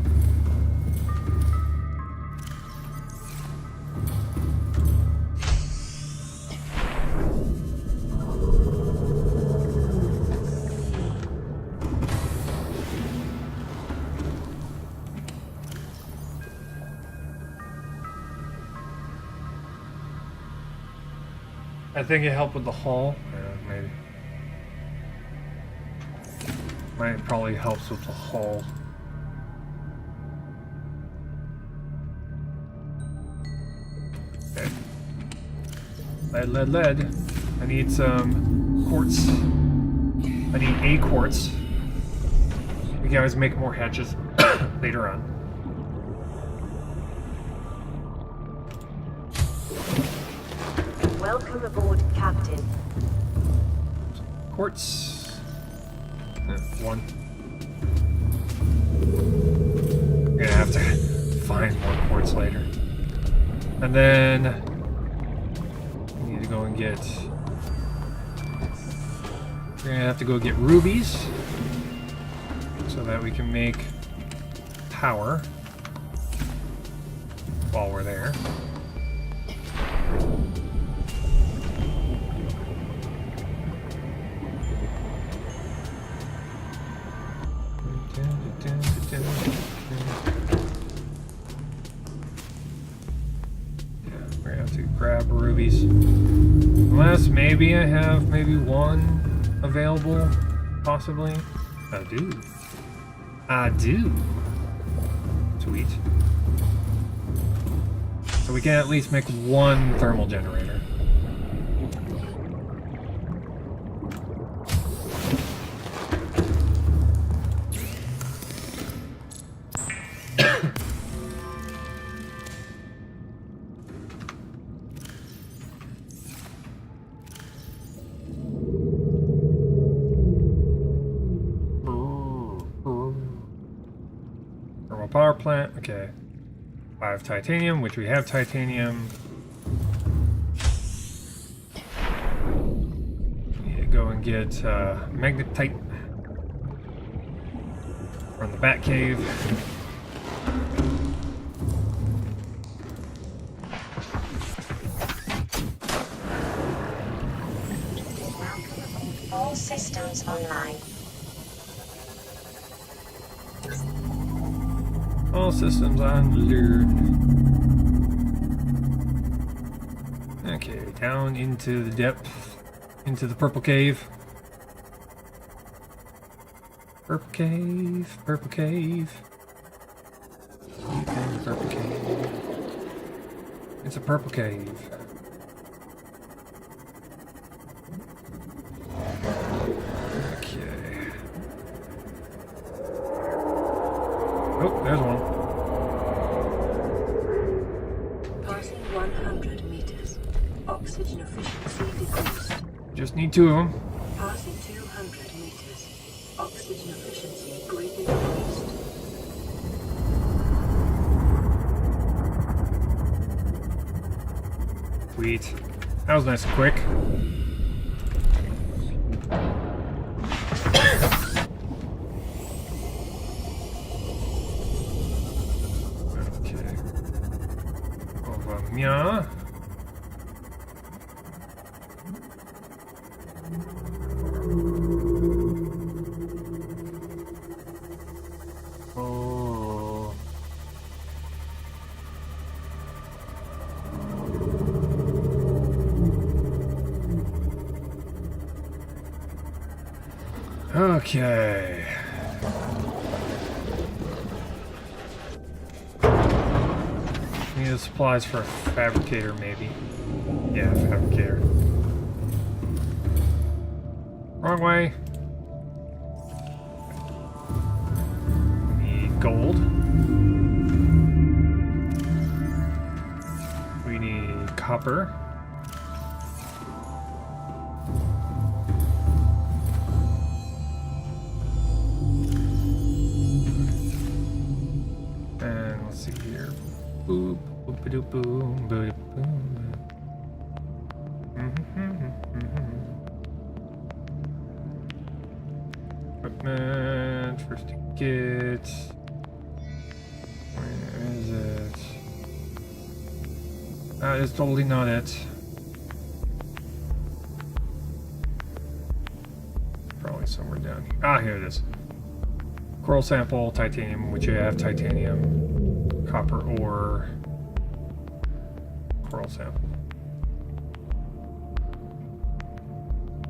I think it helped with the hull. Yeah, maybe. Might probably helps with the hull. Okay. Lead, lead, lead. I need some quartz. I need a quartz. We can always make more hatches later on. Welcome aboard, Captain. Quartz. 1. I'm gonna have to find more quartz later. And then we need to go and get... We're gonna have to go get rubies so that we can make power while we're there. We're gonna have to grab rubies. Unless maybe I have maybe 1 available, possibly. I do. I do. Sweet. So we can at least make 1 thermal generator. Power plant, okay. 5 titanium, which we have titanium. Need to go and get magnetite from the Bat Cave. All systems online. All systems on alert. Okay, down into the depth, into the purple cave. Purple cave, purple cave. Deep in the purple cave. It's a purple cave. Okay. Oh, there's one. Passing 100 meters. Oxygen efficiency decreased. Just need 2 of them. Passing 200 meters. Oxygen efficiency greatly decreased. Sweet. That was nice and quick. Okay. Over here. Oh. Okay. Need the supplies for a fabricator, maybe. Yeah, fabricator. Wrong way. Need gold. We need copper. And let's see here. Boop, boop, boop, boom, boop, boom. Equipment, first aid kit. Where is it? That is totally not it. Probably somewhere down here. Ah, here it is. Coral sample, titanium, which I have titanium, copper ore, coral sample.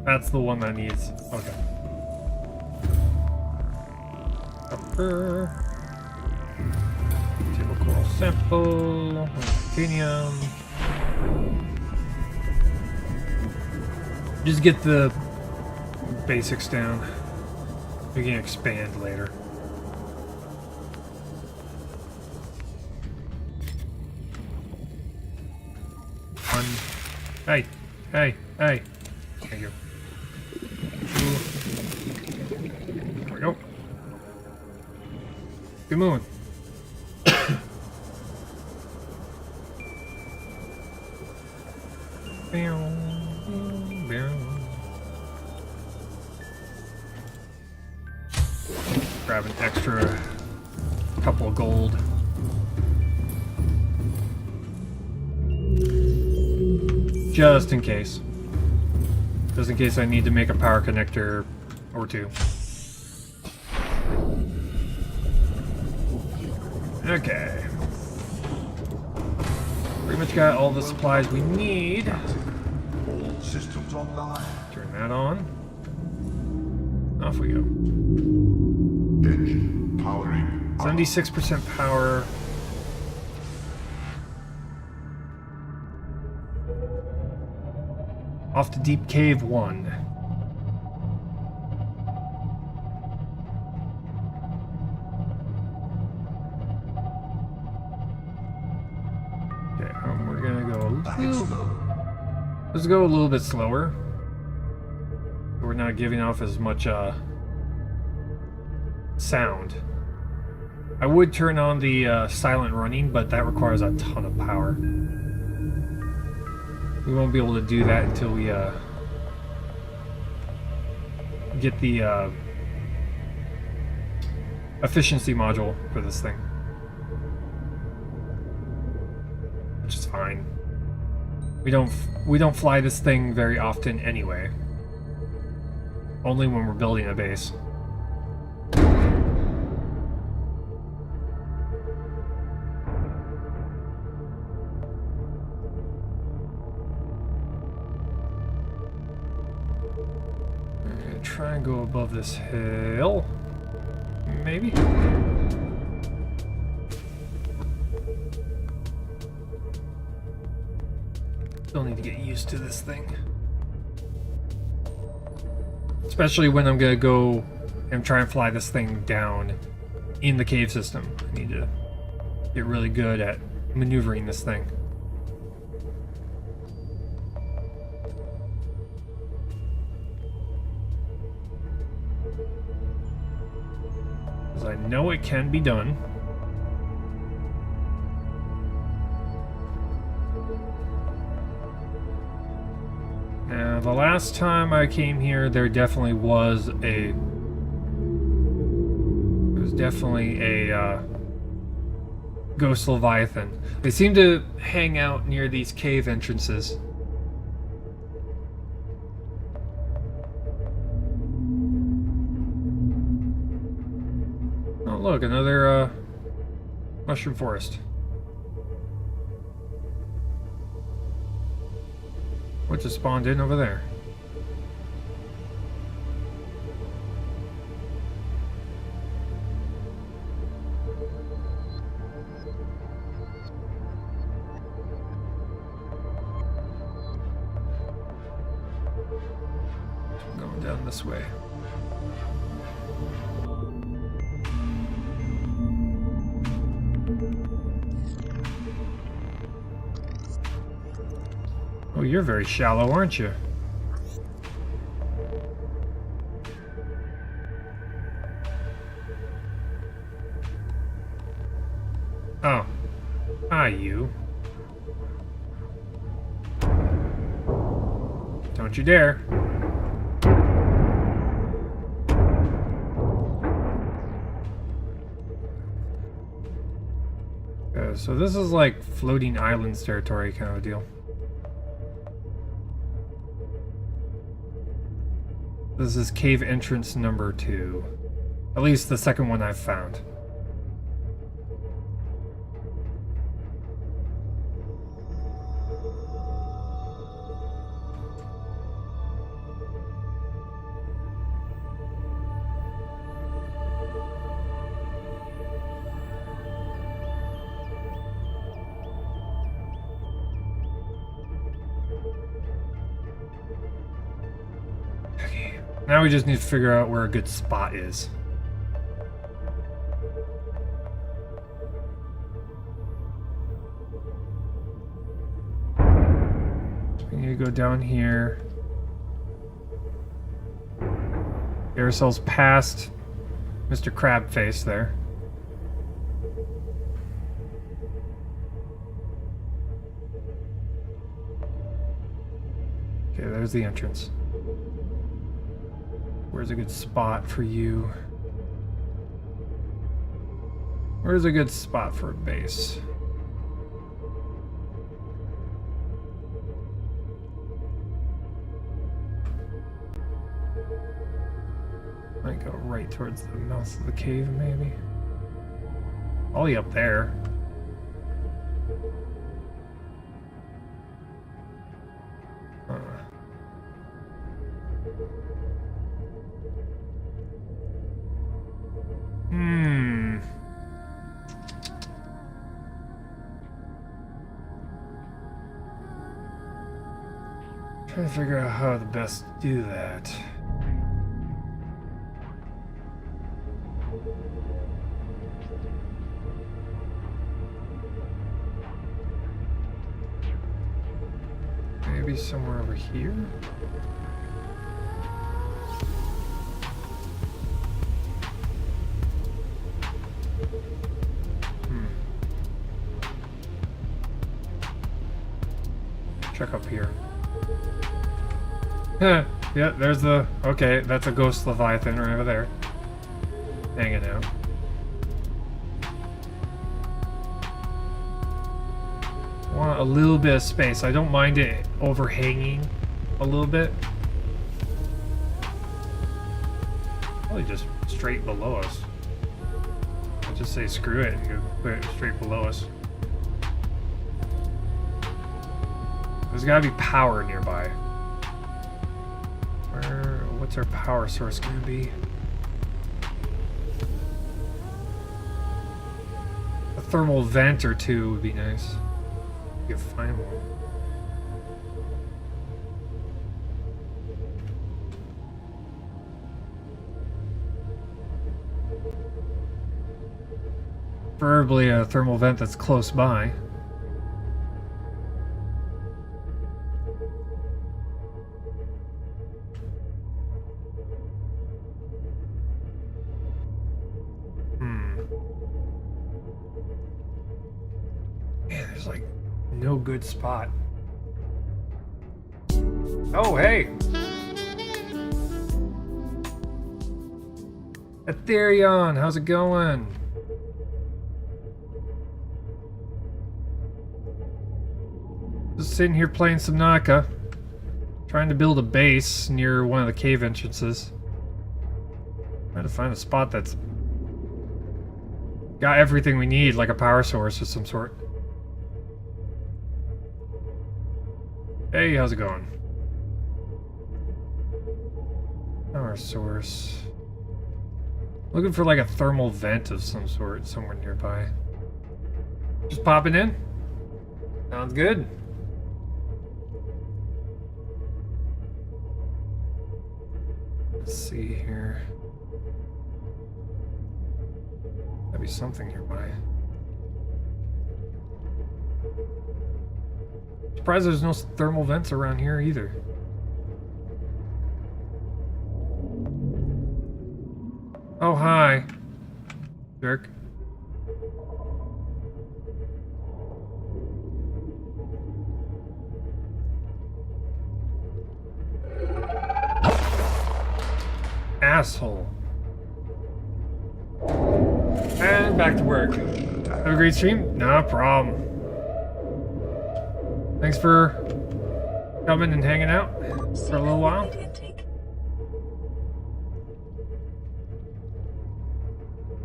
That's the one that needs. Okay. Copper. Table coral sample. Titanium. Just get the basics down. We can expand later. One. Hey. Hey. Hey. Thank you. Two. There we go. Keep moving. Grab an extra couple of gold. Just in case. Just in case I need to make a power connector or two. Okay. Pretty much got all the supplies we need. All systems online. Turn that on. Off we go. Engine powering. 76% power. Off to Deep Cave 1. Okay, we're gonna go let's go a little bit slower. We're not giving off as much sound. I would turn on the silent running, but that requires a ton of power. We won't be able to do that until we get the efficiency module for this thing, which is fine. We don't fly this thing very often anyway. Only when we're building a base. Try and go above this hill. Maybe? Still need to get used to this thing. Especially when I'm gonna go and try and fly this thing down in the cave system. I need to get really good at maneuvering this thing. Because I know it can be done. Now, the last time I came here, there definitely was a... There was definitely a ghost leviathan. They seem to hang out near these cave entrances. Oh look, another mushroom forest. What just spawned in over there? Going down this way. Oh, you're very shallow, aren't you? Oh. Hi, you. Don't you dare. So this is like floating islands territory kind of a deal. This is cave entrance number 2. At least the second one I've found. Now we just need to figure out where a good spot is. We need to go down here. Get ourselves past Mr. Crabface there. Okay, there's the entrance. Where's a good spot for you? Where's a good spot for a base? Might go right towards the mouth of the cave, maybe. Probably up there. Trying to figure out how to best do that. Maybe somewhere over here? Check up here. Yeah, there's the... Okay, that's a ghost leviathan right over there. Hanging out. Want a little bit of space. I don't mind it overhanging a little bit. Probably just straight below us. I'll just say screw it and go put it straight below us. There's gotta be power nearby. What's our power source gonna be? thermal vent or two would be nice. You can find one. Preferably a thermal vent that's close by. Man, there's like no good spot. Oh, hey! Ethereon, how's it going? Just sitting here playing Subnautica, trying to build a base near one of the cave entrances. Trying to find a spot that's got everything we need, like a power source of some sort. Hey, how's it going? Power source. Looking for like a thermal vent of some sort somewhere nearby. Just popping in. Sounds good. Let's see here. Gotta be something nearby. Surprised there's no thermal vents around here either. Oh, hi. Jerk. Asshole. And back to work. Have a great stream? No problem. Thanks for coming and hanging out for a little while.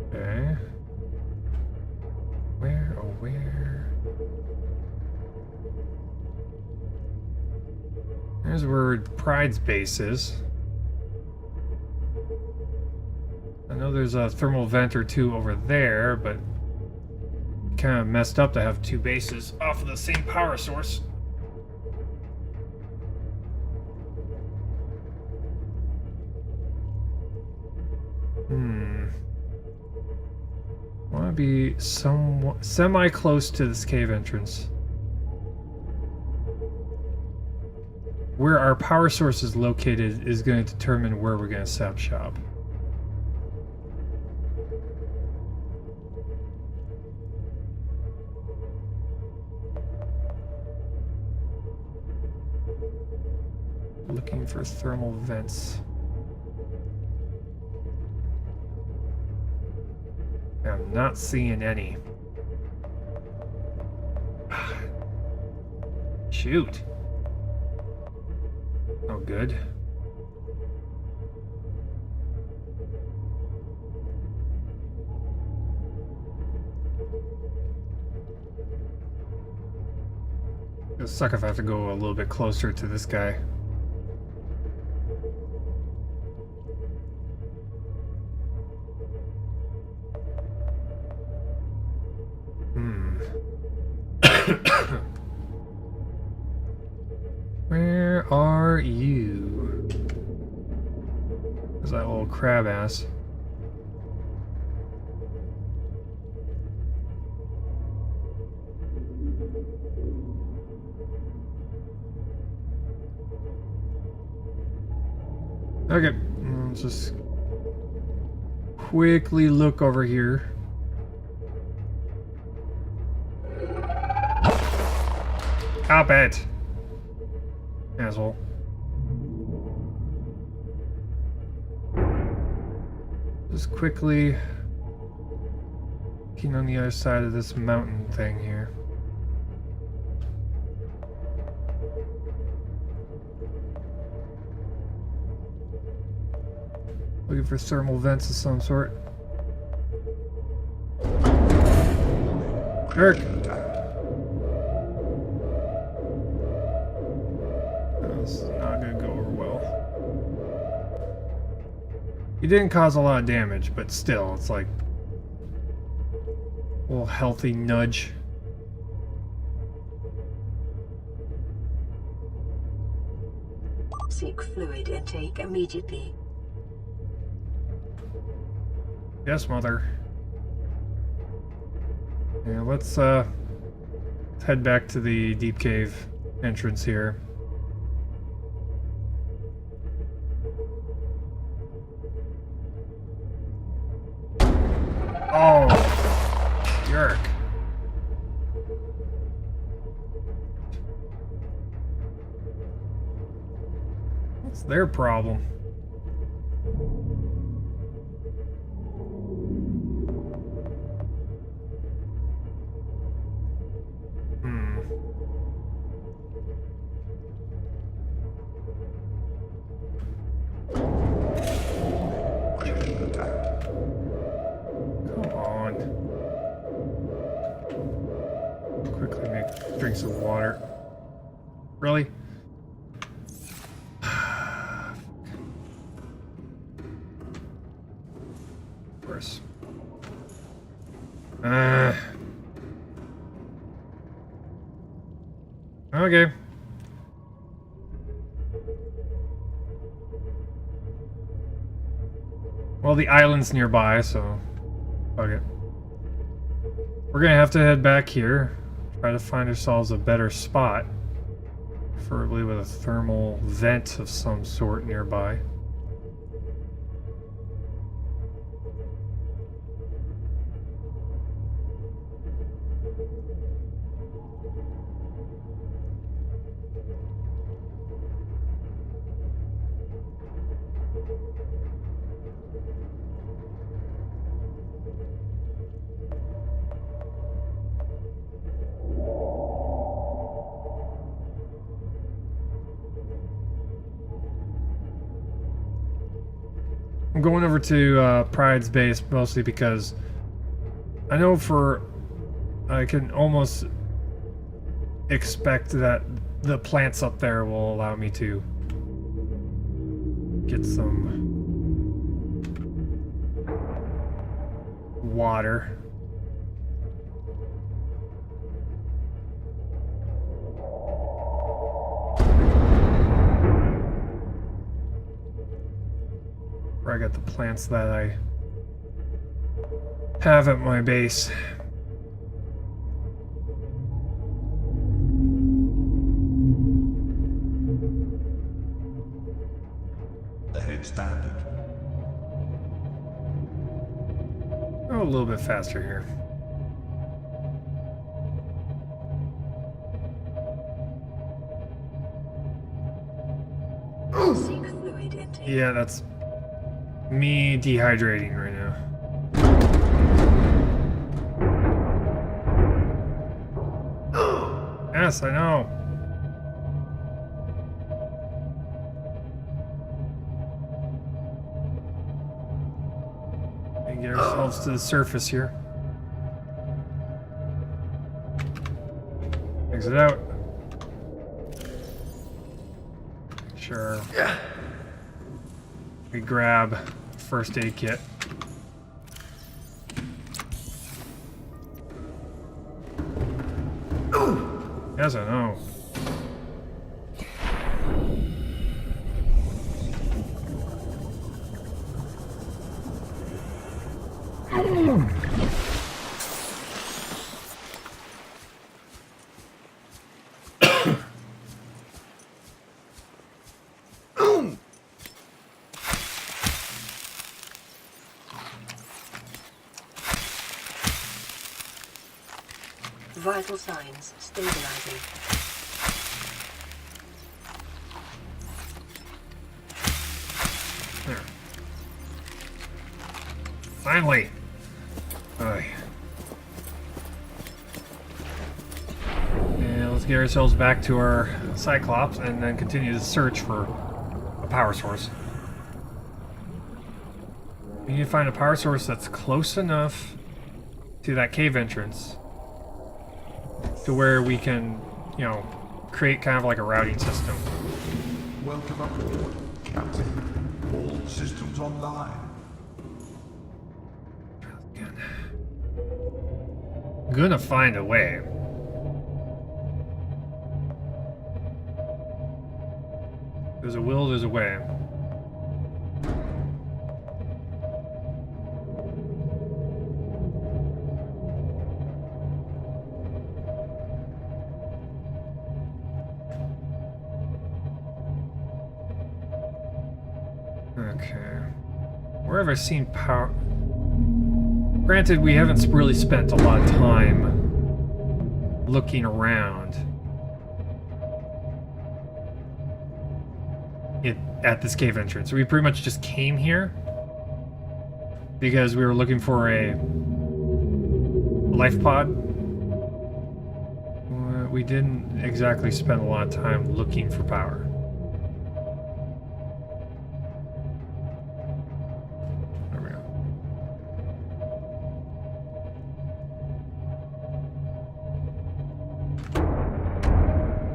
Okay. Where, oh where? There's where Pride's base is. I know there's a thermal vent or two over there, but kind of messed up to have two bases off of the same power source. Want to be somewhat semi-close to this cave entrance. Where our power source is located is going to determine where we're going to set up shop. Looking for thermal vents. I'm not seeing any. Shoot. Oh, good. It'll suck if I have to go a little bit closer to this guy. Where are you? There's that little crab ass. Okay, let's just quickly look over here. Stop it! Asshole. Just quickly looking on the other side of this mountain thing here. Looking for thermal vents of some sort. Eric! This is not gonna go over well. He didn't cause a lot of damage, but still, it's like little healthy nudge. Seek fluid intake immediately. Yes, mother. Yeah, let's head back to the deep cave entrance here. Oh, jerk. What's their problem? Quickly make drinks of water. Really? Of course. Okay. Well, the island's nearby, so okay. We're gonna have to head back here. Try to find ourselves a better spot. Preferably with a thermal vent of some sort nearby. I'm going over to Pride's base mostly because I know I can almost expect that the plants up there will allow me to get some water. Where I got the plants that I have at my base. Ahead standard. Oh, a little bit faster here. Seek fluid intake. Yeah, that's me dehydrating right now. Yes, I know. And get ourselves to the surface here. Exit out. Sure. Yeah. We grab first aid kit. Yes, I know. Vital signs stabilizing. There. Finally. Aye. And let's get ourselves back to our Cyclops and then continue to search for a power source. We need to find a power source that's close enough to that cave entrance to where we can, you know, create kind of like a routing system. Welcome aboard, Captain. All systems online. Again. gonna find a way. There's a will, there's a way. Okay. Where have I seen power? Granted, we haven't really spent a lot of time looking around at this cave entrance. We pretty much just came here because we were looking for a life pod. We didn't exactly spend a lot of time looking for power.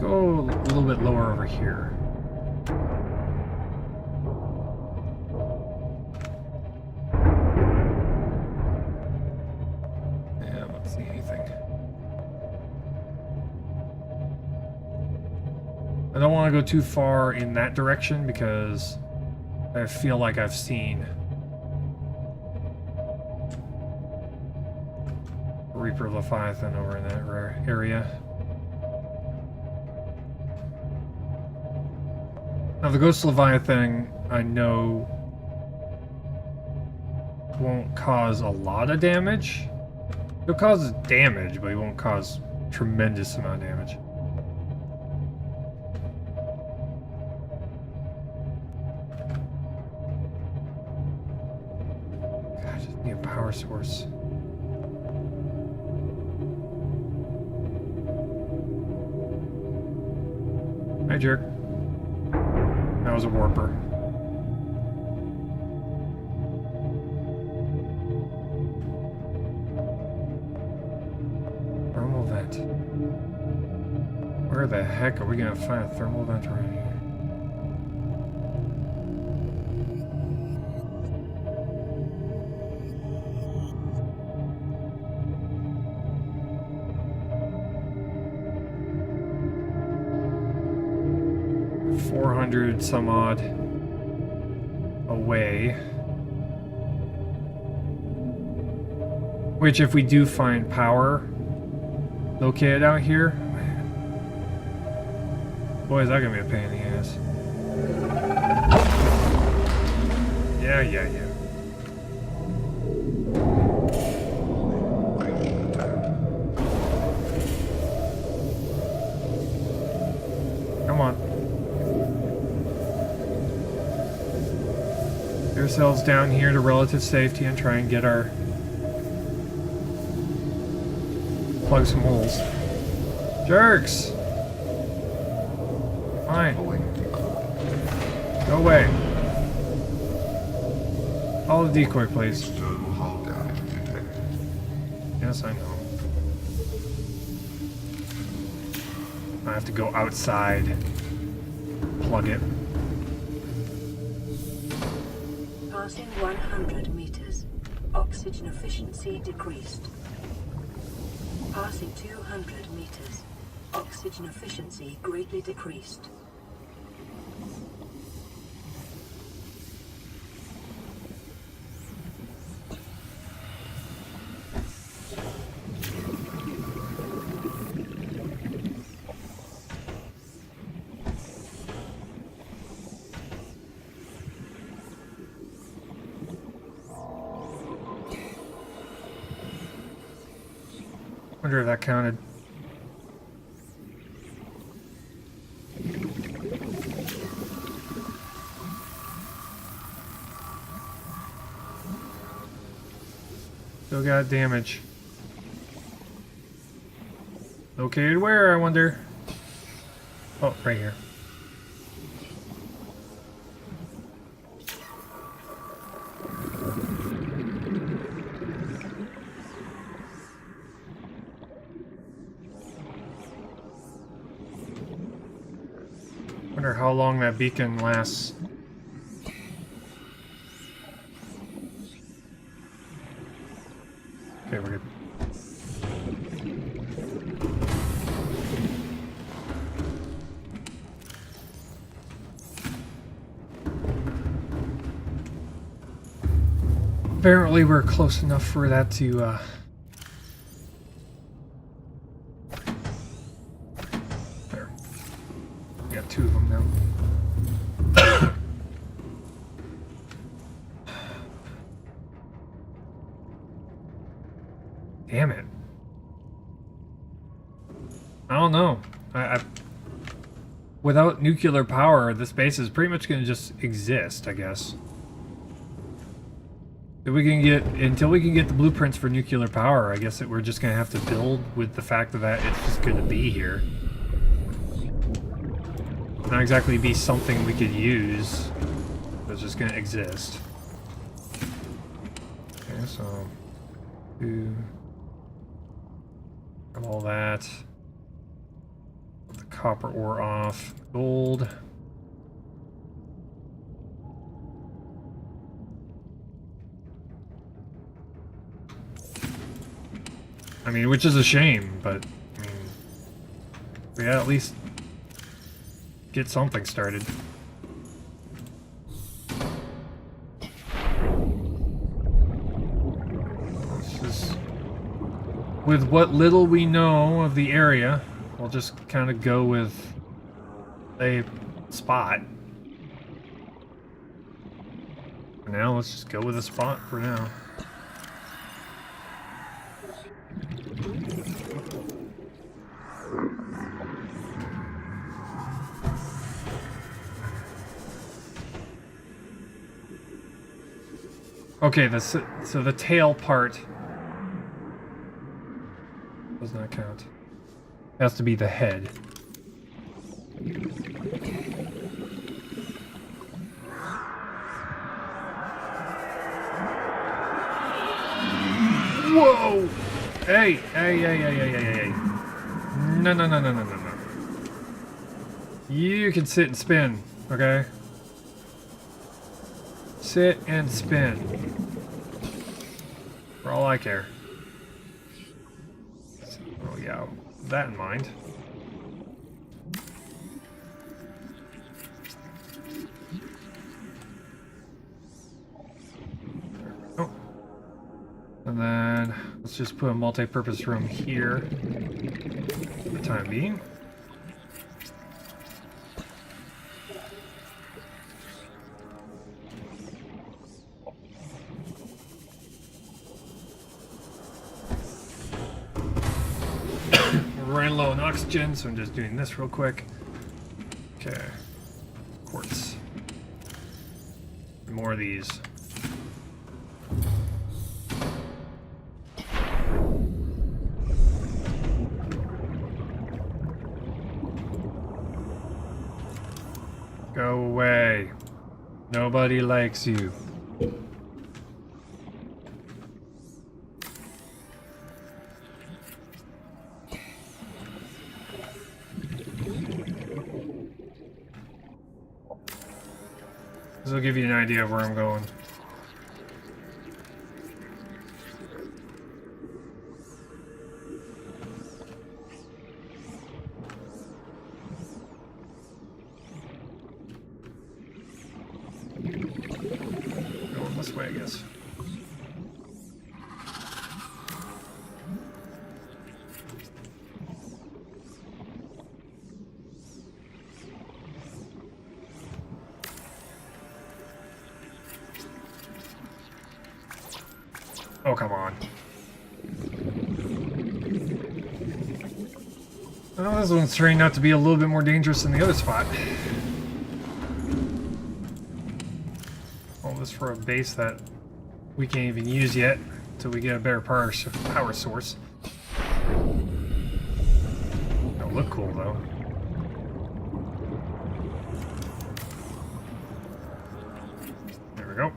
Go a little bit lower over here. Yeah, I don't see anything. I don't want to go too far in that direction because I feel like I've seen Reaper Leviathan over in that area. Now the Ghost Leviathan, I know, won't cause a lot of damage. He'll cause damage, but he won't cause tremendous amount of damage. God, I just need a power source. Hi, jerk. That was a warper. Thermal vent. Where the heck are we gonna find a thermal vent around here? Some odd away. Which, if we do find power located out here, boy, is that gonna be a pain in the ass. Yeah. Come on. Get ourselves down here to relative safety and try and get our... plug some holes. Jerks! Fine. Go away. Follow the decoy, please. External hull damage detected. Yes, I know. I have to go outside. Plug it. Passing 100 meters. Oxygen efficiency decreased. Passing 200 meters. Oxygen efficiency greatly decreased. Wonder if that counted. Still got damage. Located where, I wonder? Oh, right here. Wonder how long that beacon lasts. Okay, we're good. Apparently we're close enough for that to, there. We got 2 of them now. Damn it. I don't know. Without nuclear power, this base is pretty much going to just exist, I guess. Until we can get the blueprints for nuclear power, I guess that we're just going to have to build with the fact that it's just going to be here. Not exactly be something we could use. It's just going to exist. Okay, so... Grab all that. Put the copper ore off. Gold. I mean, which is a shame, but I mean, we gotta at least get something started. With what little we know of the area, we'll just kind of go with a spot. For now, let's just go with a spot for now. Okay, so the tail part does not count. It has to be the head. Whoa! Hey! No. You can sit and spin, okay? Sit and spin. For all I care. Oh yeah, with that in mind. Oh. And then let's just put a multi-purpose room here for the time being. Running low on oxygen, so I'm just doing this real quick. Okay. Quartz. More of these. Go away. Nobody likes you. This will give you an idea of where I'm going. Going this way, I guess. Oh, come on. Well, this one's turning out to be a little bit more dangerous than the other spot. All this for a base that we can't even use yet until we get a better power source. It'll look cool, though. There we go.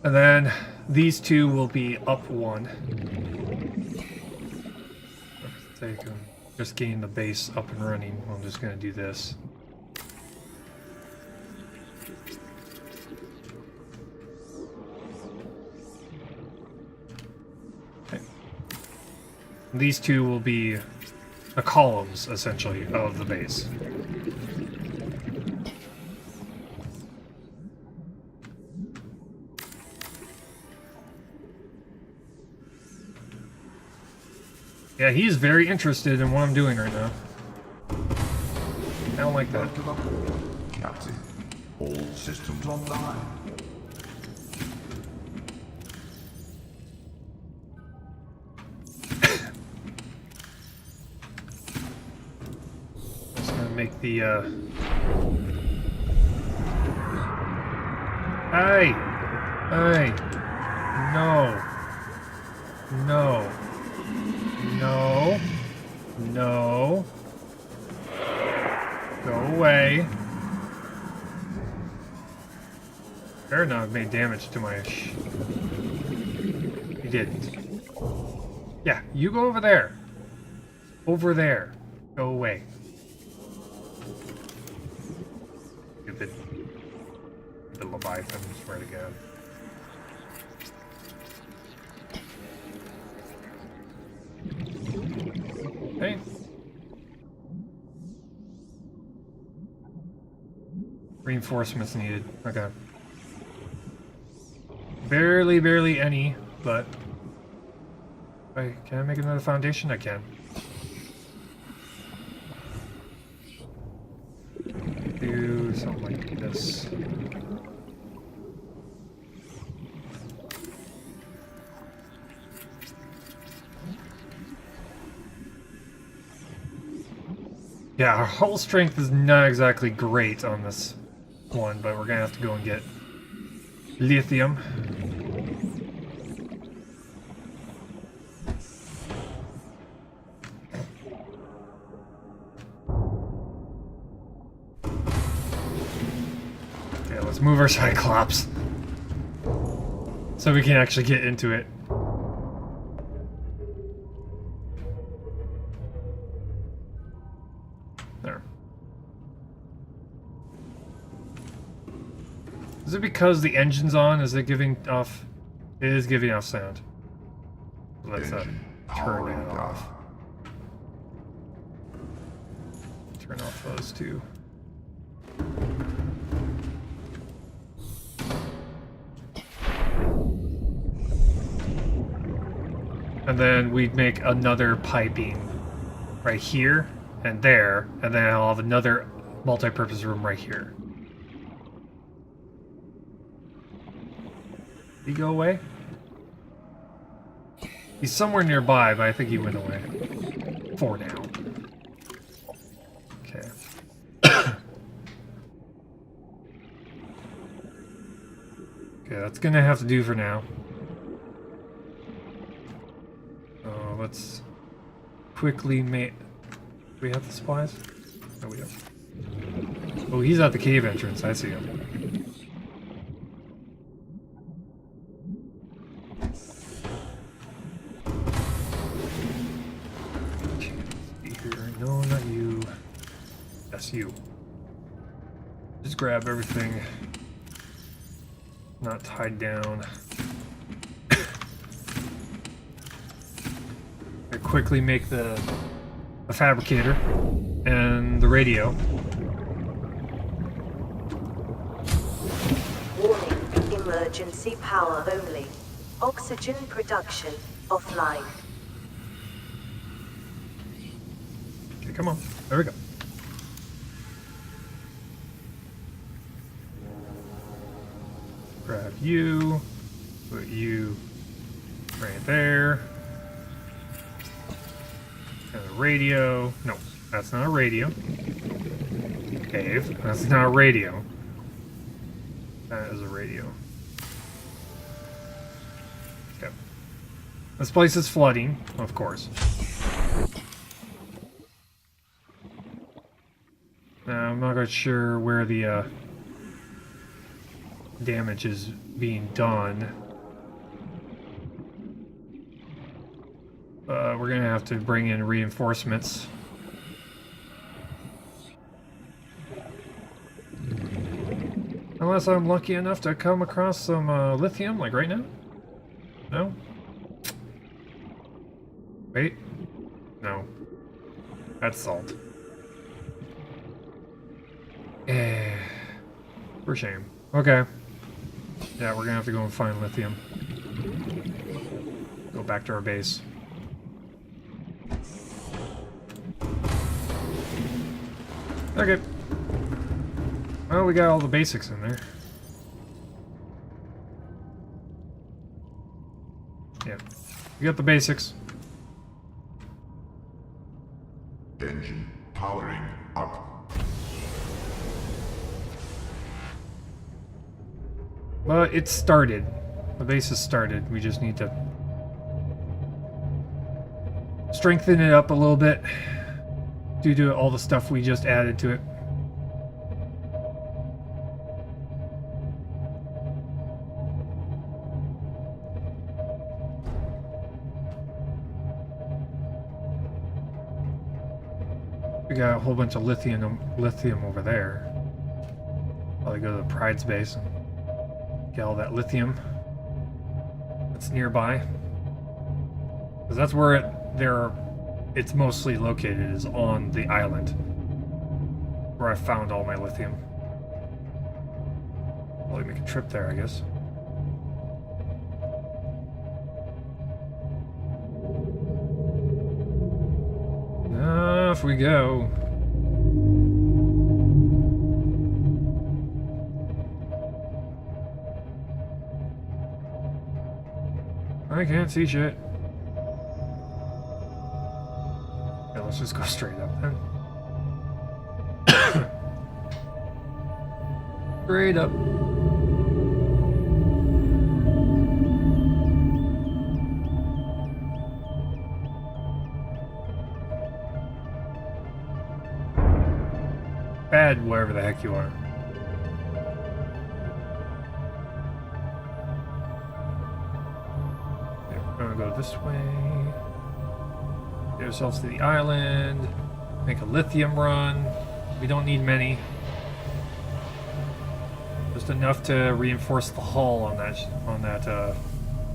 And then these two will be up one. Just getting the base up and running. I'm just going to do this. Okay. These two will be the columns, essentially, of the base. Yeah, he's very interested in what I'm doing right now. I don't like that. Captain, all systems online. Just gonna make the Hey! Hey! No! No! No! No! Go away. Better not have made damage to my You didn't. Yeah, you go over there. Over there. Go away. Stupid. The Leviathan, swear to God. Hey. Reinforcements needed. Okay. Barely any, but... Wait, can I make another foundation? I can. Do something like this. Yeah, our hull strength is not exactly great on this one, but we're gonna have to go and get lithium. Okay, let's move our Cyclops so we can actually get into it. There. Is it because the engine's on? Is it giving off? It is giving off sound. Let's turn it off. Turn off those two. And then we'd make another piping right here and there, and then I'll have another multi-purpose room right here. Did he go away? He's somewhere nearby, but I think he went away. For now. Okay. Okay, that's gonna have to do for now. Let's quickly make... Do we have the supplies? No, we don't. Oh, he's at the cave entrance. I see him. Okay, be here. No, not you. Yes, you. Just grab everything. Not tied down. Quickly make the fabricator and the radio. Warning, emergency power only. Oxygen production offline. Okay, come on. There we go. Grab you. Put you right there. A radio. No, that's not a radio. Dave, that's not a radio. That is a radio. Okay. This place is flooding, of course. Now, I'm not quite sure where the damage is being done. We're gonna have to bring in reinforcements. Unless I'm lucky enough to come across some lithium, like right now? No? Wait. No. That's salt. For shame. Okay. Yeah, we're gonna have to go and find lithium. Go back to our base. Okay. Well, we got all the basics in there. Yeah. We got the basics. Engine powering up. Well, it started. The base has started. We just need to strengthen it up a little bit due to all the stuff we just added to it. We got a whole bunch of lithium over there. Probably go to the Pride's base and get all that lithium that's nearby. Because that's where it's mostly located, is on the island where I found all my lithium. Probably make a trip there, I guess. Off we go. I can't see shit. Yeah, let's just go straight up then. Straight up. Bad wherever the heck you are. Okay, we're gonna go this way. Get ourselves to the island. Make a lithium run. We don't need many. Just enough to reinforce the hull on that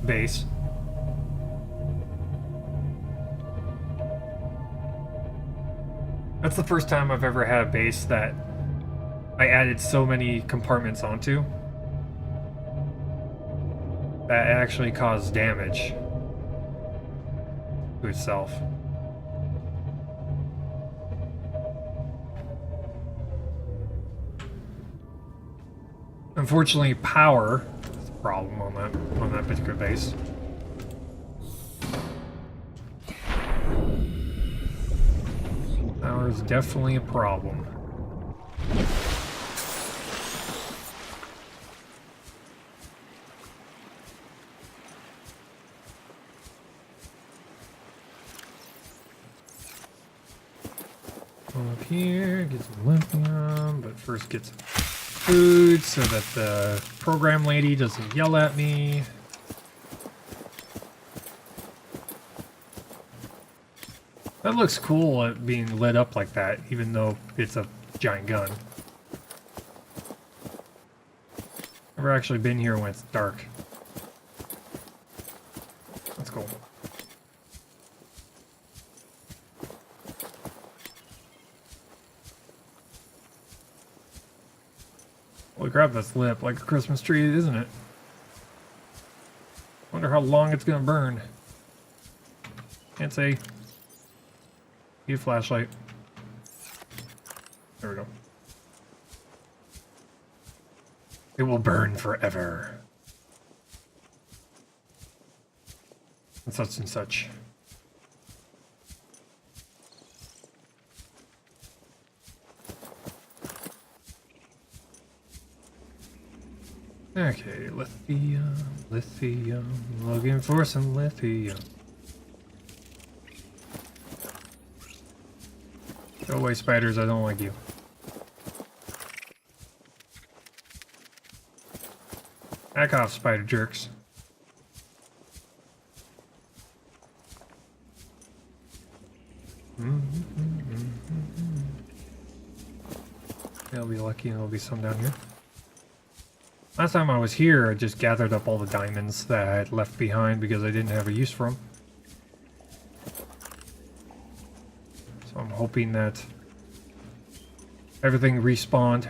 base. That's the first time I've ever had a base that I added so many compartments onto that it actually caused damage to itself. Unfortunately, power is a problem on that particular base. Power is definitely a problem. Go up here, get some lithium, but first get some food so that the program lady doesn't yell at me. That looks cool at being lit up like that, even though it's a giant gun. Never actually been here when it's dark. That's cool. Holy crap, that's lit up like a Christmas tree, isn't it? Wonder how long it's gonna burn. Can't say. Need a flashlight. There we go. It will burn forever. And such and such. Okay, lithium, looking for some lithium. Go away, spiders, I don't like you. Back off, spider jerks. They'll be lucky and there'll be some down here. Last time I was here, I just gathered up all the diamonds that I had left behind because I didn't have a use for them. So I'm hoping that everything respawned.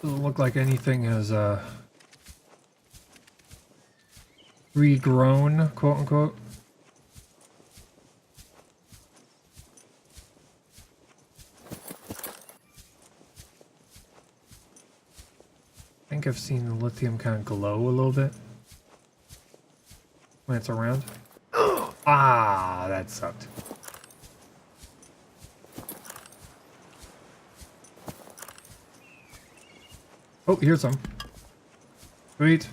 Doesn't look like anything has regrown, quote unquote. I think I've seen the lithium kind of glow a little bit when it's around. Ah, that sucked. Oh, here's some. Sweet.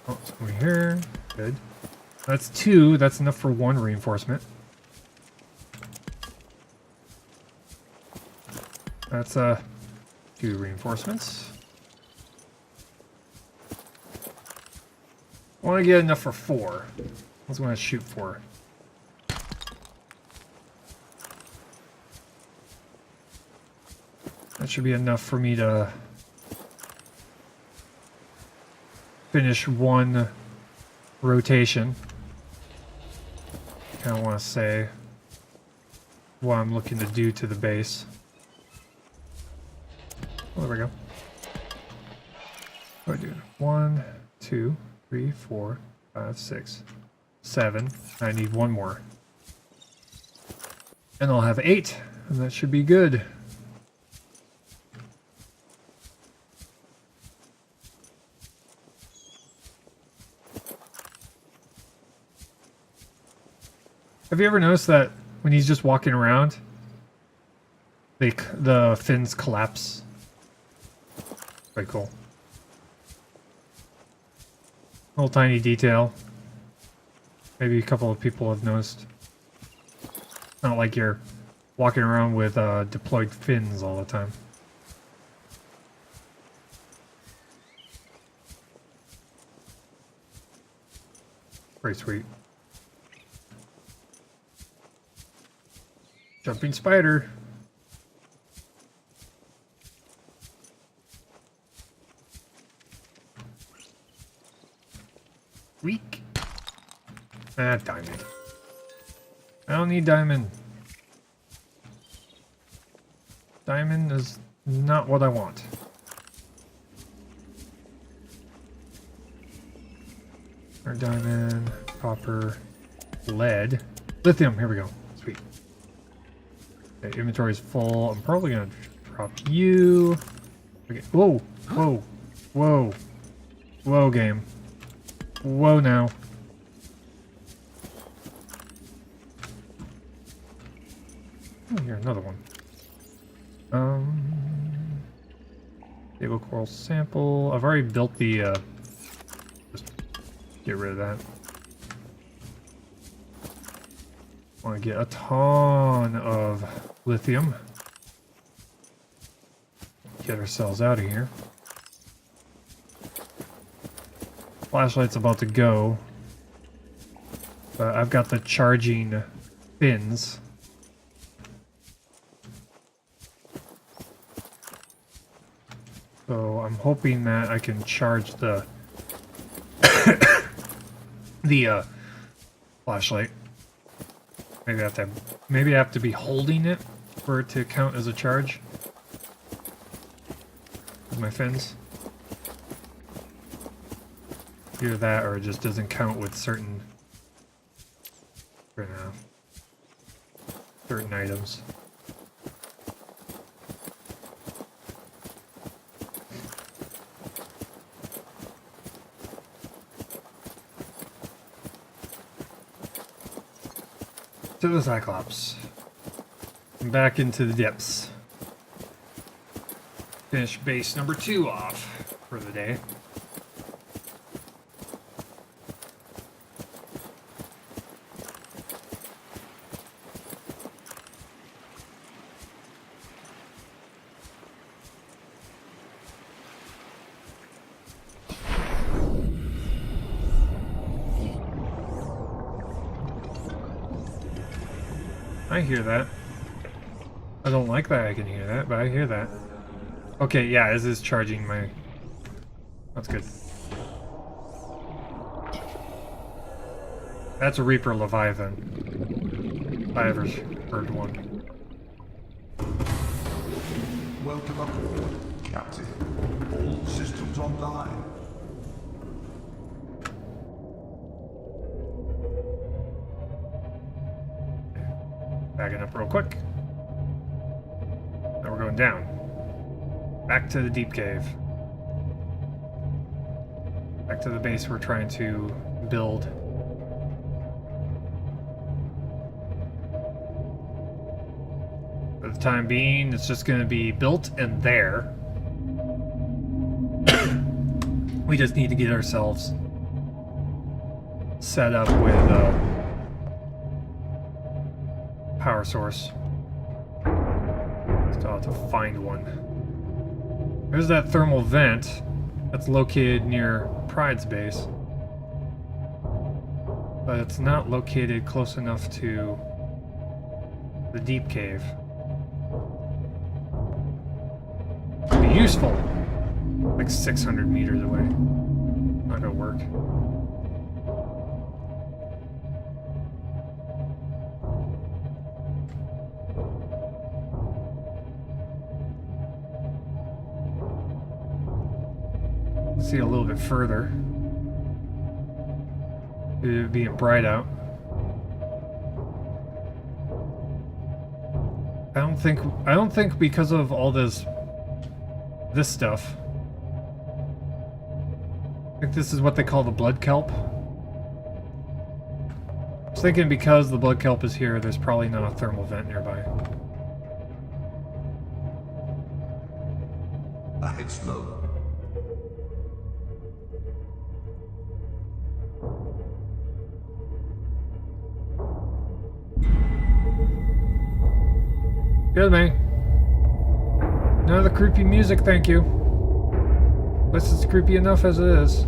Oh, some over here. Good. That's 2. That's enough for 1 reinforcement. That's 2 reinforcements. I want to get enough for 4. That's what I shoot for. That should be enough for me to finish 1 rotation. Kind of want to say what I'm looking to do to the base. Oh, there we go. What do I do? 1, 2, 3, 4, 5, 6, 7. I need 1 more. And I'll have 8, and that should be good. Have you ever noticed that when he's just walking around, the fins collapse? Very cool. Little tiny detail. Maybe a couple of people have noticed. Not like you're walking around with deployed fins all the time. Very sweet. Jumping spider. Weak. Ah, diamond. I don't need diamond. Diamond is not what I want. Or diamond, copper, lead, lithium. Here we go. Sweet. Okay, inventory is full. I'm probably gonna drop you. Okay. Whoa, whoa, whoa, whoa, game. Whoa now. Oh, here, another one. Stable coral sample. I've already built the, just get rid of that. Want to get a ton of lithium. Get ourselves out of here. Flashlight's about to go. But I've got the charging fins. So I'm hoping that I can charge the the flashlight. Maybe I have to be holding it for it to count as a charge. With my fins. Either that or it just doesn't count with certain items. To the Cyclops. And back into the depths. Finish base number 2 off for the day. I hear that. I don't like that I can hear that, but I hear that. Okay, yeah, this is charging my... That's good. That's a Reaper Leviathan. If I ever heard one. Welcome aboard, Captain. All systems online. Backing up real quick. Now we're going down. Back to the deep cave. Back to the base we're trying to build. For the time being, it's just going to be built and there. We just need to get ourselves set up with a power source. Still have to find one. There's that thermal vent that's located near Pride's base. But it's not located close enough to the deep cave. It'd be useful. Like 600 meters away. Not gonna work. See a little bit further. It being bright out. I don't think because of all this stuff. I think this is what they call the blood kelp. I was thinking because the blood kelp is here, there's probably not a thermal vent nearby. Ahead slow. Good, man. None of the creepy music, thank you. This is creepy enough as it is.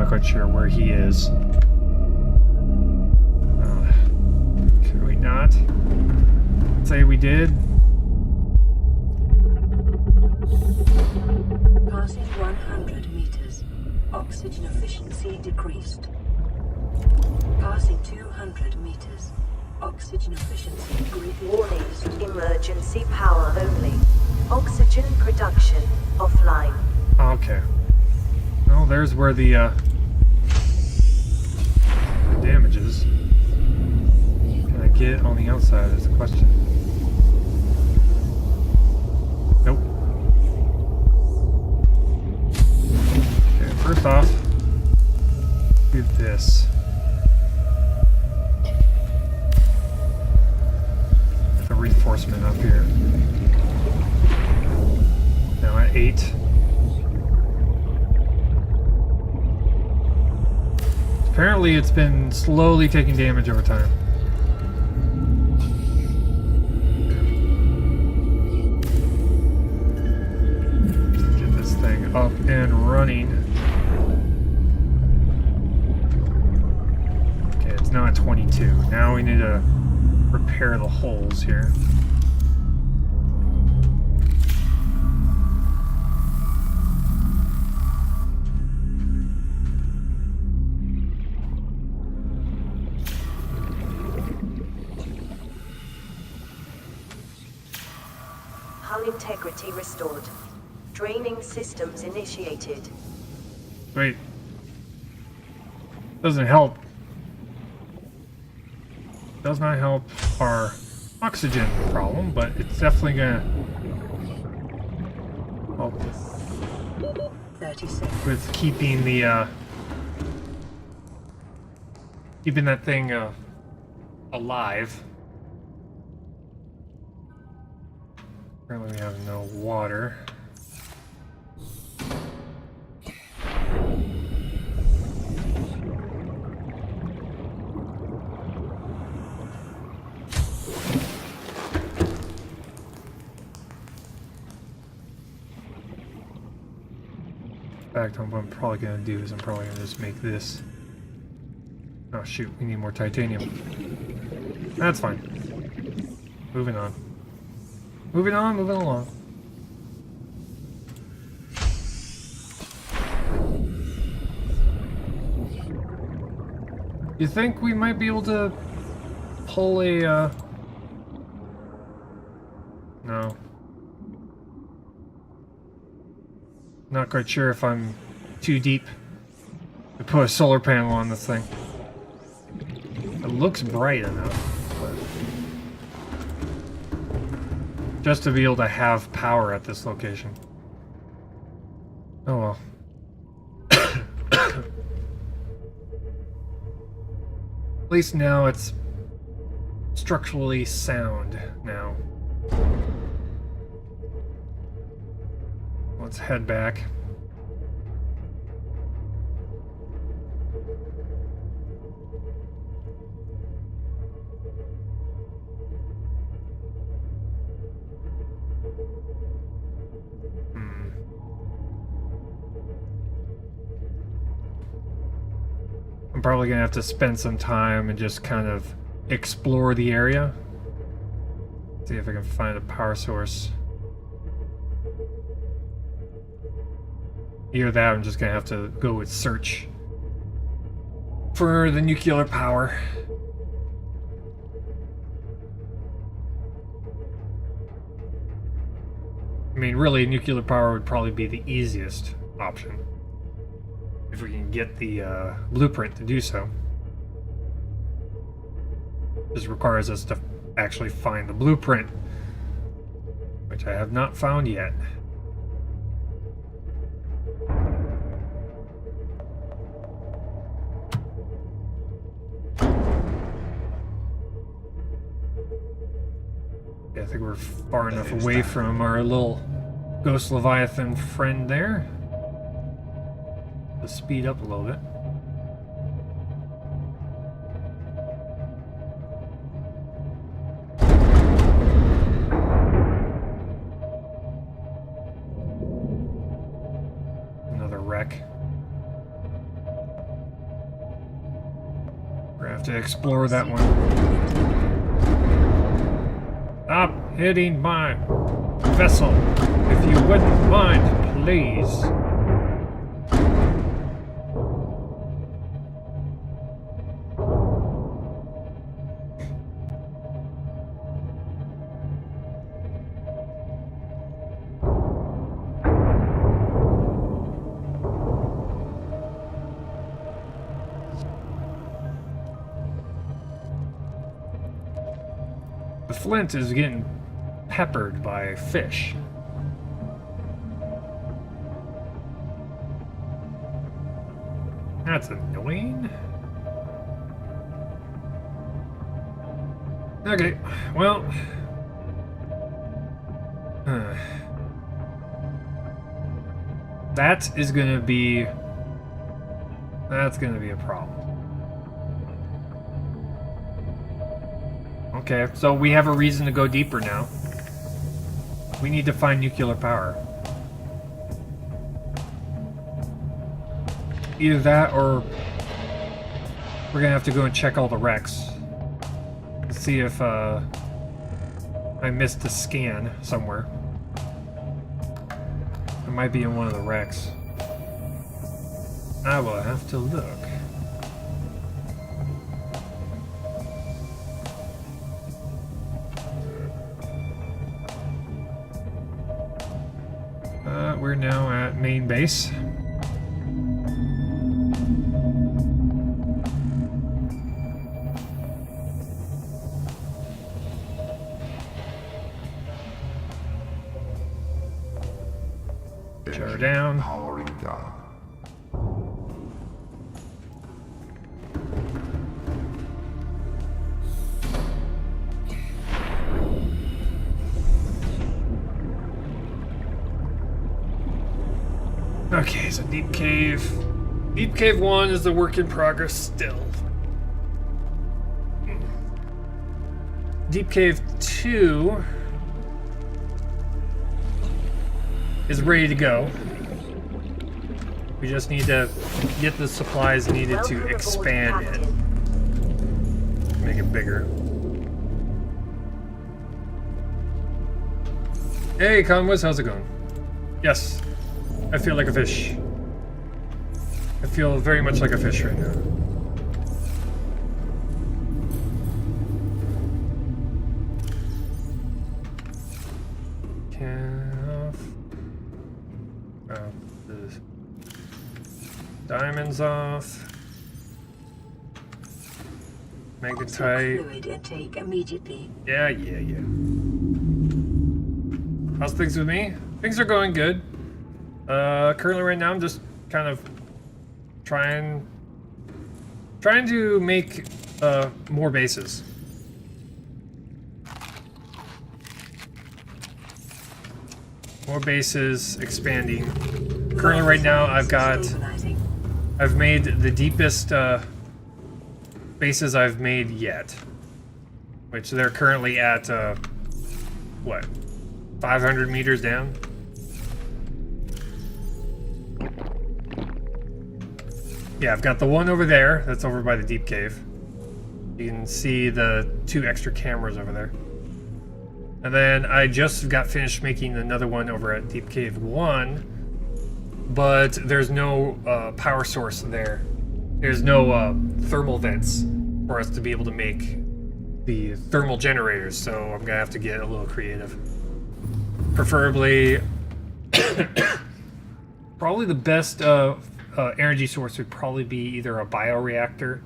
Quite sure where he is. Could we not say we did? Passing 100 meters. Oxygen efficiency decreased. Passing 200 meters. Oxygen efficiency greatly Warning, decreased. emergency power only. Oxygen production offline. Okay. Well, there's where the damages. Can I get it on the outside is the question. Nope. Okay, first off, do this. The reinforcement up here. Now at 8. Apparently it's been slowly taking damage over time. Get this thing up and running. Okay, it's now at 22. Now we need to repair the holes here. Hull integrity restored. Draining systems initiated. Wait. Doesn't help. Does not help our oxygen problem, but it's definitely gonna help 30 seconds. with keeping the keeping that thing alive. Apparently we have no water. In fact, what I'm probably going to do is I'm probably going to just make this. Oh shoot, we need more titanium. That's fine. Moving on. Moving on, moving along. You think we might be able to pull a, No. Not quite sure if I'm too deep to put a solar panel on this thing. It looks bright enough, but just to be able to have power at this location. Oh well. At least now it's structurally sound now. Let's head back. I'm probably gonna have to spend some time and just kind of explore the area. See if I can find a power source. Either that, I'm just gonna have to go with search for the nuclear power. I mean, really, nuclear power would probably be the easiest option. If we can get the blueprint to do so. This requires us to actually find the blueprint, which I have not found yet. Yeah, I think we're far enough away from our little ghost Leviathan friend there. Let's speed up a little bit. Another wreck. We're gonna have to explore that one. Stop hitting my vessel, if you wouldn't mind, please. The Flint is getting peppered by fish. That's annoying. Okay, well... That is gonna be... That's gonna be a problem. Okay, so we have a reason to go deeper now. We need to find nuclear power. Either that or we're gonna have to go and check all the wrecks. Let's see if I missed a scan somewhere. It might be in one of the wrecks. I will have to look. We're now at main base. Shut her down. Powering down. Okay, so Deep Cave. Deep Cave 1 is the work in progress still. Deep Cave 2 is ready to go. We just need to get the supplies needed to expand it. Make it bigger. Hey, Conwis, how's it going? Yes. I feel like a fish. I feel very much like a fish right now. off. The diamonds off. Magnetite. Fluid intake immediately. Yeah. How's things with me? Things are going good. Currently right now I'm just kind of trying to make more bases. More bases, expanding. Currently right now I've made the deepest bases I've made yet. Which they're currently at what? 500 meters down? Yeah, I've got the one over there. That's over by the deep cave. You can see the 2 extra cameras over there. And then I just got finished making another one over at Deep Cave 1. But there's no power source there. There's no thermal vents for us to be able to make the thermal generators. So I'm going to have to get a little creative. Preferably... probably the best... energy source would probably be either a bioreactor.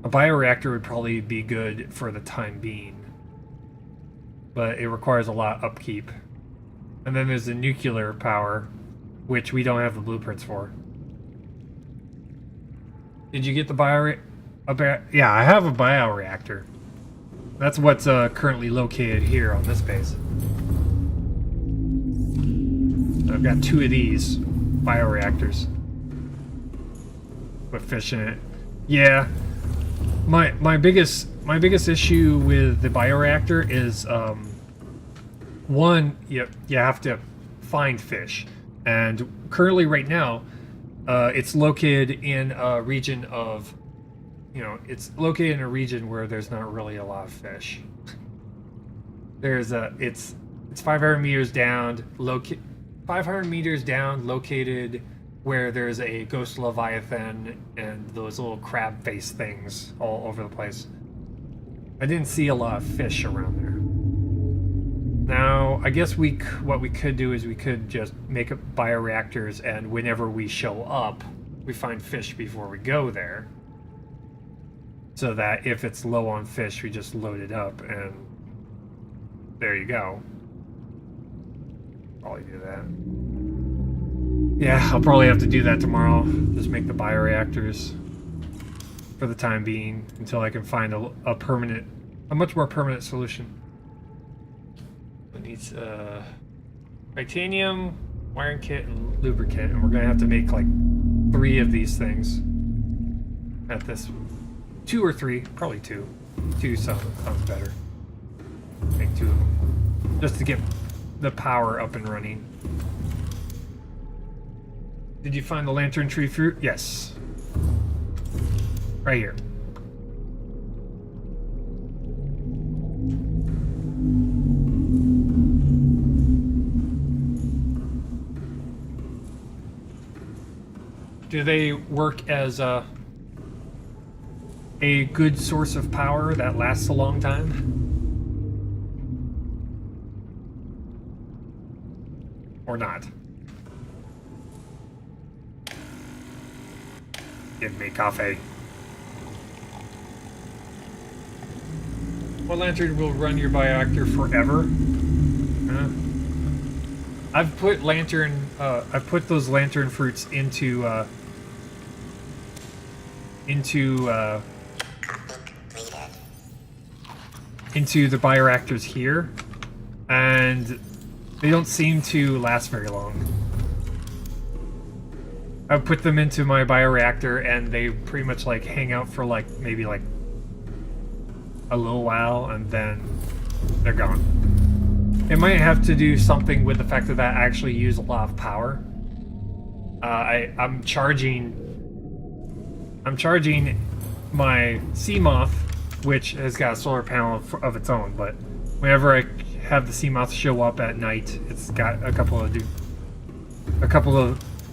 A bioreactor would probably be good for the time being, but it requires a lot of upkeep. And then there's the nuclear power, which we don't have the blueprints for. Did you get the yeah, I have a bioreactor. That's what's currently located here on this base. I've got 2 of these bioreactors with fish in it. Yeah, my biggest issue with the bioreactor is one, you have to find fish, and currently right now it's located in a region of, it's located in a region where there's not really a lot of fish. It's 500 meters down, 500 meters down, located where there's a ghost leviathan and those little crab face things all over the place. I didn't see a lot of fish around there. Now, I guess what we could do is we could just make up bioreactors, and whenever we show up, we find fish before we go there. So that if it's low on fish, we just load it up, and there you go. Probably do that. Yeah, I'll probably have to do that tomorrow. Just make the bioreactors for the time being until I can find a much more permanent solution. It needs titanium, wiring kit, and lubricant, and we're gonna have to make like 3 of these things at this. 2 or 3, probably 2. 2 sounds better. Make 2 of them just to get the power up and running. Did you find the lantern tree fruit? Yes. Right here. Do they work as a good source of power that lasts a long time? Or not? Give me coffee. What lantern will run your bioreactor forever? I've put those lantern fruits into the bioreactors here, and they don't seem to last very long. I put them into my bioreactor and they pretty much like hang out for like maybe like a little while and then they're gone. It might have to do something with the fact that I actually use a lot of power. I'm charging my sea moth, which has got a solar panel of its own, but whenever I have the sea moth show up at night, it's got a couple of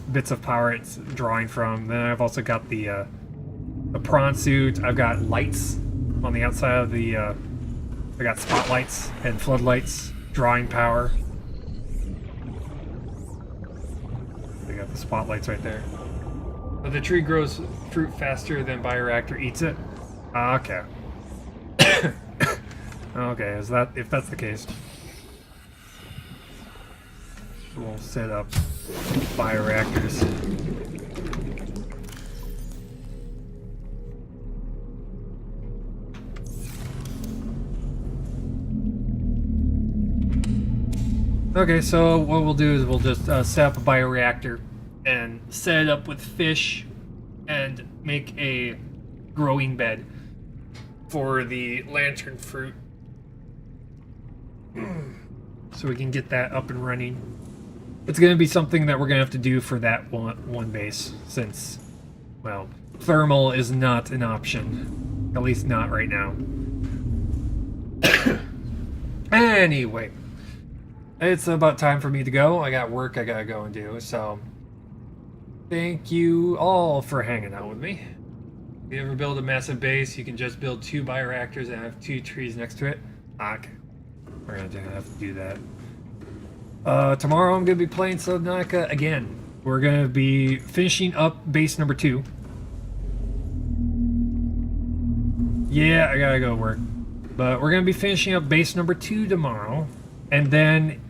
bits of power it's drawing from. Then I've also got the prawn suit. I've got lights on the outside of the I got spotlights and floodlights drawing power. They got the spotlights right there. But the tree grows fruit faster than bioreactor eats it. Okay. Okay, if that's the case, we'll set up bioreactors. Okay, so what we'll do is we'll just set up a bioreactor and set it up with fish and make a growing bed for the lantern fruit. So we can get that up and running. It's going to be something that we're going to have to do for that one base since, well, thermal is not an option. At least not right now. Anyway. It's about time for me to go. I got work I gotta go and do, so thank you all for hanging out with me. If you ever build a massive base, you can just build 2 bioreactors and have 2 trees next to it. Okay. We're gonna have to do that. Tomorrow I'm gonna be playing Subnautica again. We're gonna be finishing up base number 2. Yeah, I gotta go to work. But we're gonna be finishing up base number 2 tomorrow. And then,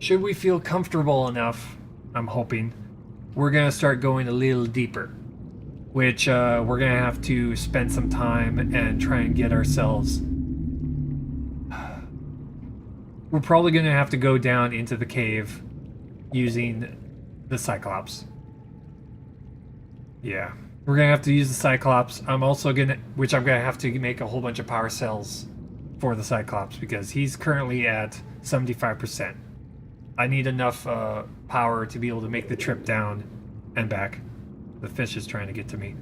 should we feel comfortable enough, I'm hoping, we're going to start going a little deeper. Which we're going to have to spend some time and try and get ourselves... We're probably going to have to go down into the cave using the Cyclops. Yeah, we're going to have to use the Cyclops. I'm also going to... Which I'm going to have to make a whole bunch of power cells for the Cyclops because he's currently at 75%. I need enough power to be able to make the trip down and back. The fish is trying to get to me.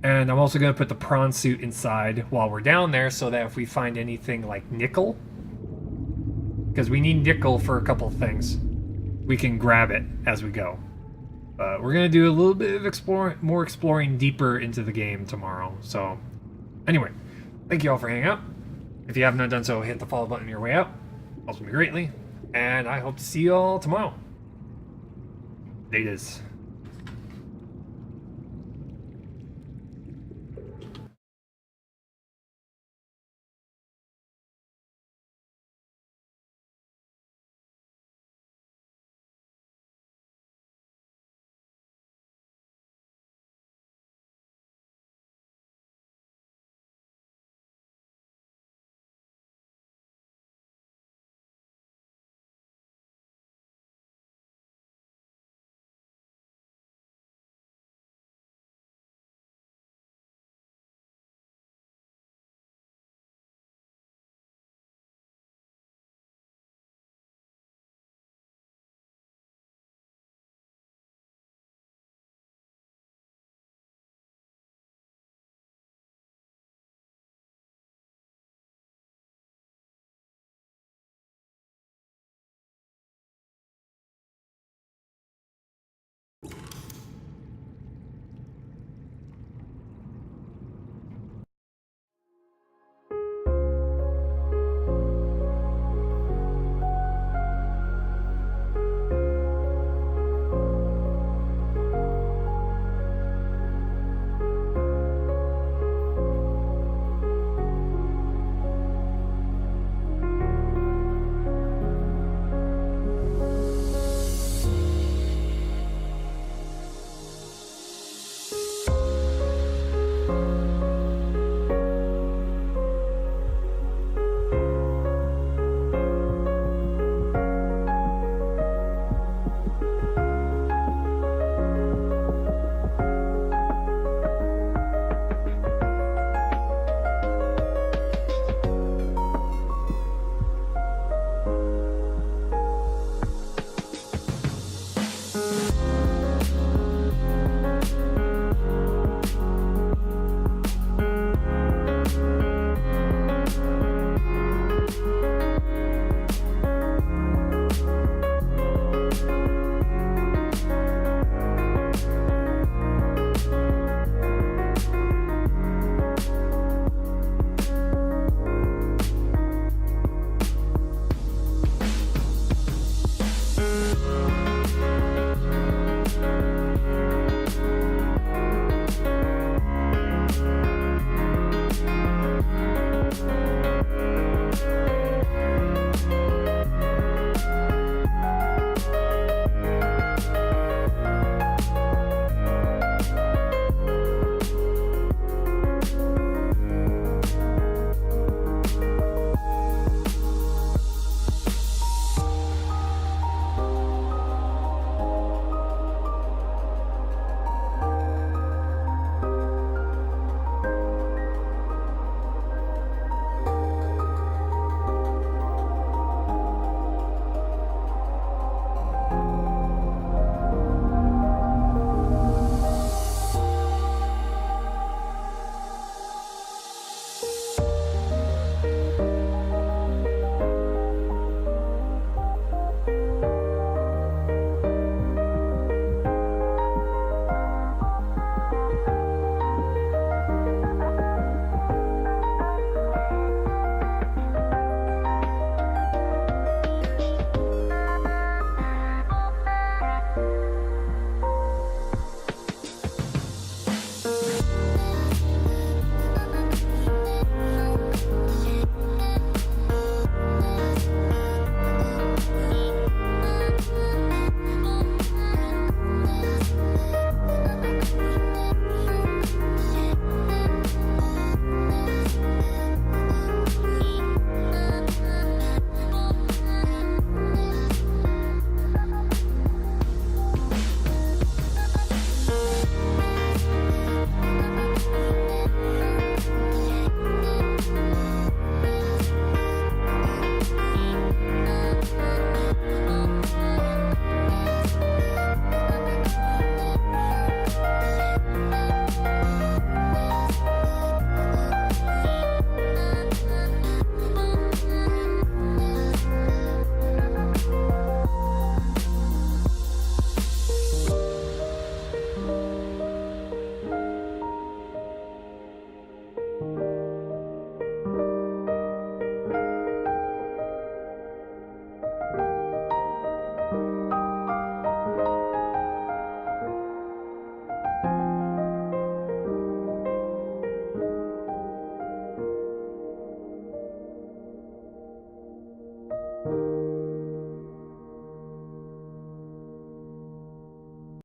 And I'm also going to put the prawn suit inside while we're down there so that if we find anything like nickel, because we need nickel for a couple of things, we can grab it as we go. We're going to do a little bit of more exploring deeper into the game tomorrow. So anyway, thank you all for hanging out. If you have not done so, hit the follow button on your way out. Helps me greatly. And I hope to see you all tomorrow. Laters.